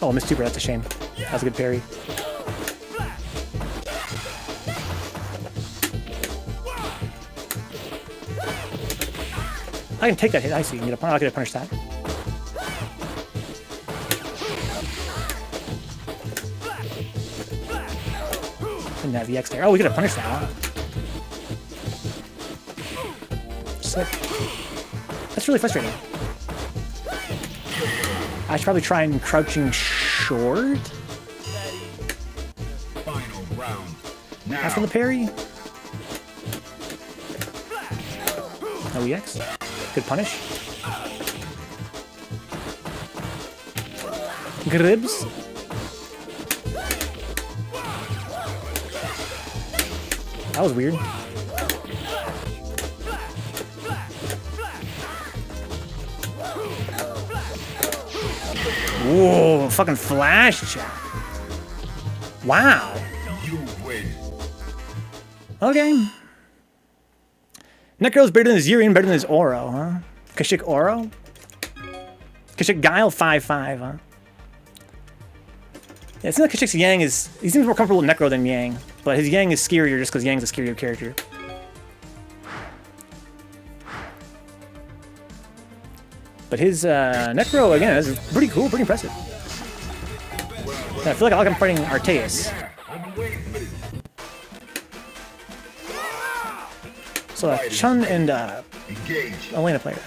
Speaker 1: Oh, missed super. That's a shame. That was a good parry. I can take that hit. I see. I'll get a punish that. Didn't have the X there. Oh, we could have punished that. Huh? Sick. That's really frustrating. I should probably try and crouching short.
Speaker 2: Final round.
Speaker 1: After the parry. No EX. Good punish. Gribs. That was weird. Whoa, fucking flash chat. Wow.
Speaker 2: You win.
Speaker 1: Okay. Necro's better than his Urian, better than his Oro, huh? Khachik Oro? Khachik Guile 5-5, huh? Yeah, it seems like Khachik's Yang is... He seems more comfortable with Necro than Yang, but his Yang is scarier just because Yang's a scarier character. But his Necro, again, is pretty cool, pretty impressive. I feel like I'm fighting Artayes. So Chun and Elena player.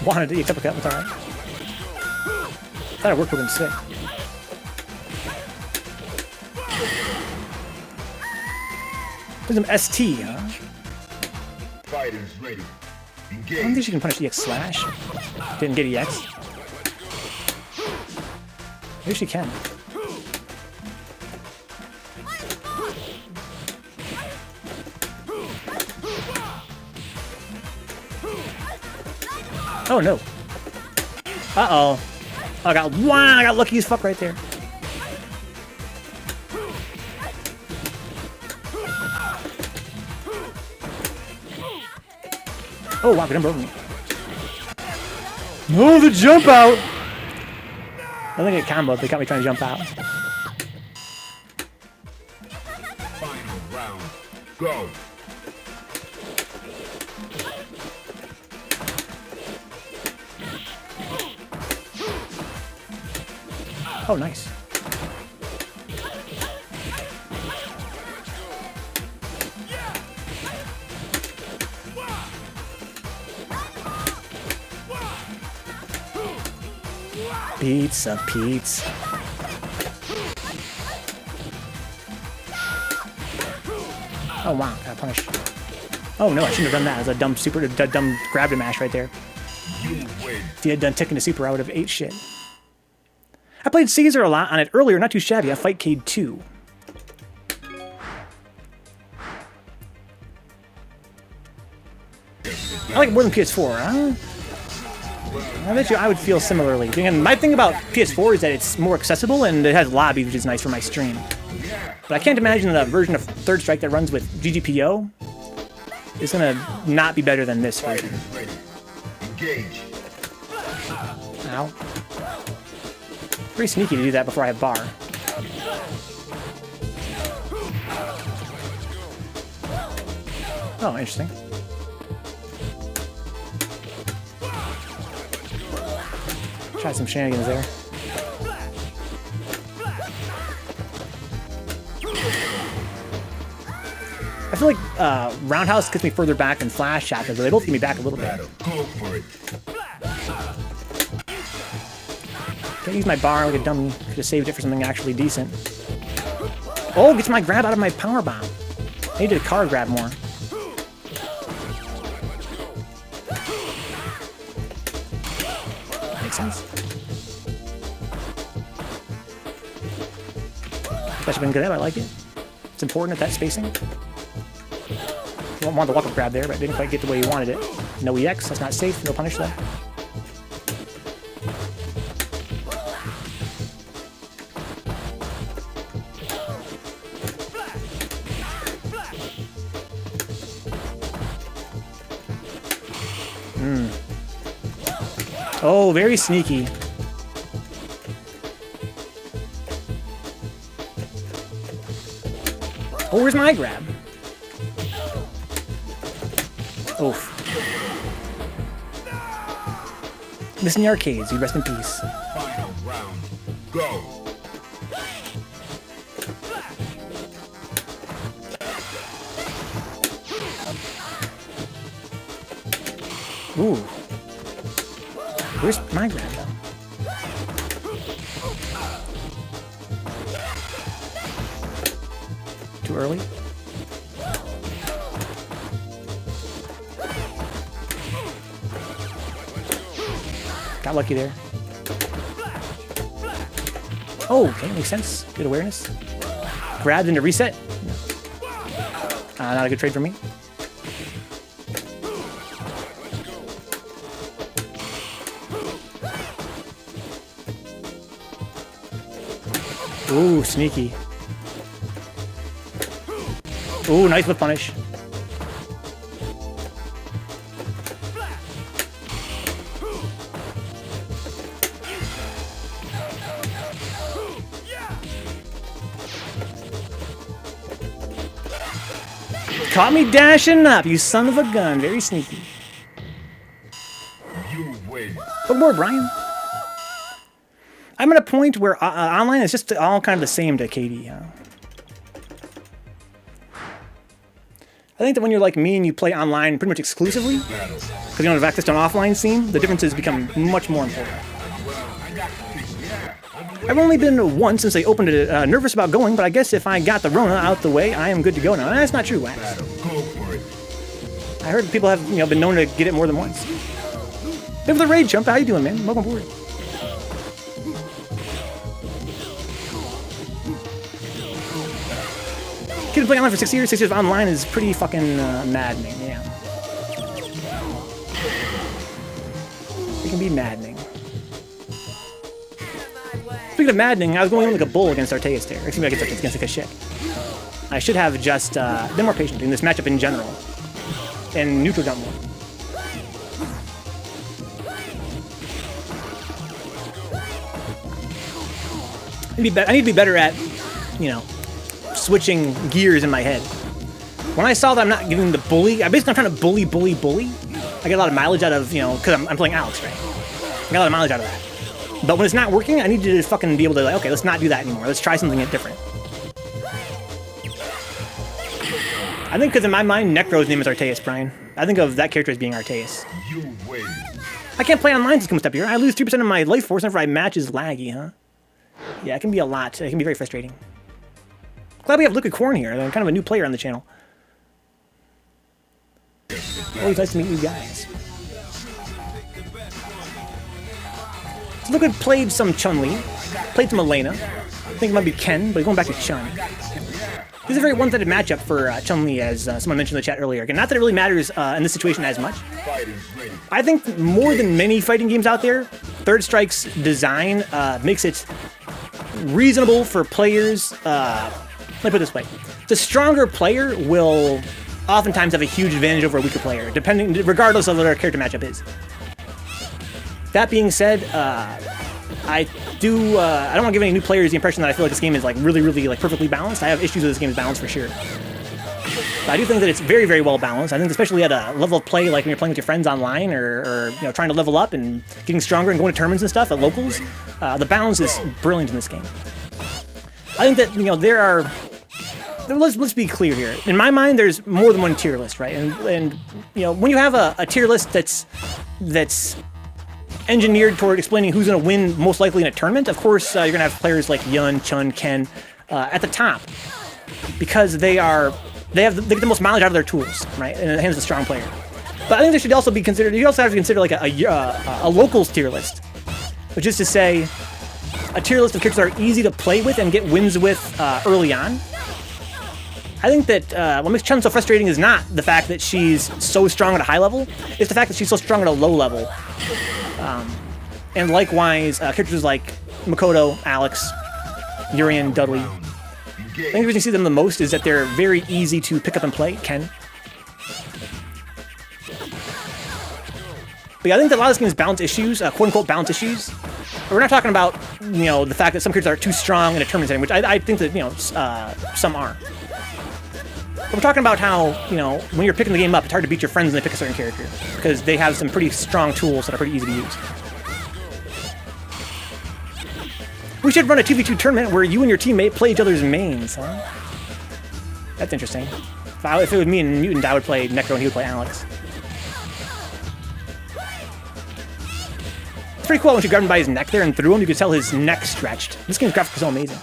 Speaker 1: Wanted to eat a cup, it's alright. Thought I worked with him sick. There's some ST, huh?
Speaker 2: Fighters ready.
Speaker 1: I don't think she can punish EX slash. Didn't get EX. Maybe she can. Oh no. Uh-oh. I got lucky as fuck right there. Oh wow, good number over me. No, the jump out! I think it combo, they got me trying to jump out.
Speaker 2: Final round. Go.
Speaker 1: Oh, nice. Pizza. Oh wow, got punished. Oh no, I shouldn't have done that. It was a dumb dumb grab to mash right there.
Speaker 2: You win.
Speaker 1: If he had done Tick into Super, I would have ate shit. I played Caesar a lot on it earlier, not too shabby. I Fightcade 2. I like it more than PS4, huh? I bet you I would feel similarly. And my thing about PS4 is that it's more accessible and it has lobby, which is nice for my stream. But I can't imagine that a version of Third Strike that runs with GGPO is gonna not be better than this version.
Speaker 2: Fighters ready. Engage.
Speaker 1: Ow. Pretty sneaky to do that before I have bar. Oh, interesting. Try some shenanigans there. I feel like Roundhouse gets me further back than Flash Shot, but they both get me back a little bit.
Speaker 2: Go for it.
Speaker 1: Can't use my bar like a dummy. Could have saved it for something actually decent. Oh, gets my grab out of my power bomb. I needed a car grab more. Makes sense. That should have been good. I like it. It's important at that spacing. You want the walk-up grab there, but didn't quite get the way you wanted it. No EX, that's not safe. No punish though. Oh, very sneaky. Oh, where's my grab? Oof. Missing the arcades, you rest in peace.
Speaker 2: Final round. Go.
Speaker 1: Ooh. Where's my grab though? Too early? Got lucky there. Oh, okay, makes sense. Good awareness. Grabbed into reset. Not a good trade for me. Ooh, sneaky. Ooh, nice with punish. Caught me dashing up, you son of a gun. Very sneaky.
Speaker 2: You win.
Speaker 1: What more, Brian? I'm at a point where online is just all kind of the same to KD. Huh? I think that when you're like me and you play online pretty much exclusively, because you don't have access to an offline scene, the differences become much more important. I've only been once since they opened it, nervous about going, but I guess if I got the Rona out the way, I am good to go now. That's not true, Wax. I heard people have been known to get it more than once. Hey, for the raid, Chump, how you doing, man? Welcome aboard. Kids playing online for 6 years. 6 years of online is pretty fucking maddening. Yeah, it can be maddening. Speaking of maddening, I was going in like a bull against Artayes there. Excuse me, against Khachik. I should have just been more patient in this matchup in general, and neutral jump more. I need to be better at, switching gears in my head. When I saw that I'm not giving the bully, I'm trying to bully. I get a lot of mileage out of, because I'm playing Alex, right? I get a lot of mileage out of that. But when it's not working, I need to fucking be able to, like, okay, let's not do that anymore. Let's try something different. I think because in my mind, Necro's name is Artayes, Brian. I think of that character as being Artayes.
Speaker 2: You win.
Speaker 1: I can't play online since Kumaistoptier. I lose 3% of my life force whenever I match is laggy, huh? Yeah, it can be a lot. It can be very frustrating. Glad we have LiquiCorn here. I'm kind of a new player on the channel. Always nice to meet you guys. So Liquid played some Chun-Li, played some Elena. I think it might be Ken, but he's going back to Chun. This is a very one-sided matchup for Chun-Li, as someone mentioned in the chat earlier. Again, not that it really matters in this situation as much. I think more than many fighting games out there, Third Strike's design makes it reasonable for players. Let me put it this way: the stronger player will oftentimes have a huge advantage over a weaker player, regardless of what their character matchup is. That being said, I don't want to give any new players the impression that I feel like this game is like really like perfectly balanced. I have issues with this game's balance for sure. But I do think that it's very, very well balanced. I think especially at a level of play like when you're playing with your friends online or trying to level up and getting stronger and going to tournaments and stuff at locals, the balance is brilliant in this game. I think that there are. Let's be clear here. In my mind, there's more than one tier list, right? And when you have a tier list that's engineered toward explaining who's going to win most likely in a tournament, of course you're going to have players like Yun, Chun, Ken at the top because they get the most mileage out of their tools, right? In the hands of a strong player. But I think there should also be considered. You also have to consider like a locals tier list, which is to say a tier list of characters that are easy to play with and get wins with early on. I think that what makes Chun so frustrating is not the fact that she's so strong at a high level, it's the fact that she's so strong at a low level. And likewise, characters like Makoto, Alex, Urian, Dudley. I think the reason you see them the most is that they're very easy to pick up and play. Ken. But yeah, I think that a lot of this game's balance issues, quote-unquote balance issues. We're not talking about, the fact that some characters are too strong in a tournament setting, which I think that, some are. But we're talking about how, when you're picking the game up, it's hard to beat your friends when they pick a certain character, because they have some pretty strong tools that are pretty easy to use. We should run a 2v2 tournament where you and your teammate play each other's mains, huh? That's interesting. If it was me and Mutant, I would play Necro and he would play Alex. It's pretty cool when you grabbed him by his neck there and threw him, you could tell his neck stretched. This game's graphics are so amazing.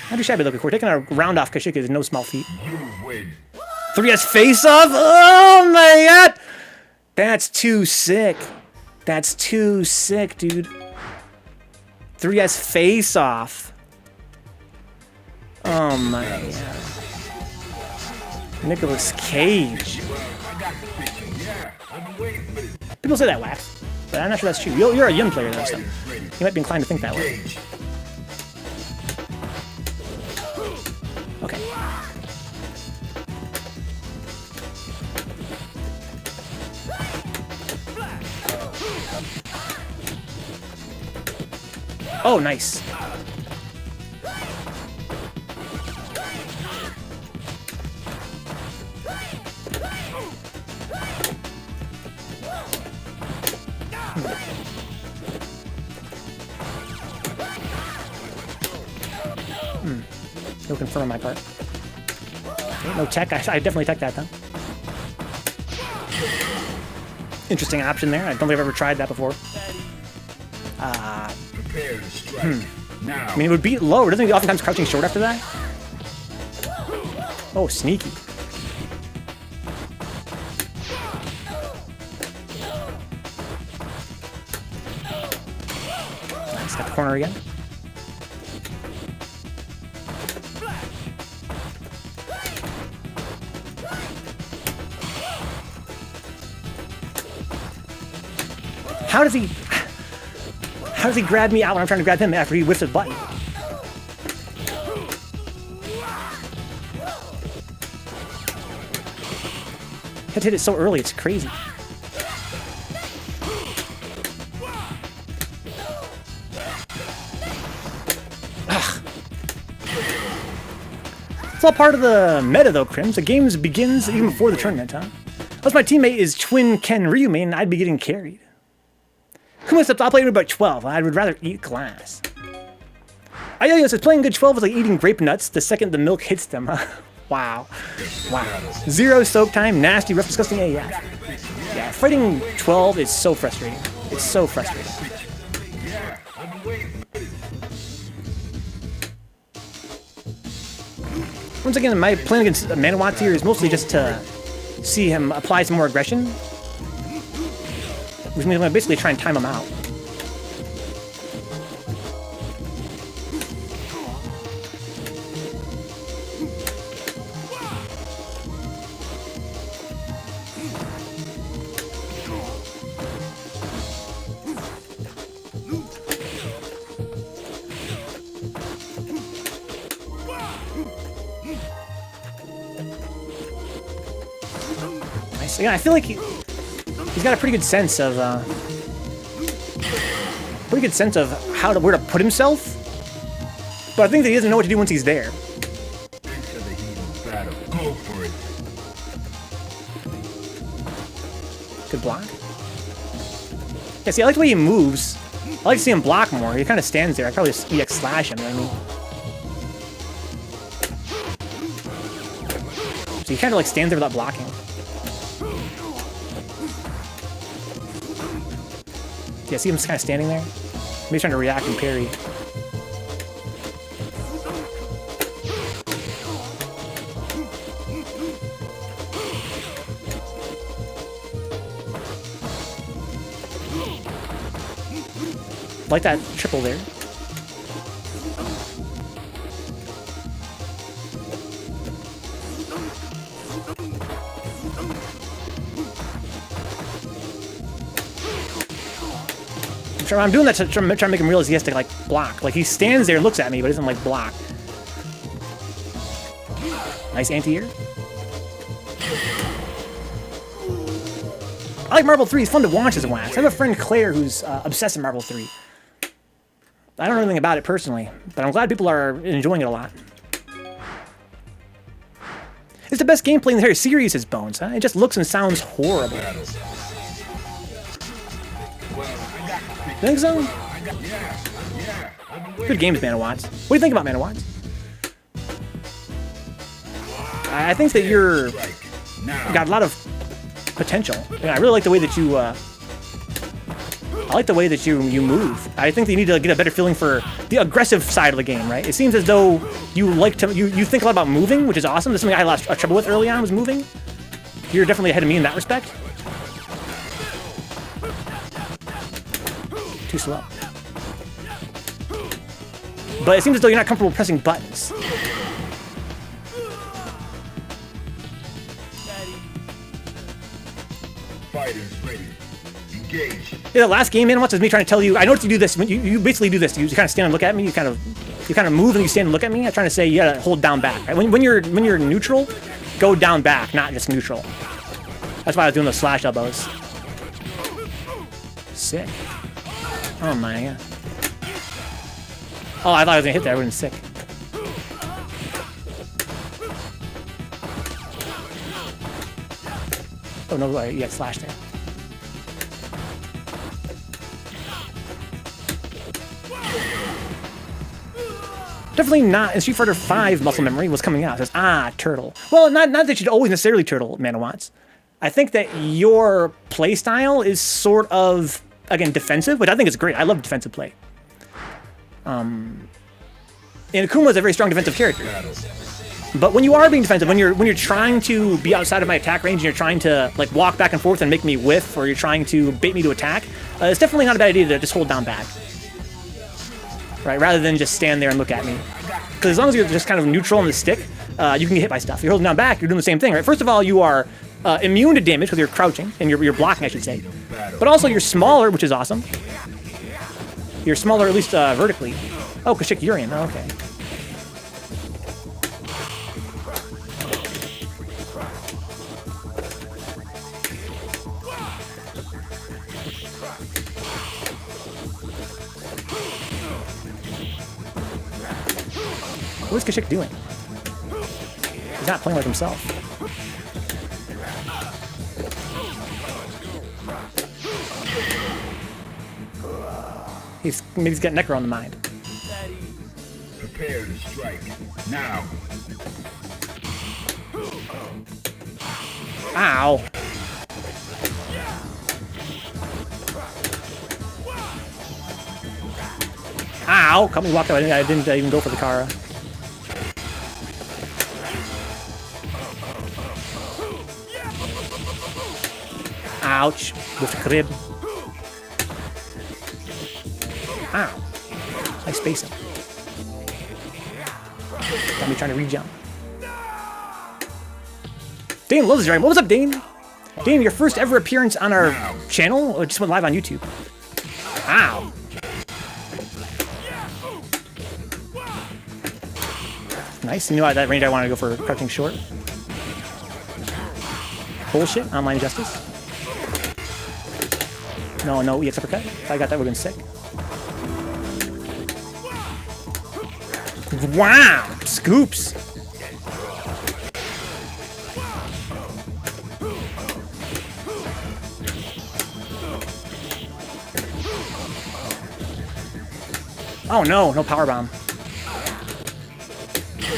Speaker 1: How do shabby LiquiCorn? Taking a round off Khachik is no small feat. 3S face off? Oh my god! That's too sick. That's too sick, dude. 3S face off. Oh my god. Nicolas Cage. People say that wax, but I'm not sure that's true. You're a young player though, so you might be inclined to think that way. Okay. Oh, nice. No confirm on my part. Okay, no tech. I definitely tech that though. Interesting option there. I don't think I've ever tried that before. I mean, it would beat low. Doesn't he oftentimes crouching short after that? Oh, sneaky. Nice, got the corner again. How does he grab me out when I'm trying to grab him after he whiffs a button? He had to hit it so early, it's crazy. Ugh. It's all part of the meta though, Crims. The game begins even before the tournament, huh? Unless my teammate is Twin Ken Ryu main, I'd be getting carried. Kumaistoptier, I'll play about 12. I would rather eat glass. Artayes says playing good 12 is like eating grape nuts the second the milk hits them. Wow. Wow. Zero soak time, nasty, rough, disgusting AF. Yeah, fighting 12 is so frustrating. It's so frustrating. Once again, my plan against ManaWatts here is mostly just to see him apply some more aggression. Which means I'm going to basically try and time him out. Nice. Yeah, I feel like he's got a pretty good sense of where to put himself, but I think that he doesn't know what to do once he's there. Good block. Yeah, see, I like the way he moves. I like to see him block more. He kind of stands there. I'd probably just EX slash him, you know what I mean? So he kind of like stands there without blocking. Yeah, see him just kind of standing there? Maybe he's trying to react and parry. Like that triple there. I'm doing that to try to make him realize he has to like block. Like he stands there and looks at me, but doesn't like block. Nice anti-air. I like Marble 3. It's fun to watch as a wax. I have a friend Claire who's obsessed with Marble 3. I don't know anything about it personally, but I'm glad people are enjoying it a lot. It's the best gameplay in the entire series, as Bones. Huh? It just looks and sounds horrible. Think so? Good games, ManaWatts. What do you think about ManaWatts? I think that you're got a lot of potential. Yeah, I really like the way that you. I like the way that you move. I think that you need to get a better feeling for the aggressive side of the game, right? It seems as though you like to you think a lot about moving, which is awesome. That's something I had a lot of trouble with early on, was moving. You're definitely ahead of me in that respect. Too slow. But it seems as though you're not comfortable pressing buttons.
Speaker 2: Fighters ready. Engage.
Speaker 1: Yeah, the last game, ManaWatts, was me trying to tell you. I noticed you do this. You basically do this. You kind of stand and look at me. You kind of move and you stand and look at me. I'm trying to say you gotta hold down back. Right? When you're neutral, go down back, not just neutral. That's why I was doing those slash elbows. Sick. Oh my god. Oh, I thought I was gonna hit that. I would've been sick. Oh no, you got slash there. Definitely not. In Street Fighter V, muscle memory was coming out. It says, ah, turtle. Well, not that you should always necessarily turtle, ManaWatts. I think that your playstyle is sort of, again, defensive, which I think is great. I love defensive play. And Akuma is a very strong defensive character. But when you are being defensive, when you're trying to be outside of my attack range and you're trying to like walk back and forth and make me whiff, or you're trying to bait me to attack, it's definitely not a bad idea to just hold down back. Right, rather than just stand there and look at me. Because as long as you're just kind of neutral on the stick, you can get hit by stuff. You're holding down back, you're doing the same thing, right? First of all, you are immune to damage because you're crouching, and you're blocking, I should say. But also you're smaller, which is awesome. You're smaller, at least vertically. Oh, Khachik Urian, oh, okay. What is Khachik doing? He's not playing like himself. Maybe he's got Necro on the mind.
Speaker 2: Prepare to strike. Now.
Speaker 1: Ow. Ow! Caught me walk away. I didn't even go for the Kara. Ouch. With the crib. Ow. I space him. Got me trying to re-jump. Dane loves this dragon. What was up, Dane? Dane, your first ever appearance on our channel? Or just went live on YouTube? Ow. Nice. You know, at that range I want to go for crouching short. Bullshit. Online justice. No, EX uppercut. If I got that, would have been sick. Wow! Scoops! Oh no, no power bomb.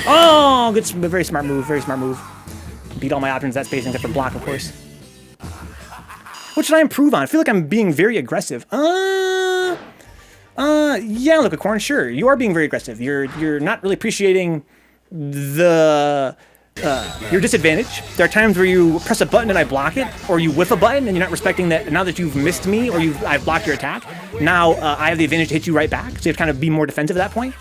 Speaker 1: Oh, good, very smart move, very smart move. Beat all my options that spacing except for block, of course. What should I improve on? I feel like I'm being very aggressive. Yeah, LiquiCorn, sure. You are being very aggressive. You're not really appreciating the your disadvantage. There are times where you press a button and I block it, or you whiff a button and you're not respecting that. Now that you've missed me or I've blocked your attack, now I have the advantage to hit you right back. So you have to kind of be more defensive at that point.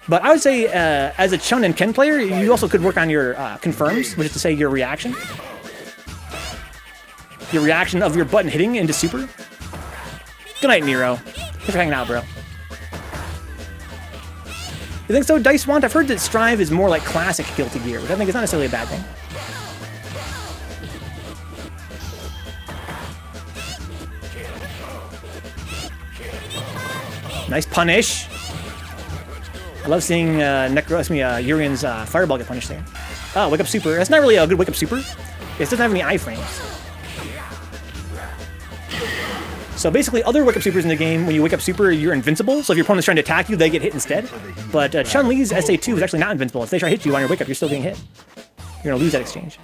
Speaker 1: But I would say, as a Chun and Ken player, you also could work on your confirms, which is to say your reaction. Your reaction of your button hitting into super. Good night, Nero. Thanks for hanging out, bro. You think so, Dice Want? I've heard that Strive is more like classic Guilty Gear, which I think is not necessarily a bad thing. Nice punish. I love seeing Urian's fireball get punished there. Oh, wake up super. That's not really a good wake up super. It doesn't have any iframes. So basically, other wake up supers in the game, when you wake up super, you're invincible. So if your opponent's trying to attack you, they get hit instead. But Chun-Li's SA2 is actually not invincible. If they try to hit you on your wake up, you're still getting hit. You're gonna lose that exchange.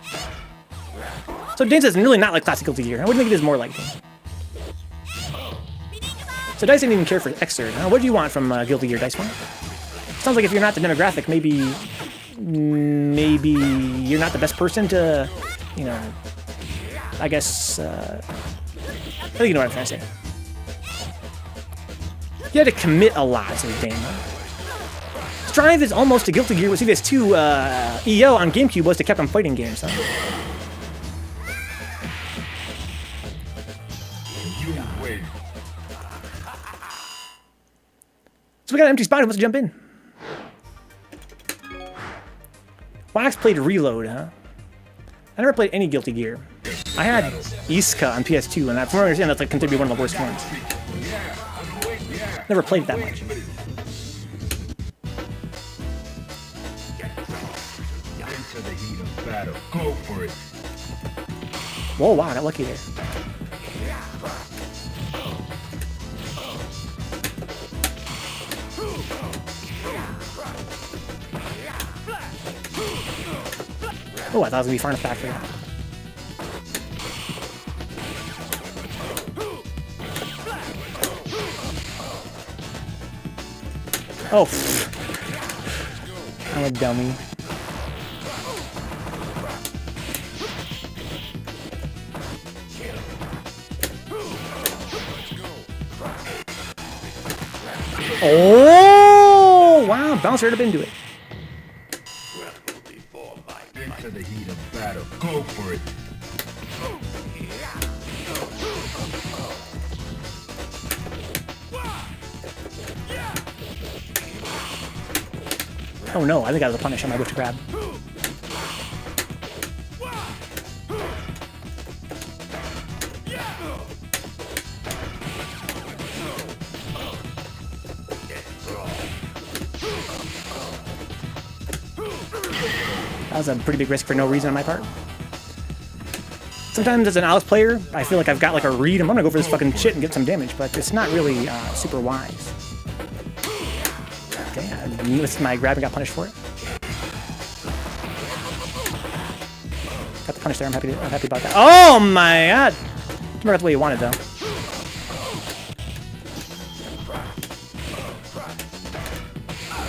Speaker 1: So Dance is really not like classic Guilty Gear. I would think it is more like Dance. So Dice didn't even care for Xrd. What do you want from Guilty Gear, Dice One? Sounds like if you're not the demographic, maybe you're not the best person to, you know, I guess, I think you know what I'm trying to say. You had to commit a lot to the game. Strive is almost a Guilty Gear with CVS2 EO on GameCube was to Capcom fighting games, huh? So we got an empty spot. Who wants to jump in? Wax played Reload, huh? I never played any Guilty Gear. I had Iska on PS2, and from what I understand, that's like considered to be one of the worst ones. Never played it that much. Whoa, wow, I got lucky there. Oh, I thought it was gonna be far enough back for that. Oh, I'm a dummy. Oh, wow, bounced right up into it.
Speaker 2: Into the heat of battle. Go for it.
Speaker 1: Oh no, I think that was a punish on my whip to grab. That was a pretty big risk for no reason on my part. Sometimes as an Alex player, I feel like I've got like a read. I'm gonna go for this fucking shit and get some damage, but it's not really super wise. Okay, I missed my grab and got punished for it. Got the punish there. I'm happy about that. Oh my god! Didn't work out the way you wanted though.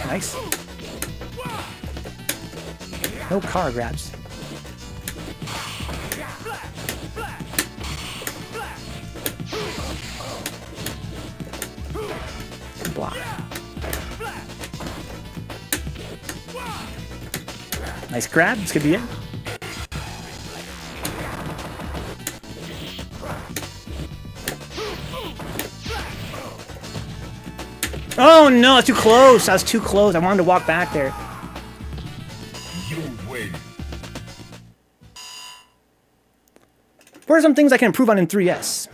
Speaker 1: Nice. No car grabs. Block. Nice grab. This could be it. Oh no, that's too close. I was too close. I wanted to walk back there. What are some things I can improve on in 3S?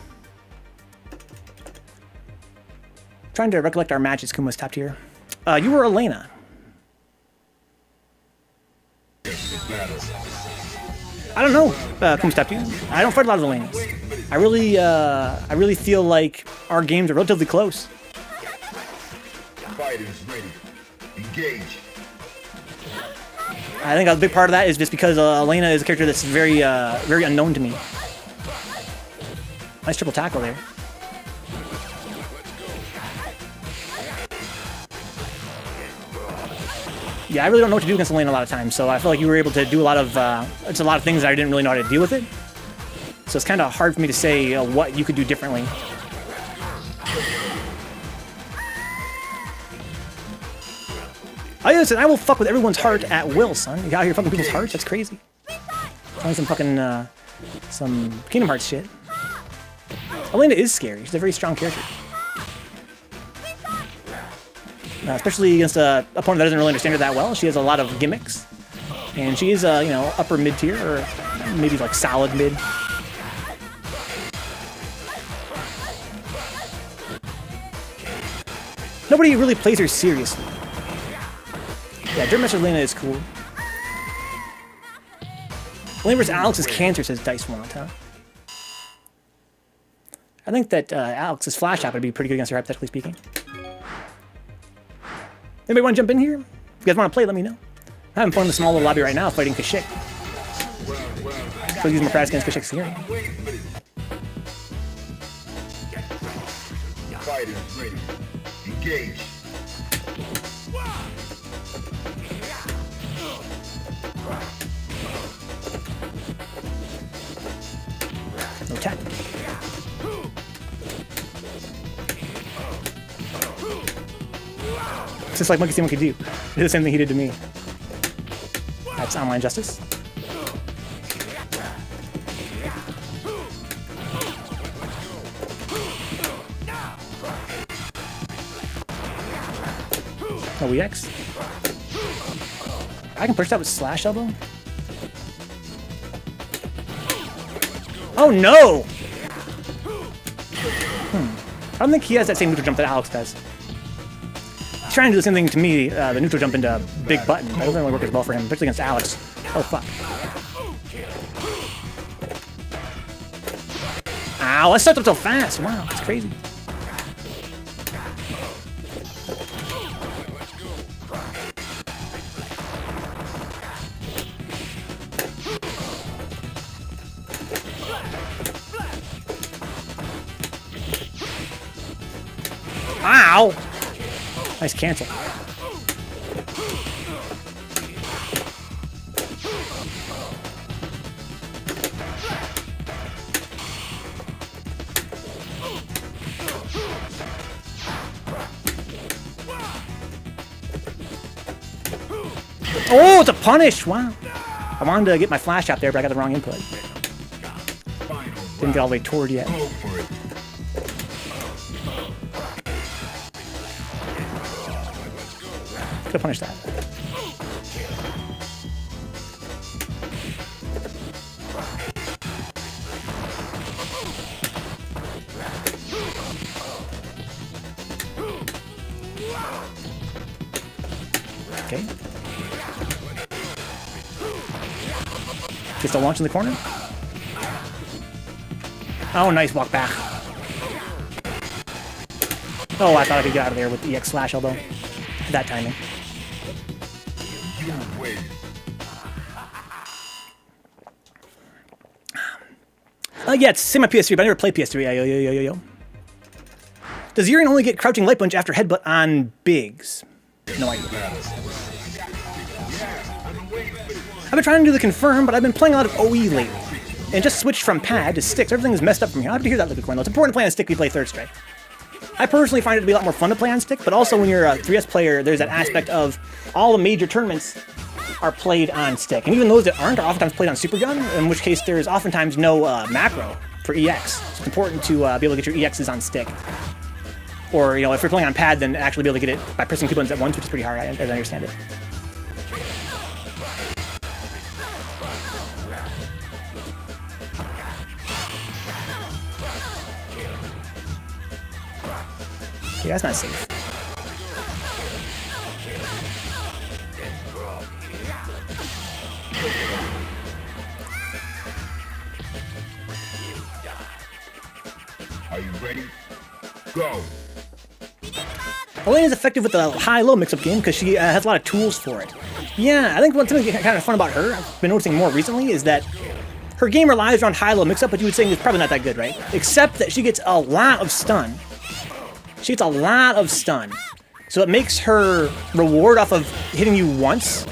Speaker 1: Trying to recollect our matches, Kumaistoptier. You were Elena. I don't know, Kumaistoptier. I don't fight a lot of Elenas. I really feel like our games are relatively close.
Speaker 2: Fighters ready. Engage.
Speaker 1: I think a big part of that is just because Elena is a character that's very unknown to me. Nice triple tackle there. Yeah, I really don't know what to do against Elena a lot of times, so I feel like you were able to do a lot of things that I didn't really know how to deal with it. So it's kind of hard for me to say what you could do differently. Listen, I will fuck with everyone's heart at will, son. You out here fucking people's hearts? That's crazy. Playing some fucking, some Kingdom Hearts shit. Elena is scary. She's a very strong character. Especially against an opponent that doesn't really understand her that well. She has a lot of gimmicks. And she is, you know, upper mid-tier, or maybe like solid mid. Nobody really plays her seriously. Yeah, Dirt Master Elena is cool. Elena vs. Alex is cancer, says Dice Want, huh? I think that Alex's flash shot would be pretty good against her, hypothetically speaking. Anybody want to jump in here? If you guys want to play, let me know. I'm having fun in the small little lobby right now fighting Khachik. So using my practice against Khachik's here.
Speaker 2: Fighters ready. Engage.
Speaker 1: No tap. It's just like Monkey See, Monkey Do. He did the same thing he did to me. That's online justice. Oh, EX. I can push that with slash elbow. Oh no! I don't think he has that same neutral jump that Alex does. He's trying to do the same thing to me, the neutral jump into big button. That doesn't really work as well for him, especially against Alex. Oh fuck. Ow, that stepped up so fast. Wow, that's crazy. Ow! Nice cancel. Oh, it's a punish! Wow. I wanted to get my flash out there, but I got the wrong input. Didn't get all the way toward yet.
Speaker 2: Go for it.
Speaker 1: Could punish that. Okay. Just a launch in the corner. Oh, nice walk back. Oh, I thought I could get out of there with the EX slash elbow. That timing.
Speaker 2: You win.
Speaker 1: Yeah, it's same on PS3, but I never played PS3. Yo. Does Urian only get crouching light punch after headbutt on bigs? No idea. I've been trying to do the confirm, but I've been playing a lot of OE lately. And just switched from pad to sticks. Everything is messed up from here. I'll have to hear that LiquiCorn though. It's important to play on stick if you play Third Strike. I personally find it to be a lot more fun to play on stick, but also when you're a 3S player, there's that aspect of all the major tournaments are played on stick. And even those that aren't are oftentimes played on Super Gun, in which case there's oftentimes no macro for EX. So it's important to be able to get your EXs on stick. Or, if you're playing on pad, then actually be able to get it by pressing two buttons at once, which is pretty hard, as I understand it. Yeah, that's not safe.
Speaker 2: Are you ready? Go.
Speaker 1: Elena's effective with the high-low mix-up game because she has a lot of tools for it. Yeah, I think what's something kind of fun about her, I've been noticing more recently, is that her game relies around high-low mix-up, but you would say it's probably not that good, right? Except that she gets a lot of stun. She gets a lot of stun. So it makes her reward off of hitting you once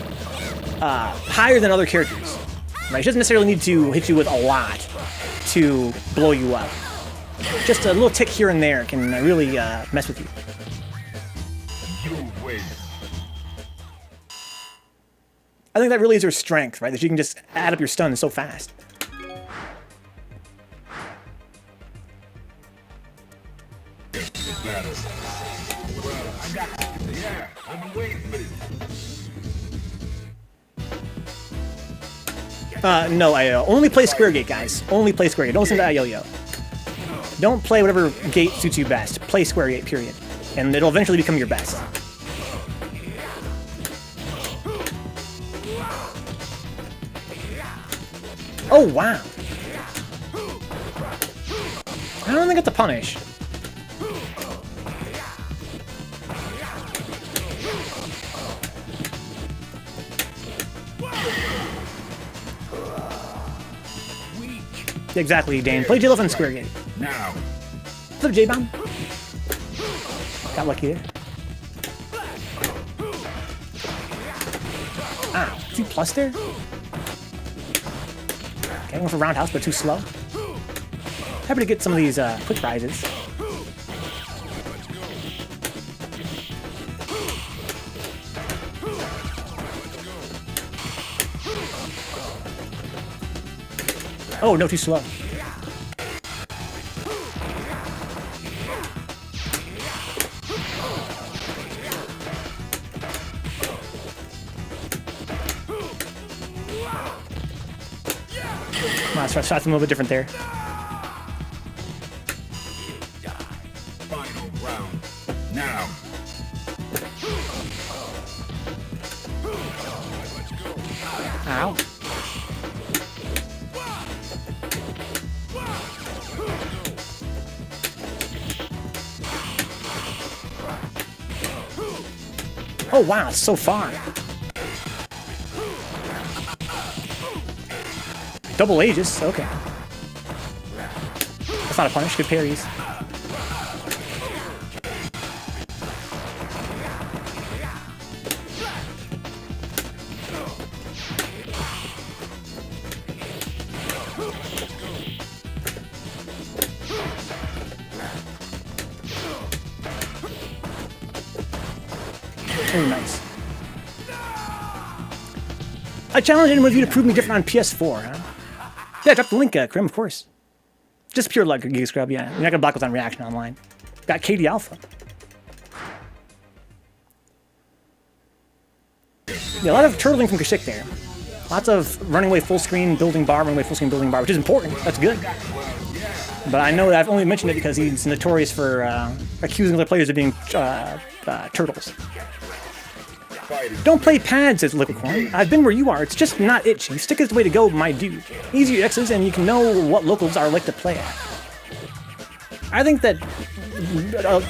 Speaker 1: higher than other characters. Right? She doesn't necessarily need to hit you with a lot to blow you up. Just a little tick here and there can really mess with you.
Speaker 2: You win.
Speaker 1: I think that really is her strength, right? That you can just add up your stun so fast.
Speaker 2: Yeah, I've been waiting for this.
Speaker 1: No, I only play square gate, guys. Only play square gate. Don't listen to yo-yo. Don't play whatever gate suits you best. Play square gate, period. And it'll eventually become your best. Oh, wow. I don't think it's a punish. Exactly, Dane. Play J-Love and Square Gate.
Speaker 2: Now.
Speaker 1: Flip J-Bomb. Got lucky there. Ah, 2 plus there? Okay, went for roundhouse, but too slow. Happy to get some of these quick rises. Oh, no, too slow. Wow, shots a little bit different there.
Speaker 2: Final round. Now.
Speaker 1: Ow. Oh wow, it's so far. Double Aegis, okay. That's not a punish, good parries. Very nice. I challenge anyone of you to prove me different on PS4, huh? Yeah, drop the link, Krim, of course. Just pure luck, Giga Scrub, yeah. You're not gonna block what's on Reaction Online. Got KD Alpha. Yeah, a lot of turtling from Khachik there. Lots of running away full screen, building bar, running away full screen, building bar, which is important. That's good. But I know that I've only mentioned it because he's notorious for accusing other players of being turtles. Don't play pad, says LiquiCorn. I've been where you are. It's just not itchy. Stick is the way to go, my dude. Easier X's, and you can know what locals are like to play at. I think that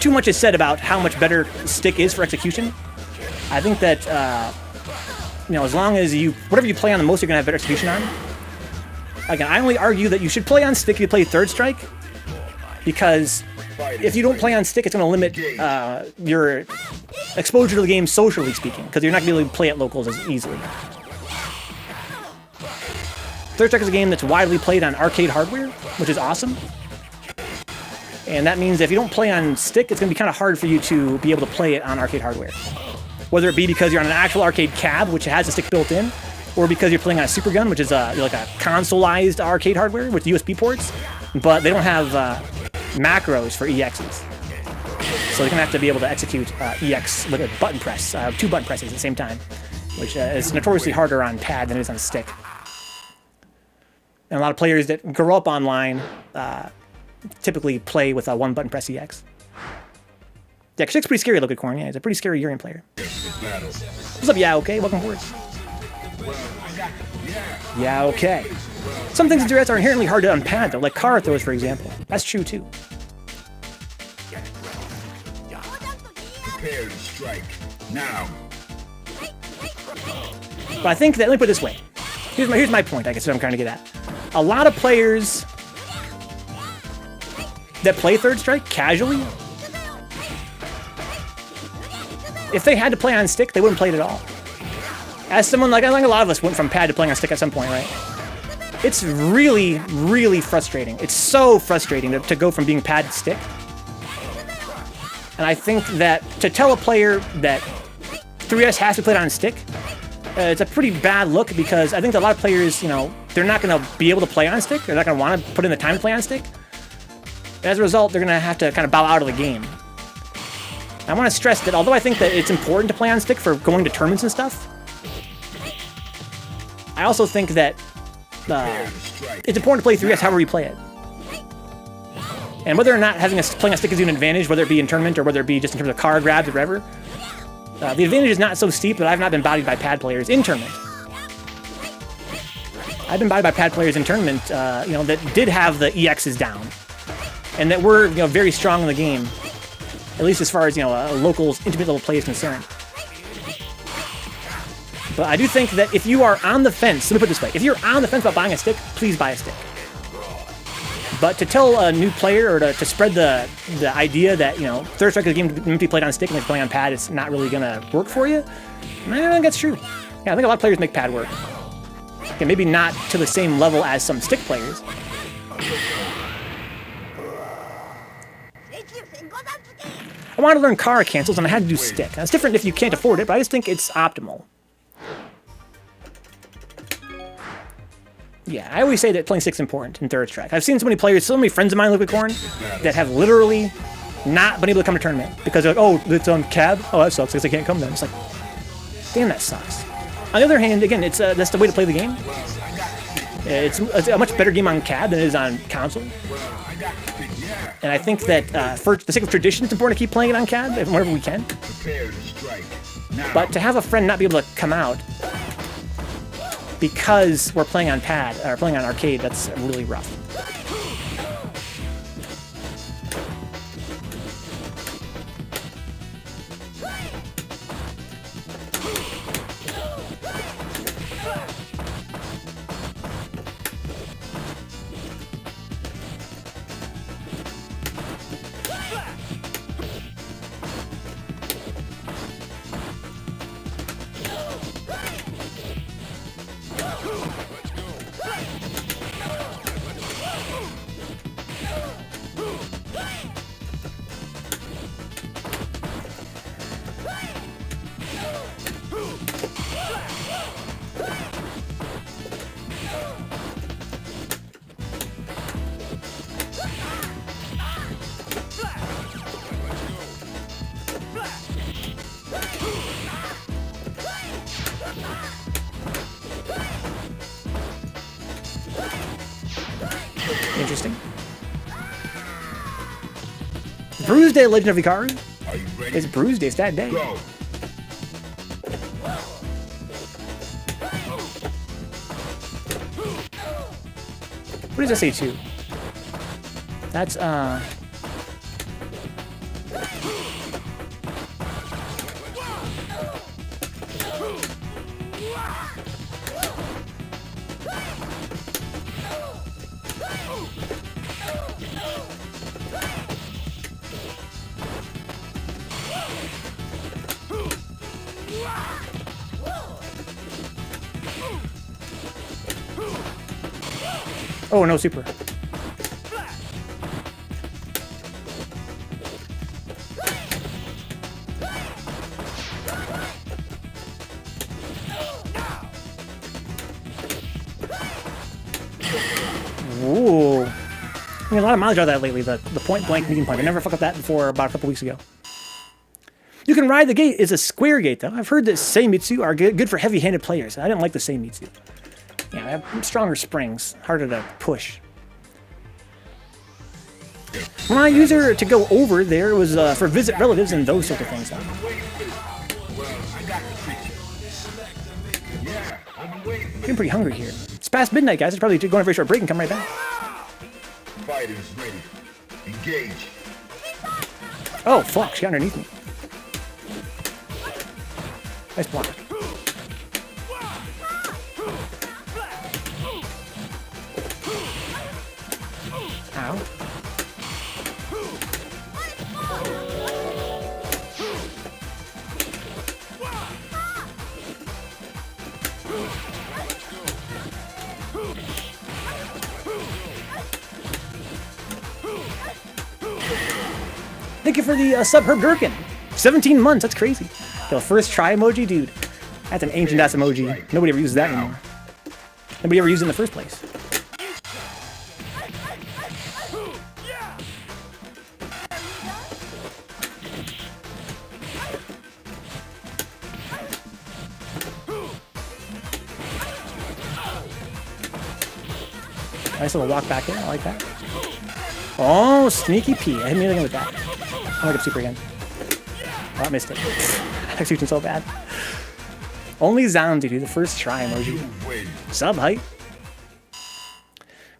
Speaker 1: too much is said about how much better stick is for execution. I think that, you know, as long as whatever you play on the most, you're going to have better execution on. Again, I only argue that you should play on stick if you play third strike, because if you don't play on stick, it's going to limit your exposure to the game socially speaking, because you're not going to be able to play at locals as easily. Third Strike is a game that's widely played on arcade hardware, which is awesome. And that means if you don't play on stick, it's going to be kind of hard for you to be able to play it on arcade hardware. Whether it be because you're on an actual arcade cab, which has a stick built in, or because you're playing on a Super Gun, which is like a consoleized arcade hardware with USB ports, but they don't have macros for EXs. So you're going to have to be able to execute EX with a button press, 2 button presses at the same time, which is notoriously harder on pad than it is on stick. And a lot of players that grow up online typically play with a 1 button press EX. Yeah, Khachik's pretty scary, LiquiCorn. Yeah, he's a pretty scary Urian player. What's up, yeah, okay? Welcome forward. Yeah, okay. Some things in duets are inherently hard to unpad, though, like car throws, for example. That's true, too.
Speaker 2: Prepare to strike. Now.
Speaker 1: But I think that, let me put it this way. Here's my point, I guess, what I'm trying to get at. A lot of players that play third strike casually, if they had to play on stick, they wouldn't play it at all. As someone, like, I think a lot of us went from pad to playing on stick at some point, right? It's really, really frustrating. It's so frustrating to go from being pad to stick. And I think that to tell a player that 3S has to play it on stick, it's a pretty bad look, because I think that a lot of players, you know, they're not going to be able to play on stick. They're not going to want to put in the time to play on stick. And as a result, they're going to have to kind of bow out of the game. I want to stress that although I think that it's important to play on stick for going to tournaments and stuff, I also think that it's important to play 3S however you play it. And whether or not playing a stick gives you an advantage, whether it be in tournament or whether it be just in terms of card grabs or whatever, the advantage is not so steep that I've not been bodied by pad players in tournament. I've been bodied by pad players in tournament, you know, that did have the EXs down. and that we're very strong in the game, at least as far as a local intimate level play is concerned. But I do think that if you are on the fence, let me put it this way: if you're on the fence about buying a stick, please buy a stick. But to tell a new player or to spread the idea that Third Strike is a game to be played on stick and if playing on pad it's not really gonna work for you, I don't think that's true. Yeah, I think a lot of players make pad work. Okay, maybe not to the same level as some stick players. I wanted to learn car cancels and I had to do stick. That's different if you can't afford it, but I just think it's optimal. Yeah, I always say that playing stick's important in Third Strike. I've seen so many players, so many friends of mine in LiquiCorn that have literally not been able to come to tournament because they're like, oh, it's on cab? Oh, that sucks because I can't come then. It's like, damn, that sucks. On the other hand, again, that's the way to play the game. It's a much better game on cab than it is on console. And I think that for the sake of tradition, it's important to keep playing it on cab whenever we can. But to have a friend not be able to come out because we're playing on pad or playing on arcade, that's really rough. Interesting. Bruise Day, Legend of Hikaru. It's Bruise Day. It's that day.
Speaker 2: Go.
Speaker 1: What does that say too? That's oh, no super. Ooh. I mean, a lot of mileage out of that lately, the point blank medium point. I never fucked up that before about a couple weeks ago. You can ride the gate. It's a square gate, though. I've heard that Seimitsu are good for heavy-handed players. I didn't like the Seimitsu. Yeah, I have stronger springs, harder to push. When I use her to go over there, it was for visit relatives and those sort of things. Getting pretty hungry here. It's past midnight, guys. It's probably going for a very short break and come right back.
Speaker 2: Fighters ready. Engage.
Speaker 1: Oh, fuck. She got underneath me. Nice block. Ow. Thank you for the sub, Herb Durkin. 17 months, that's crazy. The first try emoji, dude. That's an ancient ass emoji. Nobody ever uses that anymore. Nobody ever used it in the first place. Nice little walk back in, I like that. Oh, sneaky P. I didn't even with that. I'm gonna go super again. Oh, I missed it. Execution so bad. Only Zoundy, dude, the first try emoji. Sub height.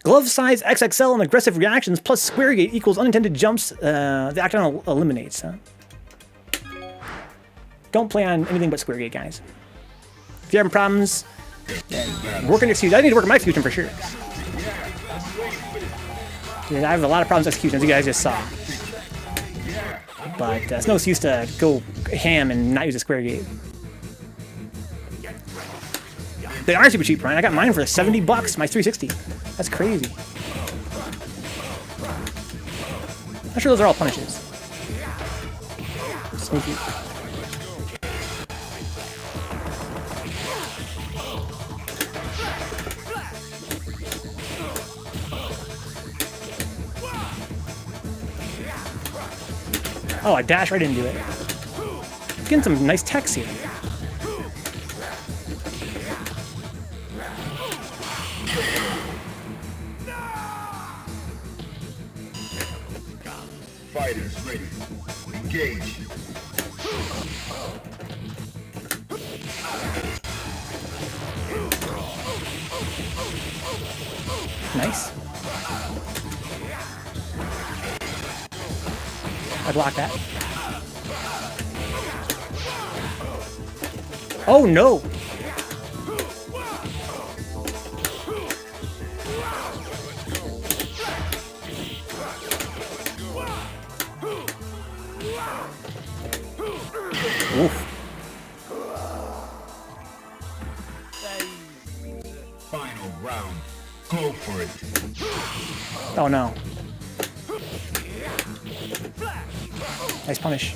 Speaker 1: Glove size XXL and aggressive reactions plus square gate equals unintended jumps. The action eliminates. Huh? Don't play on anything but square gate, guys. If you're having problems, work on your execution. I need to work on my execution for sure. Yeah, I have a lot of problems with execution, as you guys just saw. But it's no excuse to go ham and not use a square gate. They are super cheap, Brian. I got mine for $70, my 360. That's crazy. I'm sure those are all punishes. Sneaky. Oh, I dashed right into it. Getting some nice text here.
Speaker 2: Fighters ready. Engage.
Speaker 1: Nice. I blocked that. Oh no! Oof.
Speaker 2: Final round. Go for it.
Speaker 1: Oh no. Nice punish.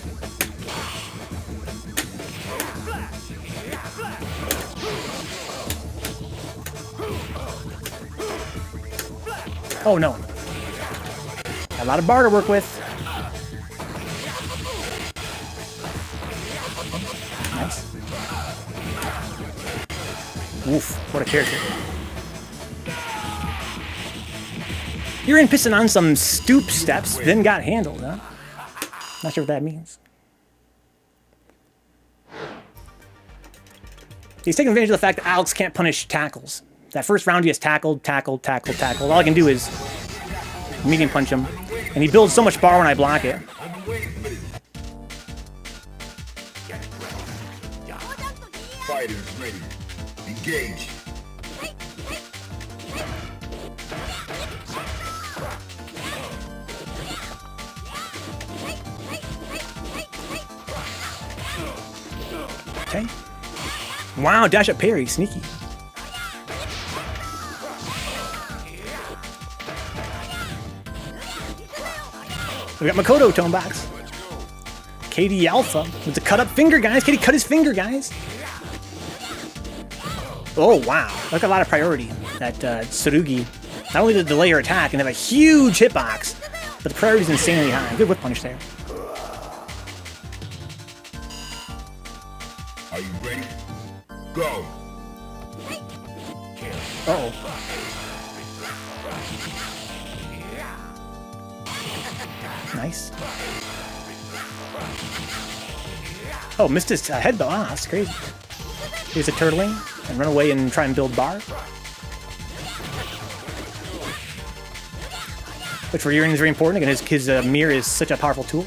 Speaker 1: Oh no. Got a lot of bar to work with. Nice. Oof, what a character. You're in pissing on some stoop steps, then got handled, huh? Not sure what that means. He's taking advantage of the fact that Alex can't punish tackles. That first round he has tackled, tackled, tackled, tackled. All I can do is medium punch him. And he builds so much bar when I block it.
Speaker 2: Fighters ready. Engage.
Speaker 1: Okay. Wow, dash up parry, sneaky. We got Makoto tone box. KD Alpha with the cut up finger, guys. KD cut his finger, guys. Oh, wow. That's a lot of priority. That Tsurugi. Not only did it delay her attack and have a huge hitbox, but the priority is insanely high. Good whip punish there.
Speaker 2: Are you ready? Go.
Speaker 1: Uh-oh. Nice. Oh, missed his headbutt. Ah, that's crazy. Here's a turtling and run away and try and build bar. Which for Urian is very important. Again, his mirror is such a powerful tool.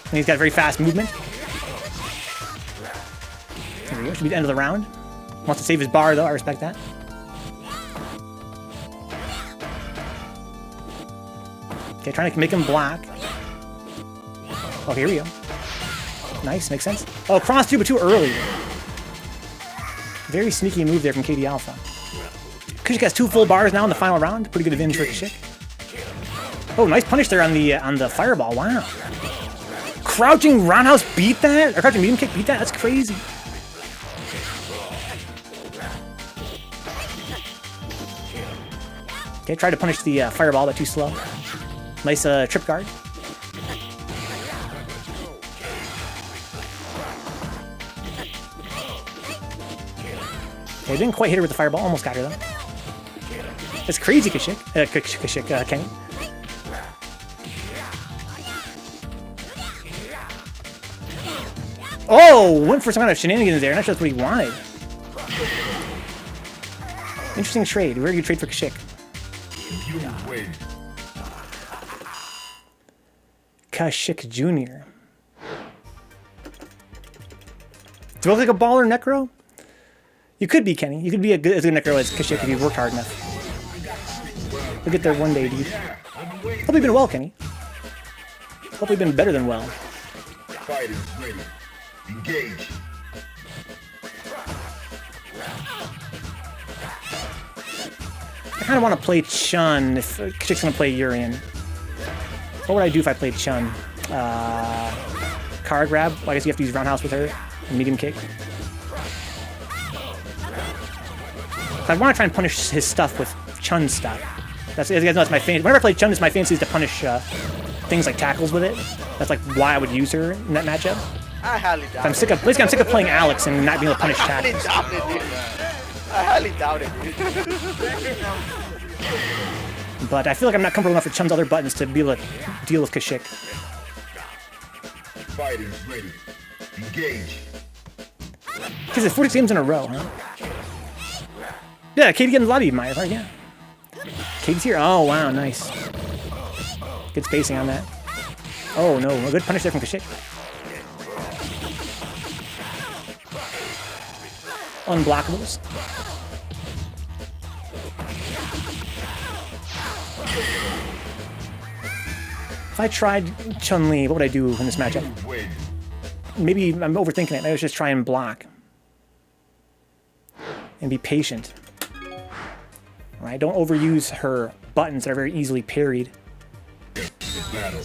Speaker 1: And he's got very fast movement. There we go. Should be the end of the round. Wants to save his bar, though. I respect that. Okay, trying to make him block. Oh, here we go. Nice, makes sense. Oh, cross through, but too early. Very sneaky move there from KD Alpha. Khachik has 2 full bars now in the final round. Pretty good advantage for Khachik. Oh, nice punish there on the fireball. Wow. Crouching roundhouse beat that? Or crouching medium kick beat that? That's crazy. Okay, try to punish the fireball, but too slow. Nice trip guard. Okay, didn't quite hit her with the fireball. Almost got her though. That's crazy, Khachik. Khachik, Kenny. Oh, went for some kind of shenanigans there. Not sure that's what he wanted. Interesting trade. Where do you trade for Khachik?
Speaker 2: You win.
Speaker 1: Khachik Jr. Do I look like a baller Necro? You could be, Kenny. You could be as good Necro as Khachik if you worked hard enough. We'll get there one day, dude. Hope you've been well, Kenny. Hope you've been better than well.
Speaker 2: Fighters ready. Engage.
Speaker 1: I kind of want to play Chun if Khachik's going to play Urian. What would I do if I played Chun? Card grab? Well, I guess you have to use roundhouse with her. And medium kick. I want to try and punish his stuff with Chun stuff. That's, as you guys know, that's my fantasy. Whenever I play Chun, it's my fantasy is to punish things like tackles with it. That's like why I would use her in that matchup.
Speaker 7: I highly doubt
Speaker 1: I'm sick of, basically, I'm sick of playing Alex and not being able to punish
Speaker 7: I highly
Speaker 1: tackles.
Speaker 7: doubt it, dude. I highly doubt it, dude.
Speaker 1: But I feel like I'm not comfortable enough with Chun's other buttons to be able to deal with Khachik.
Speaker 2: Fighters ready. Engage.
Speaker 1: Because it's 46 games in a row, huh? Yeah, Katie getting the lobby, Meyer. Yeah. Katie's here. Oh, wow, nice. Good spacing on that. Oh, no. A good punish there from Khachik. Unblockables. If I tried Chun-Li, what would I do in this matchup? Maybe I'm overthinking it. Maybe I should just try and block. And be patient. Right? Don't overuse her buttons that are very easily parried.
Speaker 2: Battle.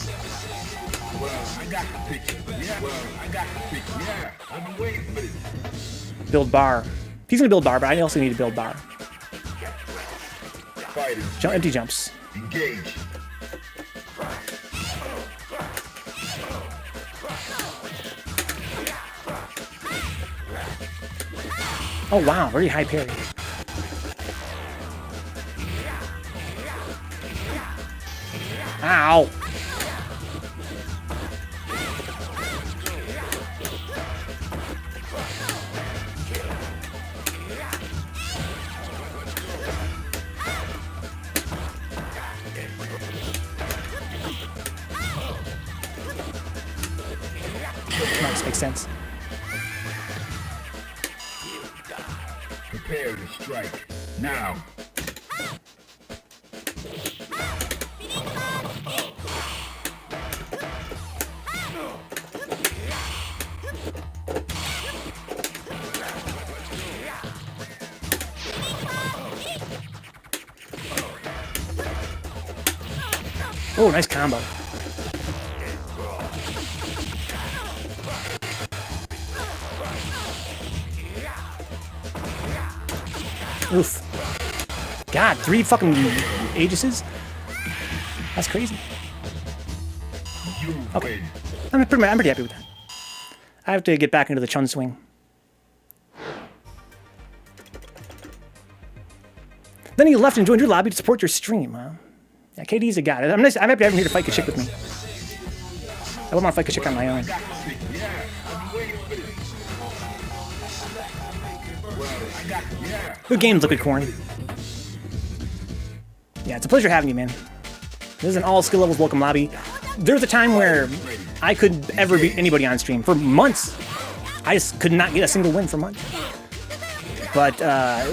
Speaker 2: Well, I got the picture. Yeah. Well, I got the picture. Yeah. I've been waiting for this.
Speaker 1: Build bar. He's gonna build bar, but I also need to build bar.
Speaker 2: Fighters.
Speaker 1: Empty jumps.
Speaker 2: Engage.
Speaker 1: Oh wow, very high parry. Ow! Nice, makes sense.
Speaker 2: Prepare to strike. Now.
Speaker 1: Oh, nice combo. Oof. God, 3 fucking Aegises? That's crazy. Okay. I'm pretty happy with that. I have to get back into the Chun swing. Then he left and joined your lobby to support your stream, huh? Yeah, KD's a guy. I'm happy to have him here to fight Khachik with me. I wouldn't want to fight Khachik on my own. Good games, LiquiCorn. Yeah, it's a pleasure having you, man. This is an all skill levels welcome lobby. There was a time where I could ever beat anybody on stream. For months, I just could not get a single win for months. But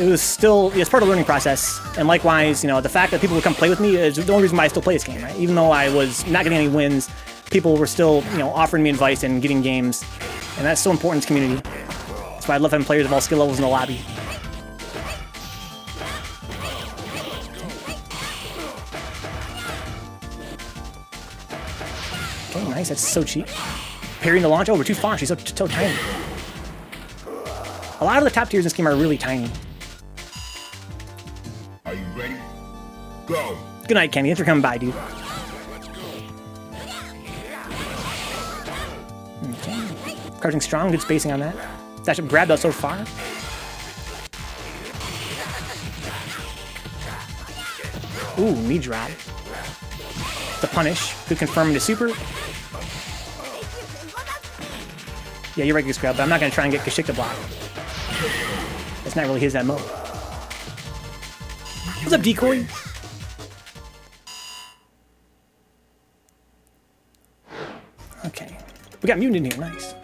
Speaker 1: it was still, it's part of the learning process. And likewise, you know, the fact that people would come play with me is the only reason why I still play this game, right? Even though I was not getting any wins, people were still, you know, offering me advice and getting games. And that's so important to the community. That's why I love having players of all skill levels in the lobby. Okay, nice. That's so cheap. Parrying the launch. Oh, we're too far. She's so tiny. A lot of the top tiers in this game are really tiny.
Speaker 2: Are you ready? Go.
Speaker 1: Good night, Kenny. Thanks for coming by, dude. Okay. Crouching strong. Good spacing on that. That should grab that so far. Ooh, knee drop. The punish. Good confirming to super. Yeah, you're right, Scrub, but I'm not gonna try and get Khachik to block. That's not really his MO. What's up, Decoy? Okay. We got Mutant in here, nice.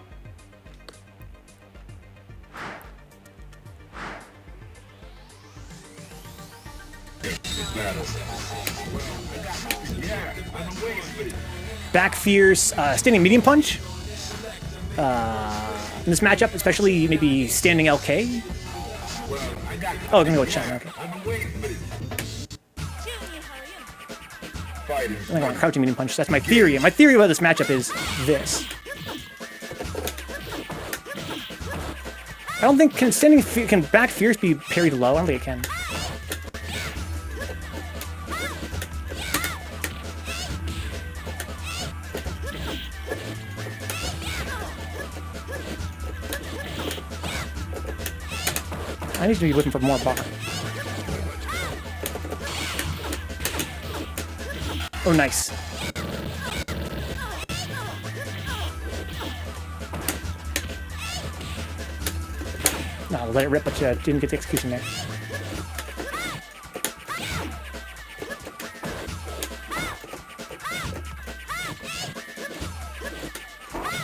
Speaker 1: Back Fierce, standing medium punch. In this matchup, especially maybe standing LK. Oh, I'm gonna go with Chun, okay. I'm gonna go crouching medium punch. That's my theory. And my theory about this matchup is this. I don't think can back Fierce be parried low? I don't think it can. I need to be looking for more bar. Oh, nice. No, let it rip, but you didn't get the execution there.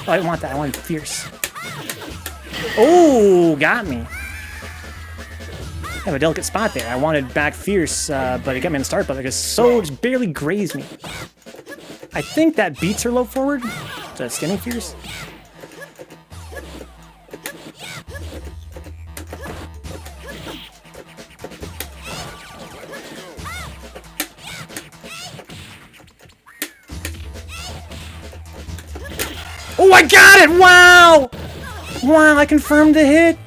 Speaker 1: Oh, I didn't want that. I wanted Fierce. Oh, got me. I have a delicate spot there. I wanted back Fierce, but it got me in the start, but like so just barely grazed me. I think that beats her low forward. The standing Fierce. Oh, I got it! Wow! Wow, I confirmed the hit.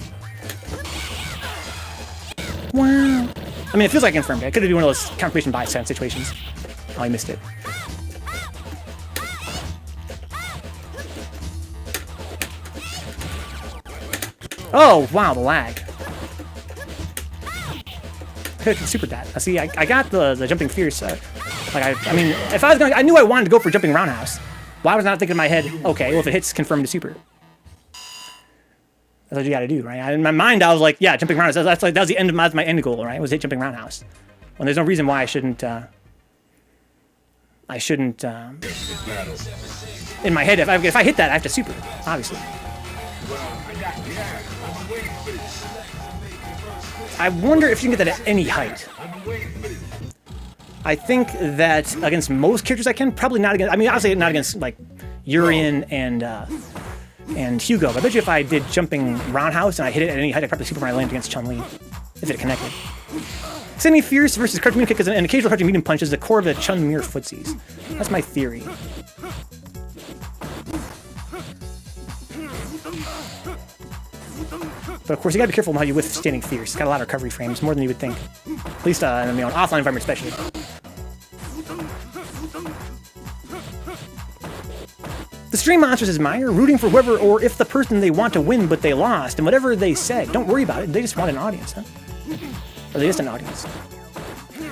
Speaker 1: Wow. I mean, it feels like I confirmed it. It could have been one of those confirmation bias kind of situations. Oh, I missed it. Oh, wow, the lag. Could have super that. See, I got the jumping Fierce. Like, I mean, if I was going, I knew I wanted to go for jumping roundhouse. Why was I not thinking in my head, okay, well, if it hits, confirm to super. That's what you gotta do, right? In my mind, I was like, yeah, jumping roundhouse. That was the end of my end goal, right? Was hit jumping roundhouse. When there's no reason why I shouldn't. In my head, if I hit that, I have to super, obviously. I wonder if you can get that at any height. I think that against most characters I can, probably not against. I mean, obviously not against like Urian and Hugo. But I bet you if I did jumping roundhouse and I hit it at any height, I'd probably super my land against Chun-Li if it connected. Sending Fierce versus crouching medium kick is an occasional crouching medium punch is the core of the Chun mirror footsies. That's my theory. But of course, you gotta be careful how you whiff standing Fierce. It's got a lot of recovery frames, more than you would think. At least in an offline environment, especially. The stream monsters admire, rooting for whoever or if the person they want to win but they lost, and whatever they said. Don't worry about it, they just want an audience, huh? Or they just an audience.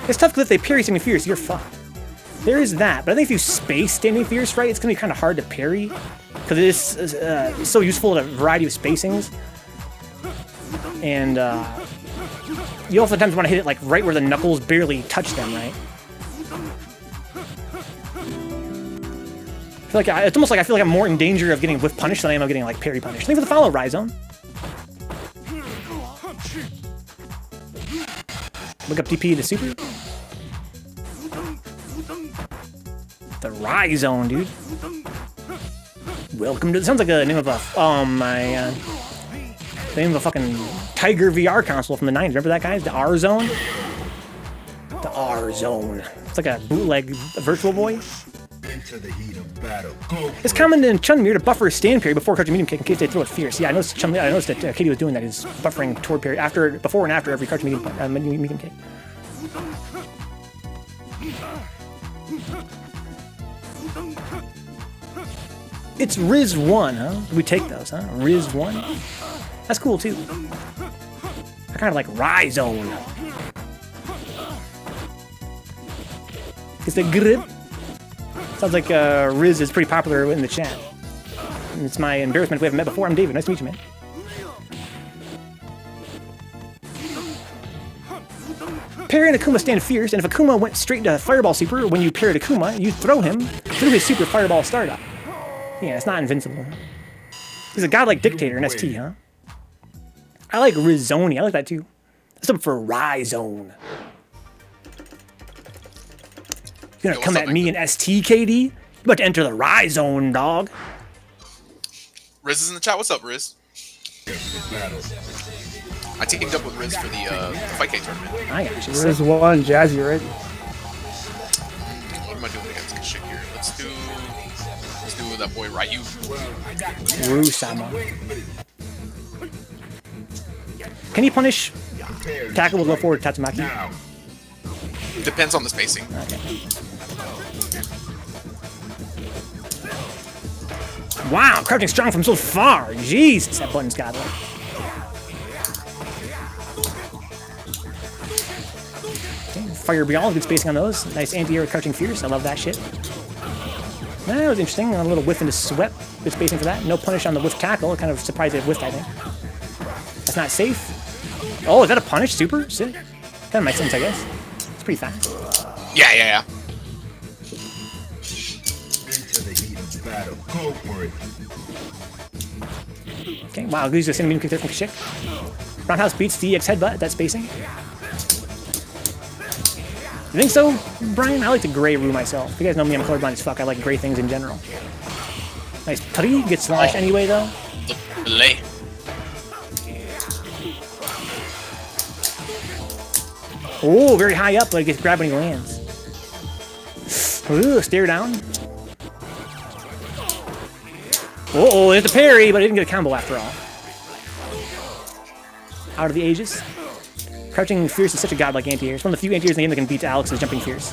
Speaker 1: It's tough because if they parry standing Fierce, you're fucked. There is that, but I think if you space standing Fierce right, it's gonna be kind of hard to parry. Because it is so useful at a variety of spacings. And you also sometimes want to hit it like right where the knuckles barely touch them, right? I feel like it's almost like I feel like I'm more in danger of getting whiff punished than I am of getting like parry punished. Thank you for the follow, Rhizome. Look up DP to super. The Rhizome, dude. Welcome to. Sounds like the name of a. Oh my. The name of a fucking Tiger VR console from the 90s. Remember that, guys? The R Zone. The R Zone. It's like a bootleg Virtual Boy.
Speaker 2: Into the heat of battle. Go.
Speaker 1: It's common in Chun mirror to buffer a stand parry before crouching medium kick in case they throw it Fierce. Yeah, I noticed that Katie was doing that. He's buffering toward parry before and after every crouching medium kick. It's Riz 1, huh? We take those, huh? Riz 1? That's cool, too. I kind of like Rhizome. It's the grip. Sounds like Riz is pretty popular in the chat. It's my embarrassment if we haven't met before. I'm David. Nice to meet you, man. Parry and Akuma stand fierce, and if Akuma went straight into Fireball Super, when you parried Akuma, you throw him through his Super Fireball Startup. Yeah, it's not invincible. He's a godlike dictator in ST, huh? I like Rizzoni. I like that too. That's up for Rhizone. You're gonna come at me in ST, KD? You about to enter the Rhizone, dog.
Speaker 3: Riz is in the chat. What's up, Riz? I teamed up with Riz for the Fight K tournament.
Speaker 1: I got you.
Speaker 4: Riz won, Jazzy already.
Speaker 3: What am I doing against Khachik here? Let's do that boy Ryu.
Speaker 1: Ru-sama. Can he punish tackle with low forward Tatsumaki?
Speaker 3: Depends on the spacing.
Speaker 1: Okay. Wow, crouching strong from so far. Jesus, that button's got it. Okay, fire beyond, good spacing on those. Nice anti-air crouching fierce. I love that shit. That was interesting. A little whiff into swept. Good spacing for that. No punish on the whiff tackle. Kind of surprised it whiffed, I think. That's not safe. Oh, is that a punish? Super? Sick. Kind of makes sense, I guess. It's pretty fast.
Speaker 3: Yeah.
Speaker 2: Into the heat of battle. Go for it.
Speaker 1: Okay, wow, Goose just gonna be kick from Khachik. Roundhouse beats the EX headbutt at that spacing. You think so, Brian? I like the gray Rue myself. You guys know me, I'm colorblind as fuck. I like gray things in general. Nice putty. Gets launched anyway, though.
Speaker 5: Delay.
Speaker 1: Oh, very high up, but it gets grabbed when he lands. Ooh, stare down. Uh-oh, there's the parry, but it didn't get a combo after all. Out of the Aegis. Crouching Fierce is such a godlike anti-air. It's one of the few anti-airs in the game that can beat Alex's Jumping Fierce.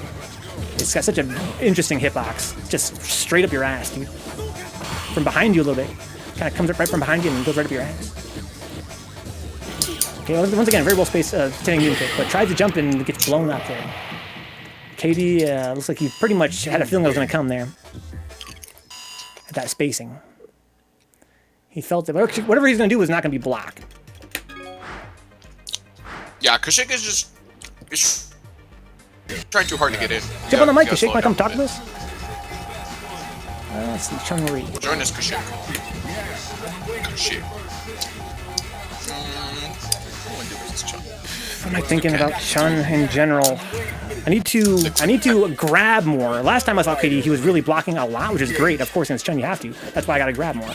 Speaker 1: It's got such an interesting hitbox. Just straight up your ass, dude. From behind you a little bit. Kind of comes up right from behind you and goes right up your ass. Okay, once again, very well spaced standing moon kick, but tries to jump and gets blown up there. KD looks like he pretty much had a feeling that was going to come there. At that spacing. He felt that whatever he's going to do is not going to be blocked.
Speaker 3: Yeah, Khachik is just trying too hard to get in.
Speaker 1: Jump on the mic, Khachik. Want to come talk to us? Let's see, Chun-Li.
Speaker 3: Well, join us, Khachik. Khachik.
Speaker 1: What am I thinking about Chun in general? I need to grab more. Last time I saw KD, he was really blocking a lot, which is great. Of course, against Chun, you have to. That's why I got to grab more.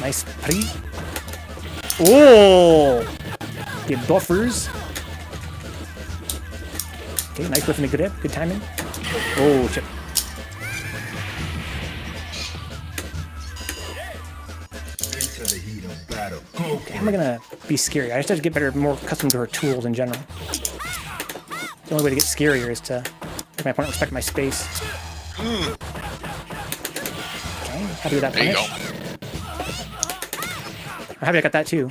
Speaker 1: Nice parry. Oh! Get buffers. Okay, nice whiff and a good hit. Good timing. Oh, chip.
Speaker 2: Into the heat of battle. Go
Speaker 1: Okay, how am I gonna be scary? I just have to get better, more accustomed to her tools in general. The only way to get scarier is to make my opponent respect my space. Okay, happy with that
Speaker 3: There you
Speaker 1: punish.
Speaker 3: go.
Speaker 1: I'm happy I got that too.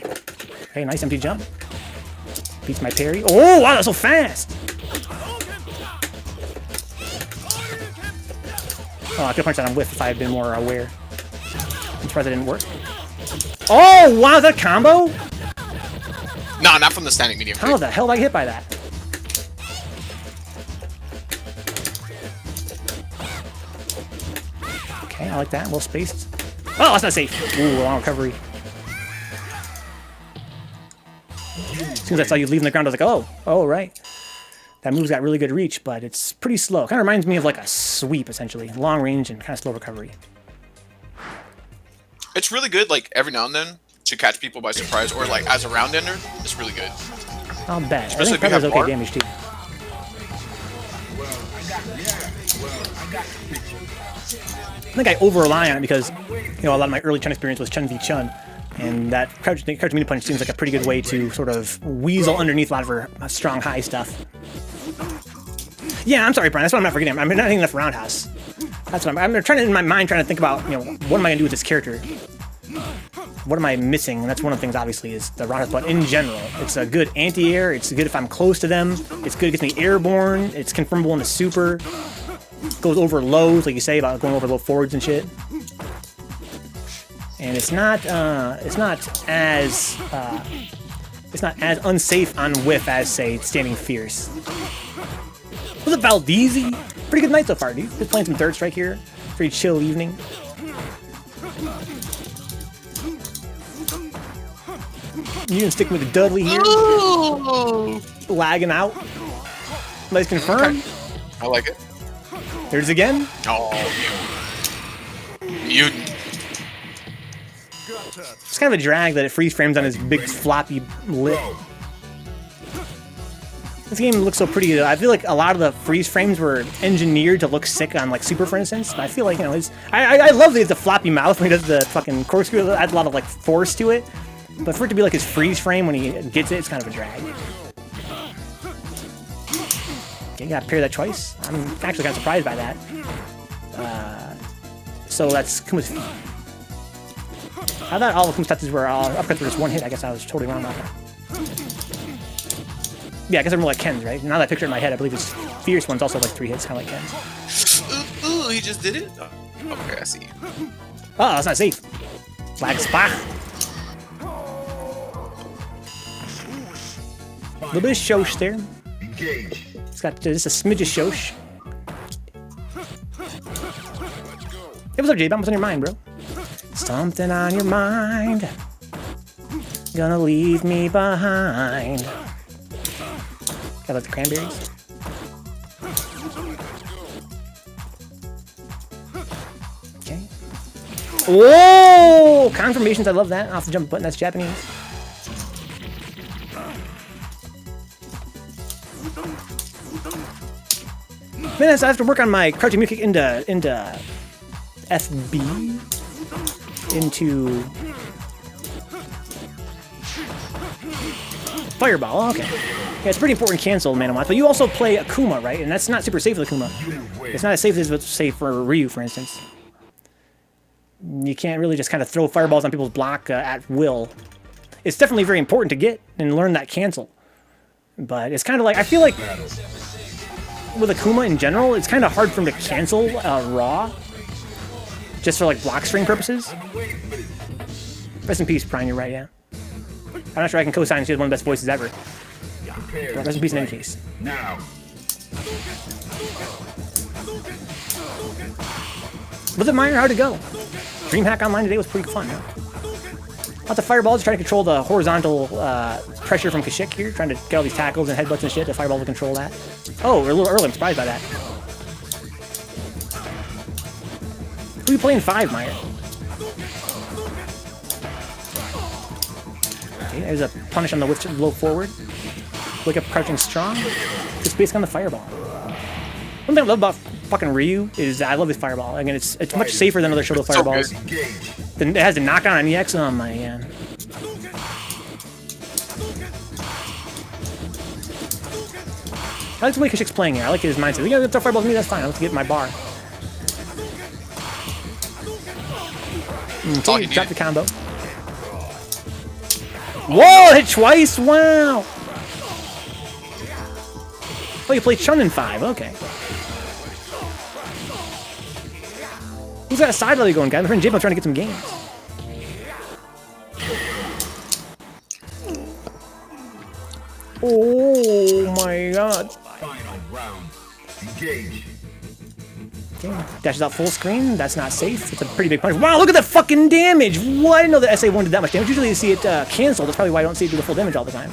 Speaker 1: Okay, nice empty jump. Beats my parry. Oh, wow, that's so fast! Oh, I could have punched that on whiff if I had been more aware. I'm surprised that didn't work. Oh, wow, is that a combo?
Speaker 3: No, not from the standing medium.
Speaker 1: How the hell did I get hit by that? Okay, I like that. Well spaced. Oh, that's not safe. Ooh, long recovery. As soon as I saw you leaving the ground, I was like, oh, right. That move's got really good reach, but it's pretty slow. Kind of reminds me of like a sweep, essentially. Long range and kind of slow recovery.
Speaker 3: It's really good, like, every now and then, to catch people by surprise, or, like, as a round ender, it's really good.
Speaker 1: I'll bet. I
Speaker 3: Especially
Speaker 1: think
Speaker 3: if you have
Speaker 1: Pepper's okay
Speaker 3: more.
Speaker 1: damage, too. I think I over-rely on it because, you know, a lot of my early Chun experience was Chun v Chun. And that crouch meter punch seems like a pretty good way to sort of weasel underneath a lot of her strong high stuff. Yeah, I'm sorry, Brian. That's what I'm not forgetting. I'm not hitting enough roundhouse. That's what I'm trying to, in my mind, trying to think about, you know, what am I going to do with this character? what am I missing? And that's one of the things, obviously, is the roundhouse. But in general, it's a good anti-air. It's good if I'm close to them. It's good. It gets me airborne. It's confirmable in the super. Goes over lows, like you say, about going over low forwards and shit. And it's not as unsafe on whiff as, say, standing fierce. Was it Valdezi? Pretty good night so far, dude. Just playing some Third Strike here. Pretty chill evening. You can stick with the Dudley here.
Speaker 5: Ooh.
Speaker 1: Lagging out. Nice confirm.
Speaker 5: Okay. I like it.
Speaker 1: There's again.
Speaker 5: Oh, mutant.
Speaker 1: It's kind of a drag that it freeze frames on his big floppy lip. This game looks so pretty. I feel like a lot of the freeze frames were engineered to look sick on like Super, for instance. But I feel like, you know, I love that it's a floppy mouth when he does the fucking corkscrew. It adds a lot of like force to it. But for it to be like his freeze frame when he gets it, it's kind of a drag. Okay, gotta pair that twice. I'm actually kind of surprised by that. So that's Kuma's. I thought all the Kumaistoptiers were all upcuts were just one hit. I guess I was totally wrong about that. Yeah, I guess they're more like Ken's, right? Now that I picture it in my head, I believe his fierce one's also like 3 hits, kind of like Ken's.
Speaker 5: Ooh, he just did it? Oh, okay, I see.
Speaker 1: Oh, that's not safe. Flag spot. A little bit of shosh there.
Speaker 2: Engage.
Speaker 1: It's got just a smidge of shosh. Hey, what's up, J-Bomb? What's on your mind, bro? Something on your mind. Gonna leave me behind. I like the cranberries. Okay. Whoa! Confirmations, I love that. Off the jump button, that's Japanese. Man, so I have to work on my crouching mute kick into FB. Into Fireball, okay. Yeah, it's pretty important cancel, ManaWatts, but you also play Akuma, right? And that's not super safe with Akuma. It's not as safe as it's safe for Ryu, for instance. You can't really just kind of throw fireballs on people's block at will. It's definitely very important to get and learn that cancel. But it's kind of like, I feel like with Akuma in general, it's kind of hard for him to cancel raw. Just for like block string purposes. Rest in peace, Prime, you're right, yeah. I'm not sure I can co-sign, she has one of the best voices ever. But rest in peace in any case.
Speaker 2: Now.
Speaker 1: Was it Meyer? How'd it go? DreamHack Online today was pretty fun, huh? Lots of fireballs trying to control the horizontal pressure from Khachik here, trying to get all these tackles and headbutts and shit. The fireball will control that. Oh, we're a little early, I'm surprised by that. Who are you playing 5, Meyer? Okay, there's a punish on the whiff low forward. Wake up crouching strong. Just based on the fireball. One thing I love about fucking Ryu is I love his fireball. Again, it's much safer than other Shoto fireballs. Then it has the knockdown on EX. Oh my god. I like the way Khachik's playing here. I like his mindset. You gotta throw fireballs at me, that's fine. I like to get my bar. Okay, drop the combo. Whoa, hit twice? Wow! Oh, you played Chun in 5, okay. Who's got a side rally going, guys? My friend J-Bone trying to get some games. Oh my god.
Speaker 2: Final round. Engage.
Speaker 1: Okay, dashes out full screen. That's not safe. It's a pretty big punch. Wow, look at the fucking damage! What? I didn't know that SA1 did that much damage. Usually you see it canceled. That's probably why I don't see it do the full damage all the time.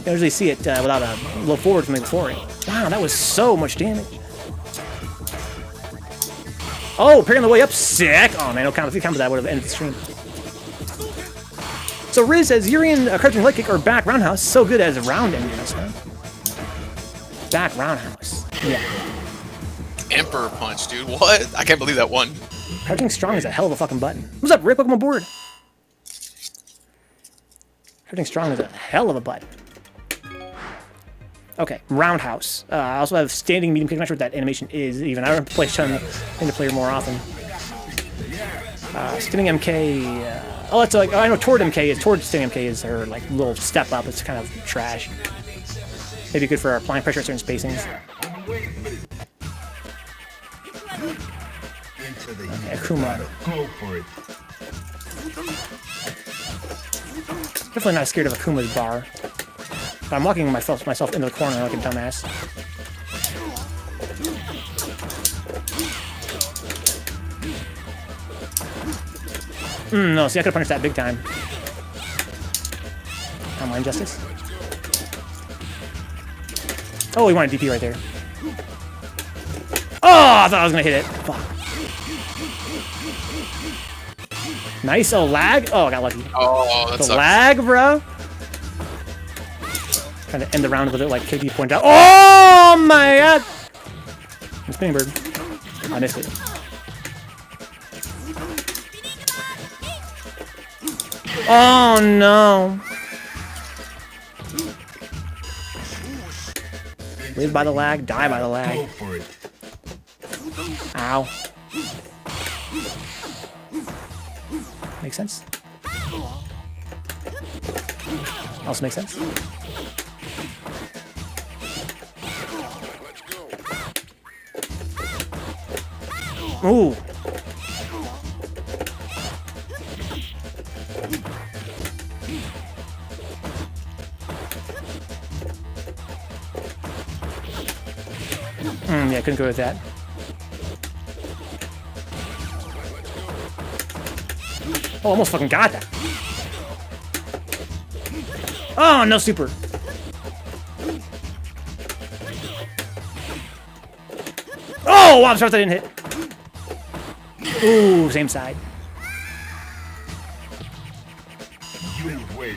Speaker 1: You usually see it without a low forward from before it. Wow, that was so much damage. Oh, parry on the way up. Sick! Oh man, no combo. If you combo that, would have ended the stream. So Riz says, Urian crouching leg kick or back roundhouse. So good as a round engines, huh? Back roundhouse. Yeah.
Speaker 5: Emperor punch, dude. What? I can't believe that one.
Speaker 1: Crouching strong is a hell of a fucking button. What's up, Rick? Welcome aboard. Crouching strong is a hell of a button. Okay, roundhouse. I also have standing medium kick. I'm not sure what that animation is even. I don't play Chun into player more often. Spinning MK. Oh, it's like, I know Toward MK is, Toward Standing MK is her like little step up. It's kind of trash. Maybe good for applying pressure at certain spacings. Okay, Akuma.
Speaker 2: Go for it.
Speaker 1: Definitely not scared of Akuma's bar. But I'm walking myself into the corner like a dumbass. No, see, I could've punished that big time. My injustice. Oh, he wanted DP right there. Oh, I thought I was gonna hit it. Fuck. Nice. Oh, lag. Oh, I got lucky.
Speaker 5: Oh, that
Speaker 1: The
Speaker 5: sucks.
Speaker 1: lag, bro. Trying to end the round with it like KD pointed out. Oh my god! Spinning bird. I missed it. Oh no! Live by the lag, die by the lag.
Speaker 2: Go for it.
Speaker 1: Ow. Makes sense. Also makes sense. Ooh. Yeah, couldn't go with that. Oh, almost fucking got that. Oh, no super. Oh, wow, I'm sorry I didn't hit. Ooh, same side.
Speaker 2: You win.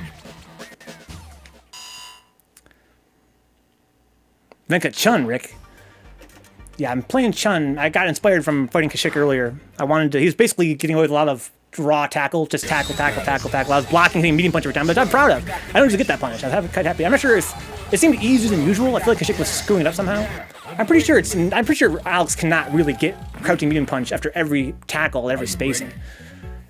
Speaker 1: Chun, Rick. Yeah, I'm playing Chun. I got inspired from fighting Khachik earlier. I wanted to. He was basically getting away with a lot of raw tackle, just tackle. I was blocking, hitting medium punch every time, but I'm proud of. I don't usually get that punish. I'm quite happy. I'm not sure if it seemed easier than usual. I feel like Khachik was screwing it up somehow. I'm pretty sure Alex cannot really get crouching medium punch after every tackle, every spacing.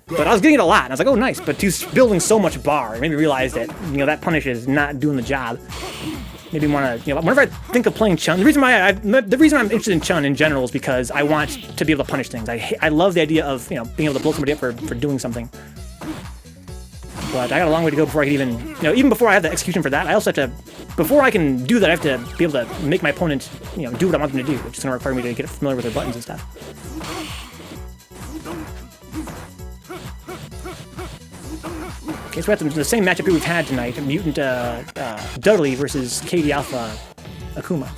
Speaker 1: But I was getting it a lot, and I was like, oh, nice. But he's building so much bar. It made me realize that, that punish is not doing the job. Maybe want to, whenever I think of playing Chun, the reason I'm interested in Chun in general is because I want to be able to punish things. I love the idea of, being able to blow somebody up for doing something. But I got a long way to go before I can even, even before I have the execution for that, I also have to, before I can do that, I have to be able to make my opponent, do what I want them to do, which is going to require me to get familiar with their buttons and stuff. Okay, so we have the same matchup we've had tonight, Mutant Dudley versus KD Alpha Akuma.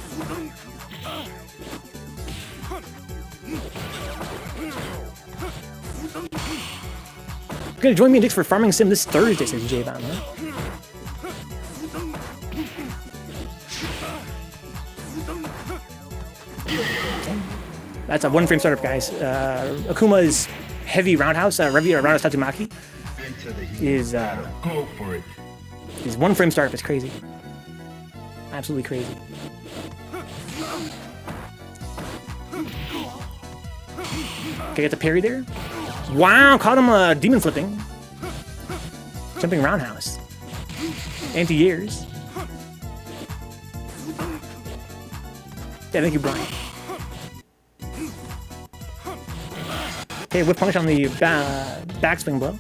Speaker 1: You're gonna join me and Dix for Farming Sim this Thursday, says J-Bomb, huh? That's a one-frame startup, guys. Akuma's heavy roundhouse, roundhouse Tatsumaki, is
Speaker 2: Go for it.
Speaker 1: his one-frame startup is crazy. Absolutely crazy. Okay, get the parry there. Wow, caught him demon flipping. Jumping roundhouse. Anti-airs. Yeah, thank you, Brian. Okay, whip punish on the backswing blow.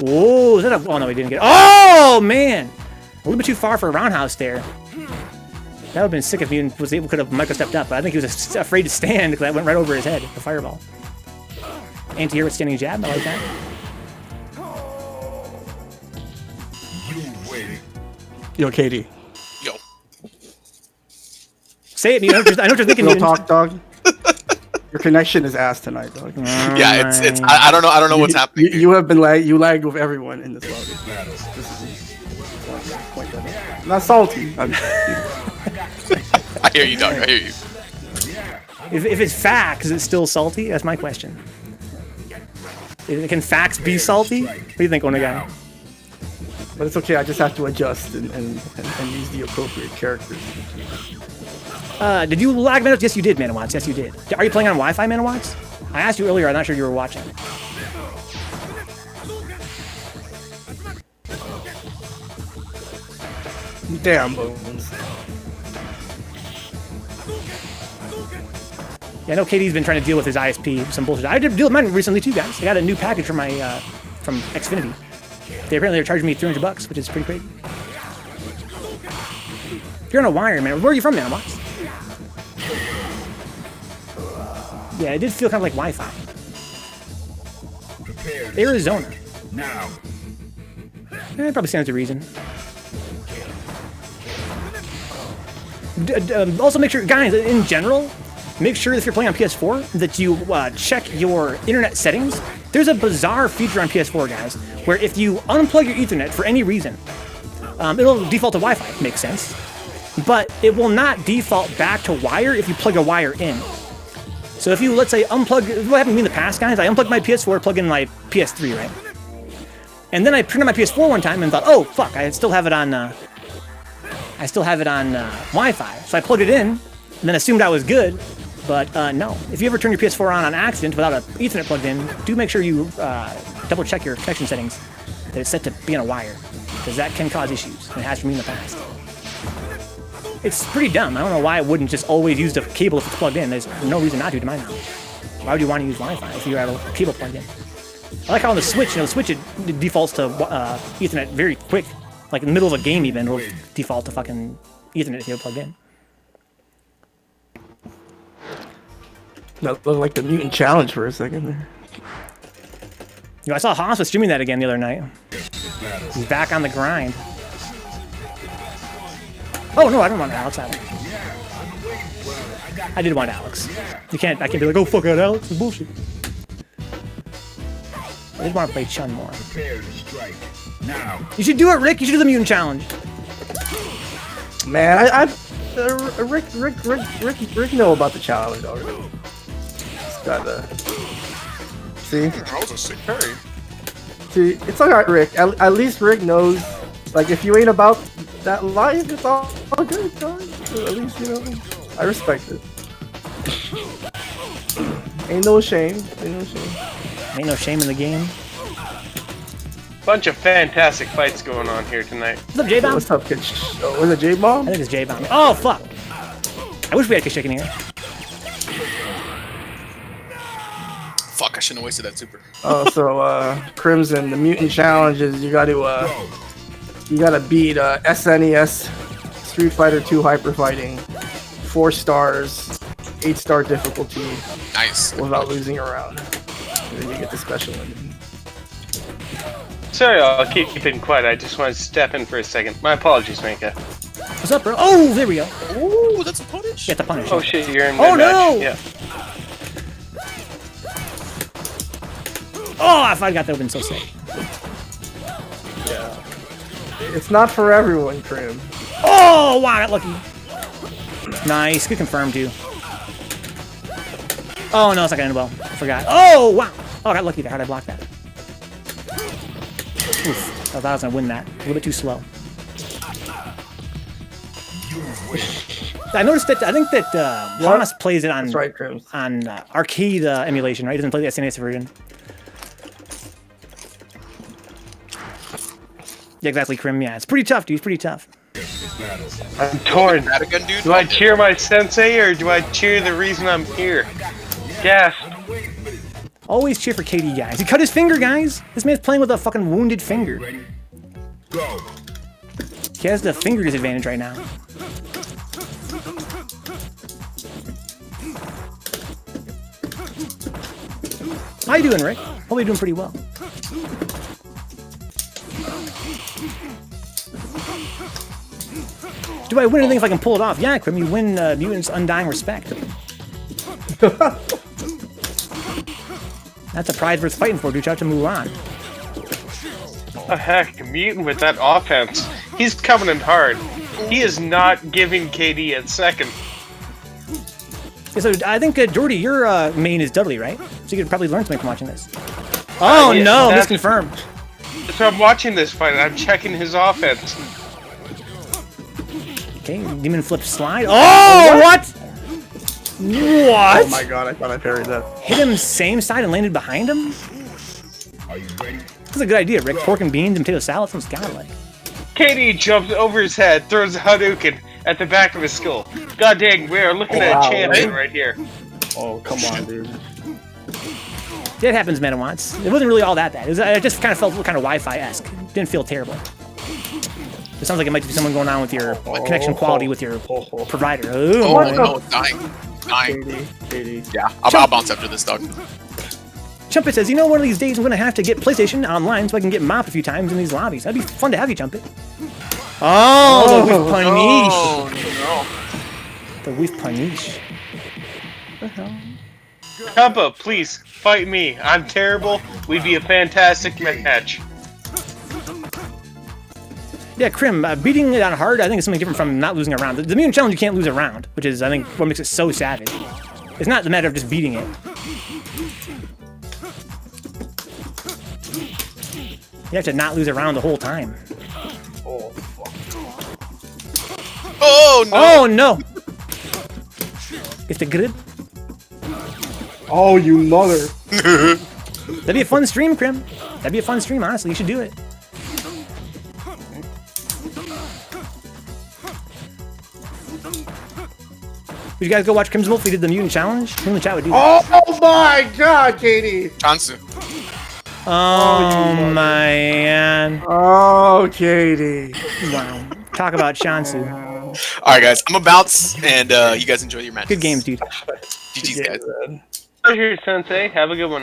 Speaker 1: Whoa, is that a... Oh, no, he didn't get it. Oh, man! A little bit too far for a roundhouse there. That would have been sick if he could have micro-stepped up, but I think he was afraid to stand because that went right over his head, the fireball. Anti-air with standing jab, I like that.
Speaker 2: You win.
Speaker 4: Yo, KD.
Speaker 5: Yo.
Speaker 1: Say it, I know what you're thinking.
Speaker 4: Real talk, dog. Your connection is ass tonight, dog.
Speaker 5: Yeah, it's I don't know what's happening.
Speaker 4: You have been you lagged with everyone in this lobby. Not salty.
Speaker 5: I hear you, dog. I hear you.
Speaker 1: If it's facts, is it still salty? That's my question. Can facts be salty? What do you think, Onagai?
Speaker 4: But it's okay, I just have to adjust and use the appropriate characters.
Speaker 1: Did you lag ManaWatts? Yes, you did, ManaWatts. Yes, you did. Are you playing on Wi-Fi, ManaWatts? I asked you earlier. I'm not sure you were watching.
Speaker 4: Damn bones.
Speaker 1: Yeah, I know KD's been trying to deal with his ISP, some bullshit. I did deal with mine recently too, guys. I got a new package from my from Xfinity. They're charging me $300, which is pretty crazy. You're on a wire, man. Where are you from, ManaWatts? Yeah, it did feel kind of like Wi-Fi. Arizona.
Speaker 2: Now.
Speaker 1: It probably stands to reason. Also, make sure, guys, in general, make sure if you're playing on PS4 that you check your internet settings. There's a bizarre feature on PS4, guys, where if you unplug your Ethernet for any reason, it'll default to Wi-Fi. Makes sense. But it will not default back to wire if you plug a wire in. So if you, let's say, unplug, what happened to me in the past, guys, I unplugged my PS4, plugged in my PS3, right? And then I turned on my PS4 one time and thought, oh, fuck, I still have it on Wi-Fi. So I plugged it in and then assumed I was good. But no, if you ever turn your PS4 on accident without an Ethernet plugged in, do make sure you double check your connection settings that it's set to be on a wire, because that can cause issues, and it has for me in the past. It's pretty dumb. I don't know why I wouldn't just always use the cable if it's plugged in. There's no reason not to my knowledge. Why would you want to use Wi-Fi if you have a cable plugged in? I like how on the Switch, the Switch it defaults to Ethernet very quick. Like in the middle of a game even, it'll default to fucking Ethernet if you have it plugged in.
Speaker 4: That looked like the mutant challenge for a second there.
Speaker 1: You know, I saw Haas was streaming that again the other night. He's back on the grind. Oh no, I don't want Alex either. I did want Alex. I can't be like, oh fuck it, Alex, it's bullshit. I just want to play Chun more. You should do it, Rick. You should do the mutant challenge.
Speaker 4: Man, Rick know about the challenge already. Just gotta see.
Speaker 5: That was a sick parry.
Speaker 4: See, it's alright, Rick. At least Rick knows. Like, if you ain't about that life, it's all good. It's all right. At least, you know, I respect it. Ain't no shame. Ain't no shame.
Speaker 1: Ain't no shame in the game.
Speaker 8: Bunch of fantastic fights going on here tonight.
Speaker 1: What's up, J-Bomb?
Speaker 4: What's up, kid? Oh, was it J-Bomb?
Speaker 1: I think it's J-Bomb. Oh, fuck. I wish we had Khachik in here.
Speaker 5: Fuck, I shouldn't have wasted that super.
Speaker 4: Oh, so, Crimson, the mutant challenge is you gotta beat SNES Street Fighter 2 Hyper Fighting, 4 stars, 8-star difficulty.
Speaker 5: Nice.
Speaker 4: Without losing a round. And then you get the special ending.
Speaker 8: Sorry, I'll keep it quiet. I just wanted to step in for a second. My apologies, Manka.
Speaker 1: What's up, bro? Oh, there we go.
Speaker 5: Ooh, that's a punish.
Speaker 1: Get the punish.
Speaker 8: Oh shit, you're in
Speaker 1: Oh
Speaker 8: mid-match.
Speaker 1: no!
Speaker 8: Yeah.
Speaker 1: Oh, if I got that, would have been so sick.
Speaker 4: Yeah. It's not for everyone, Crim.
Speaker 1: Oh, wow, I got lucky. Nice, good confirm, too. Oh, no, it's not gonna end well. I forgot. Oh, wow. Oh, I got lucky there. How'd I block that? Oof, I thought I was gonna win that. A little bit too slow. I noticed that, I think that Hamas plays it on,
Speaker 4: That's right, Crim.
Speaker 1: on arcade emulation, right? He doesn't play the SNES version. Yeah, exactly, Krim. Yeah, it's pretty tough, dude. It's pretty tough.
Speaker 8: I'm torn.
Speaker 5: That again, dude?
Speaker 8: Do I cheer my sensei or do I cheer the reason I'm here? Yes.
Speaker 1: Always cheer for KD, guys. He cut his finger, guys. This man's playing with a fucking wounded finger. He has the finger disadvantage right now. How you doing, Rick? Hope you're doing pretty well. Do I win anything if I can pull it off? Yeah, Krim, you win Mutant's Undying Respect. That's a prize worth fighting for, dude. Shout out to Mulan.
Speaker 8: Oh, heck, Mutant with that offense. He's coming in hard. He is not giving KD a second.
Speaker 1: Yeah, so I think, Jordy, your main is Dudley, right? So you could probably learn something from watching this. Oh,
Speaker 8: yeah,
Speaker 1: no,
Speaker 8: that's-
Speaker 1: misconfirmed.
Speaker 8: So I'm watching this fight and I'm checking his offense.
Speaker 1: Okay, demon flip slide. Oh, what? What?
Speaker 4: Oh my god, I thought I parried that.
Speaker 1: Hit him same side and landed behind him?
Speaker 2: Are you ready?
Speaker 1: That's a good idea, Rick. Pork and beans and potato salad sounds godlike.
Speaker 8: KD jumps over his head, throws a Hadouken at the back of his skull. God dang, we are looking at a champion right here.
Speaker 4: Oh, come on, dude.
Speaker 1: Yeah, it happens, ManaWatts. It wasn't really all that bad. It just kind of felt kind of Wi-Fi-esque. Didn't feel terrible. It sounds like it might be someone going on with your connection quality with your provider.
Speaker 5: Oh,
Speaker 1: Ooh.
Speaker 5: no, dying.
Speaker 4: KD.
Speaker 5: Yeah, I'll bounce after this, dog.
Speaker 1: Chumpet says, you know, one of these days I'm going to have to get PlayStation online so I can get mopped a few times in these lobbies. That'd be fun to have you, Chumpet. Oh, the whiff punish.
Speaker 5: Oh,
Speaker 1: The whiff punish.
Speaker 8: Kappa, please, fight me. I'm terrible. We'd be a fantastic match.
Speaker 1: Yeah, Krim, beating it on hard, I think is something different from not losing a round. The mutant challenge, you can't lose a round, which is, I think, what makes it so savage. It's not the matter of just beating it. You have to not lose a round the whole time.
Speaker 5: Oh, no!
Speaker 1: Oh, no! Get the grip.
Speaker 4: Oh, you mother.
Speaker 1: That'd be a fun stream, Krim. That'd be a fun stream, honestly. You should do it. Would you guys go watch Crimson Wolf? We did the mutant challenge. Who in the chat would do that?
Speaker 4: Oh my god, KD.
Speaker 5: Chansu.
Speaker 1: Oh, man.
Speaker 4: Oh, KD.
Speaker 1: Wow. Talk about Shansu.
Speaker 5: Alright, guys, I'm a bounce, and you guys enjoy your matches.
Speaker 1: Good games, dude.
Speaker 5: GG's, guys.
Speaker 8: Pleasure, Sensei. Have a good one.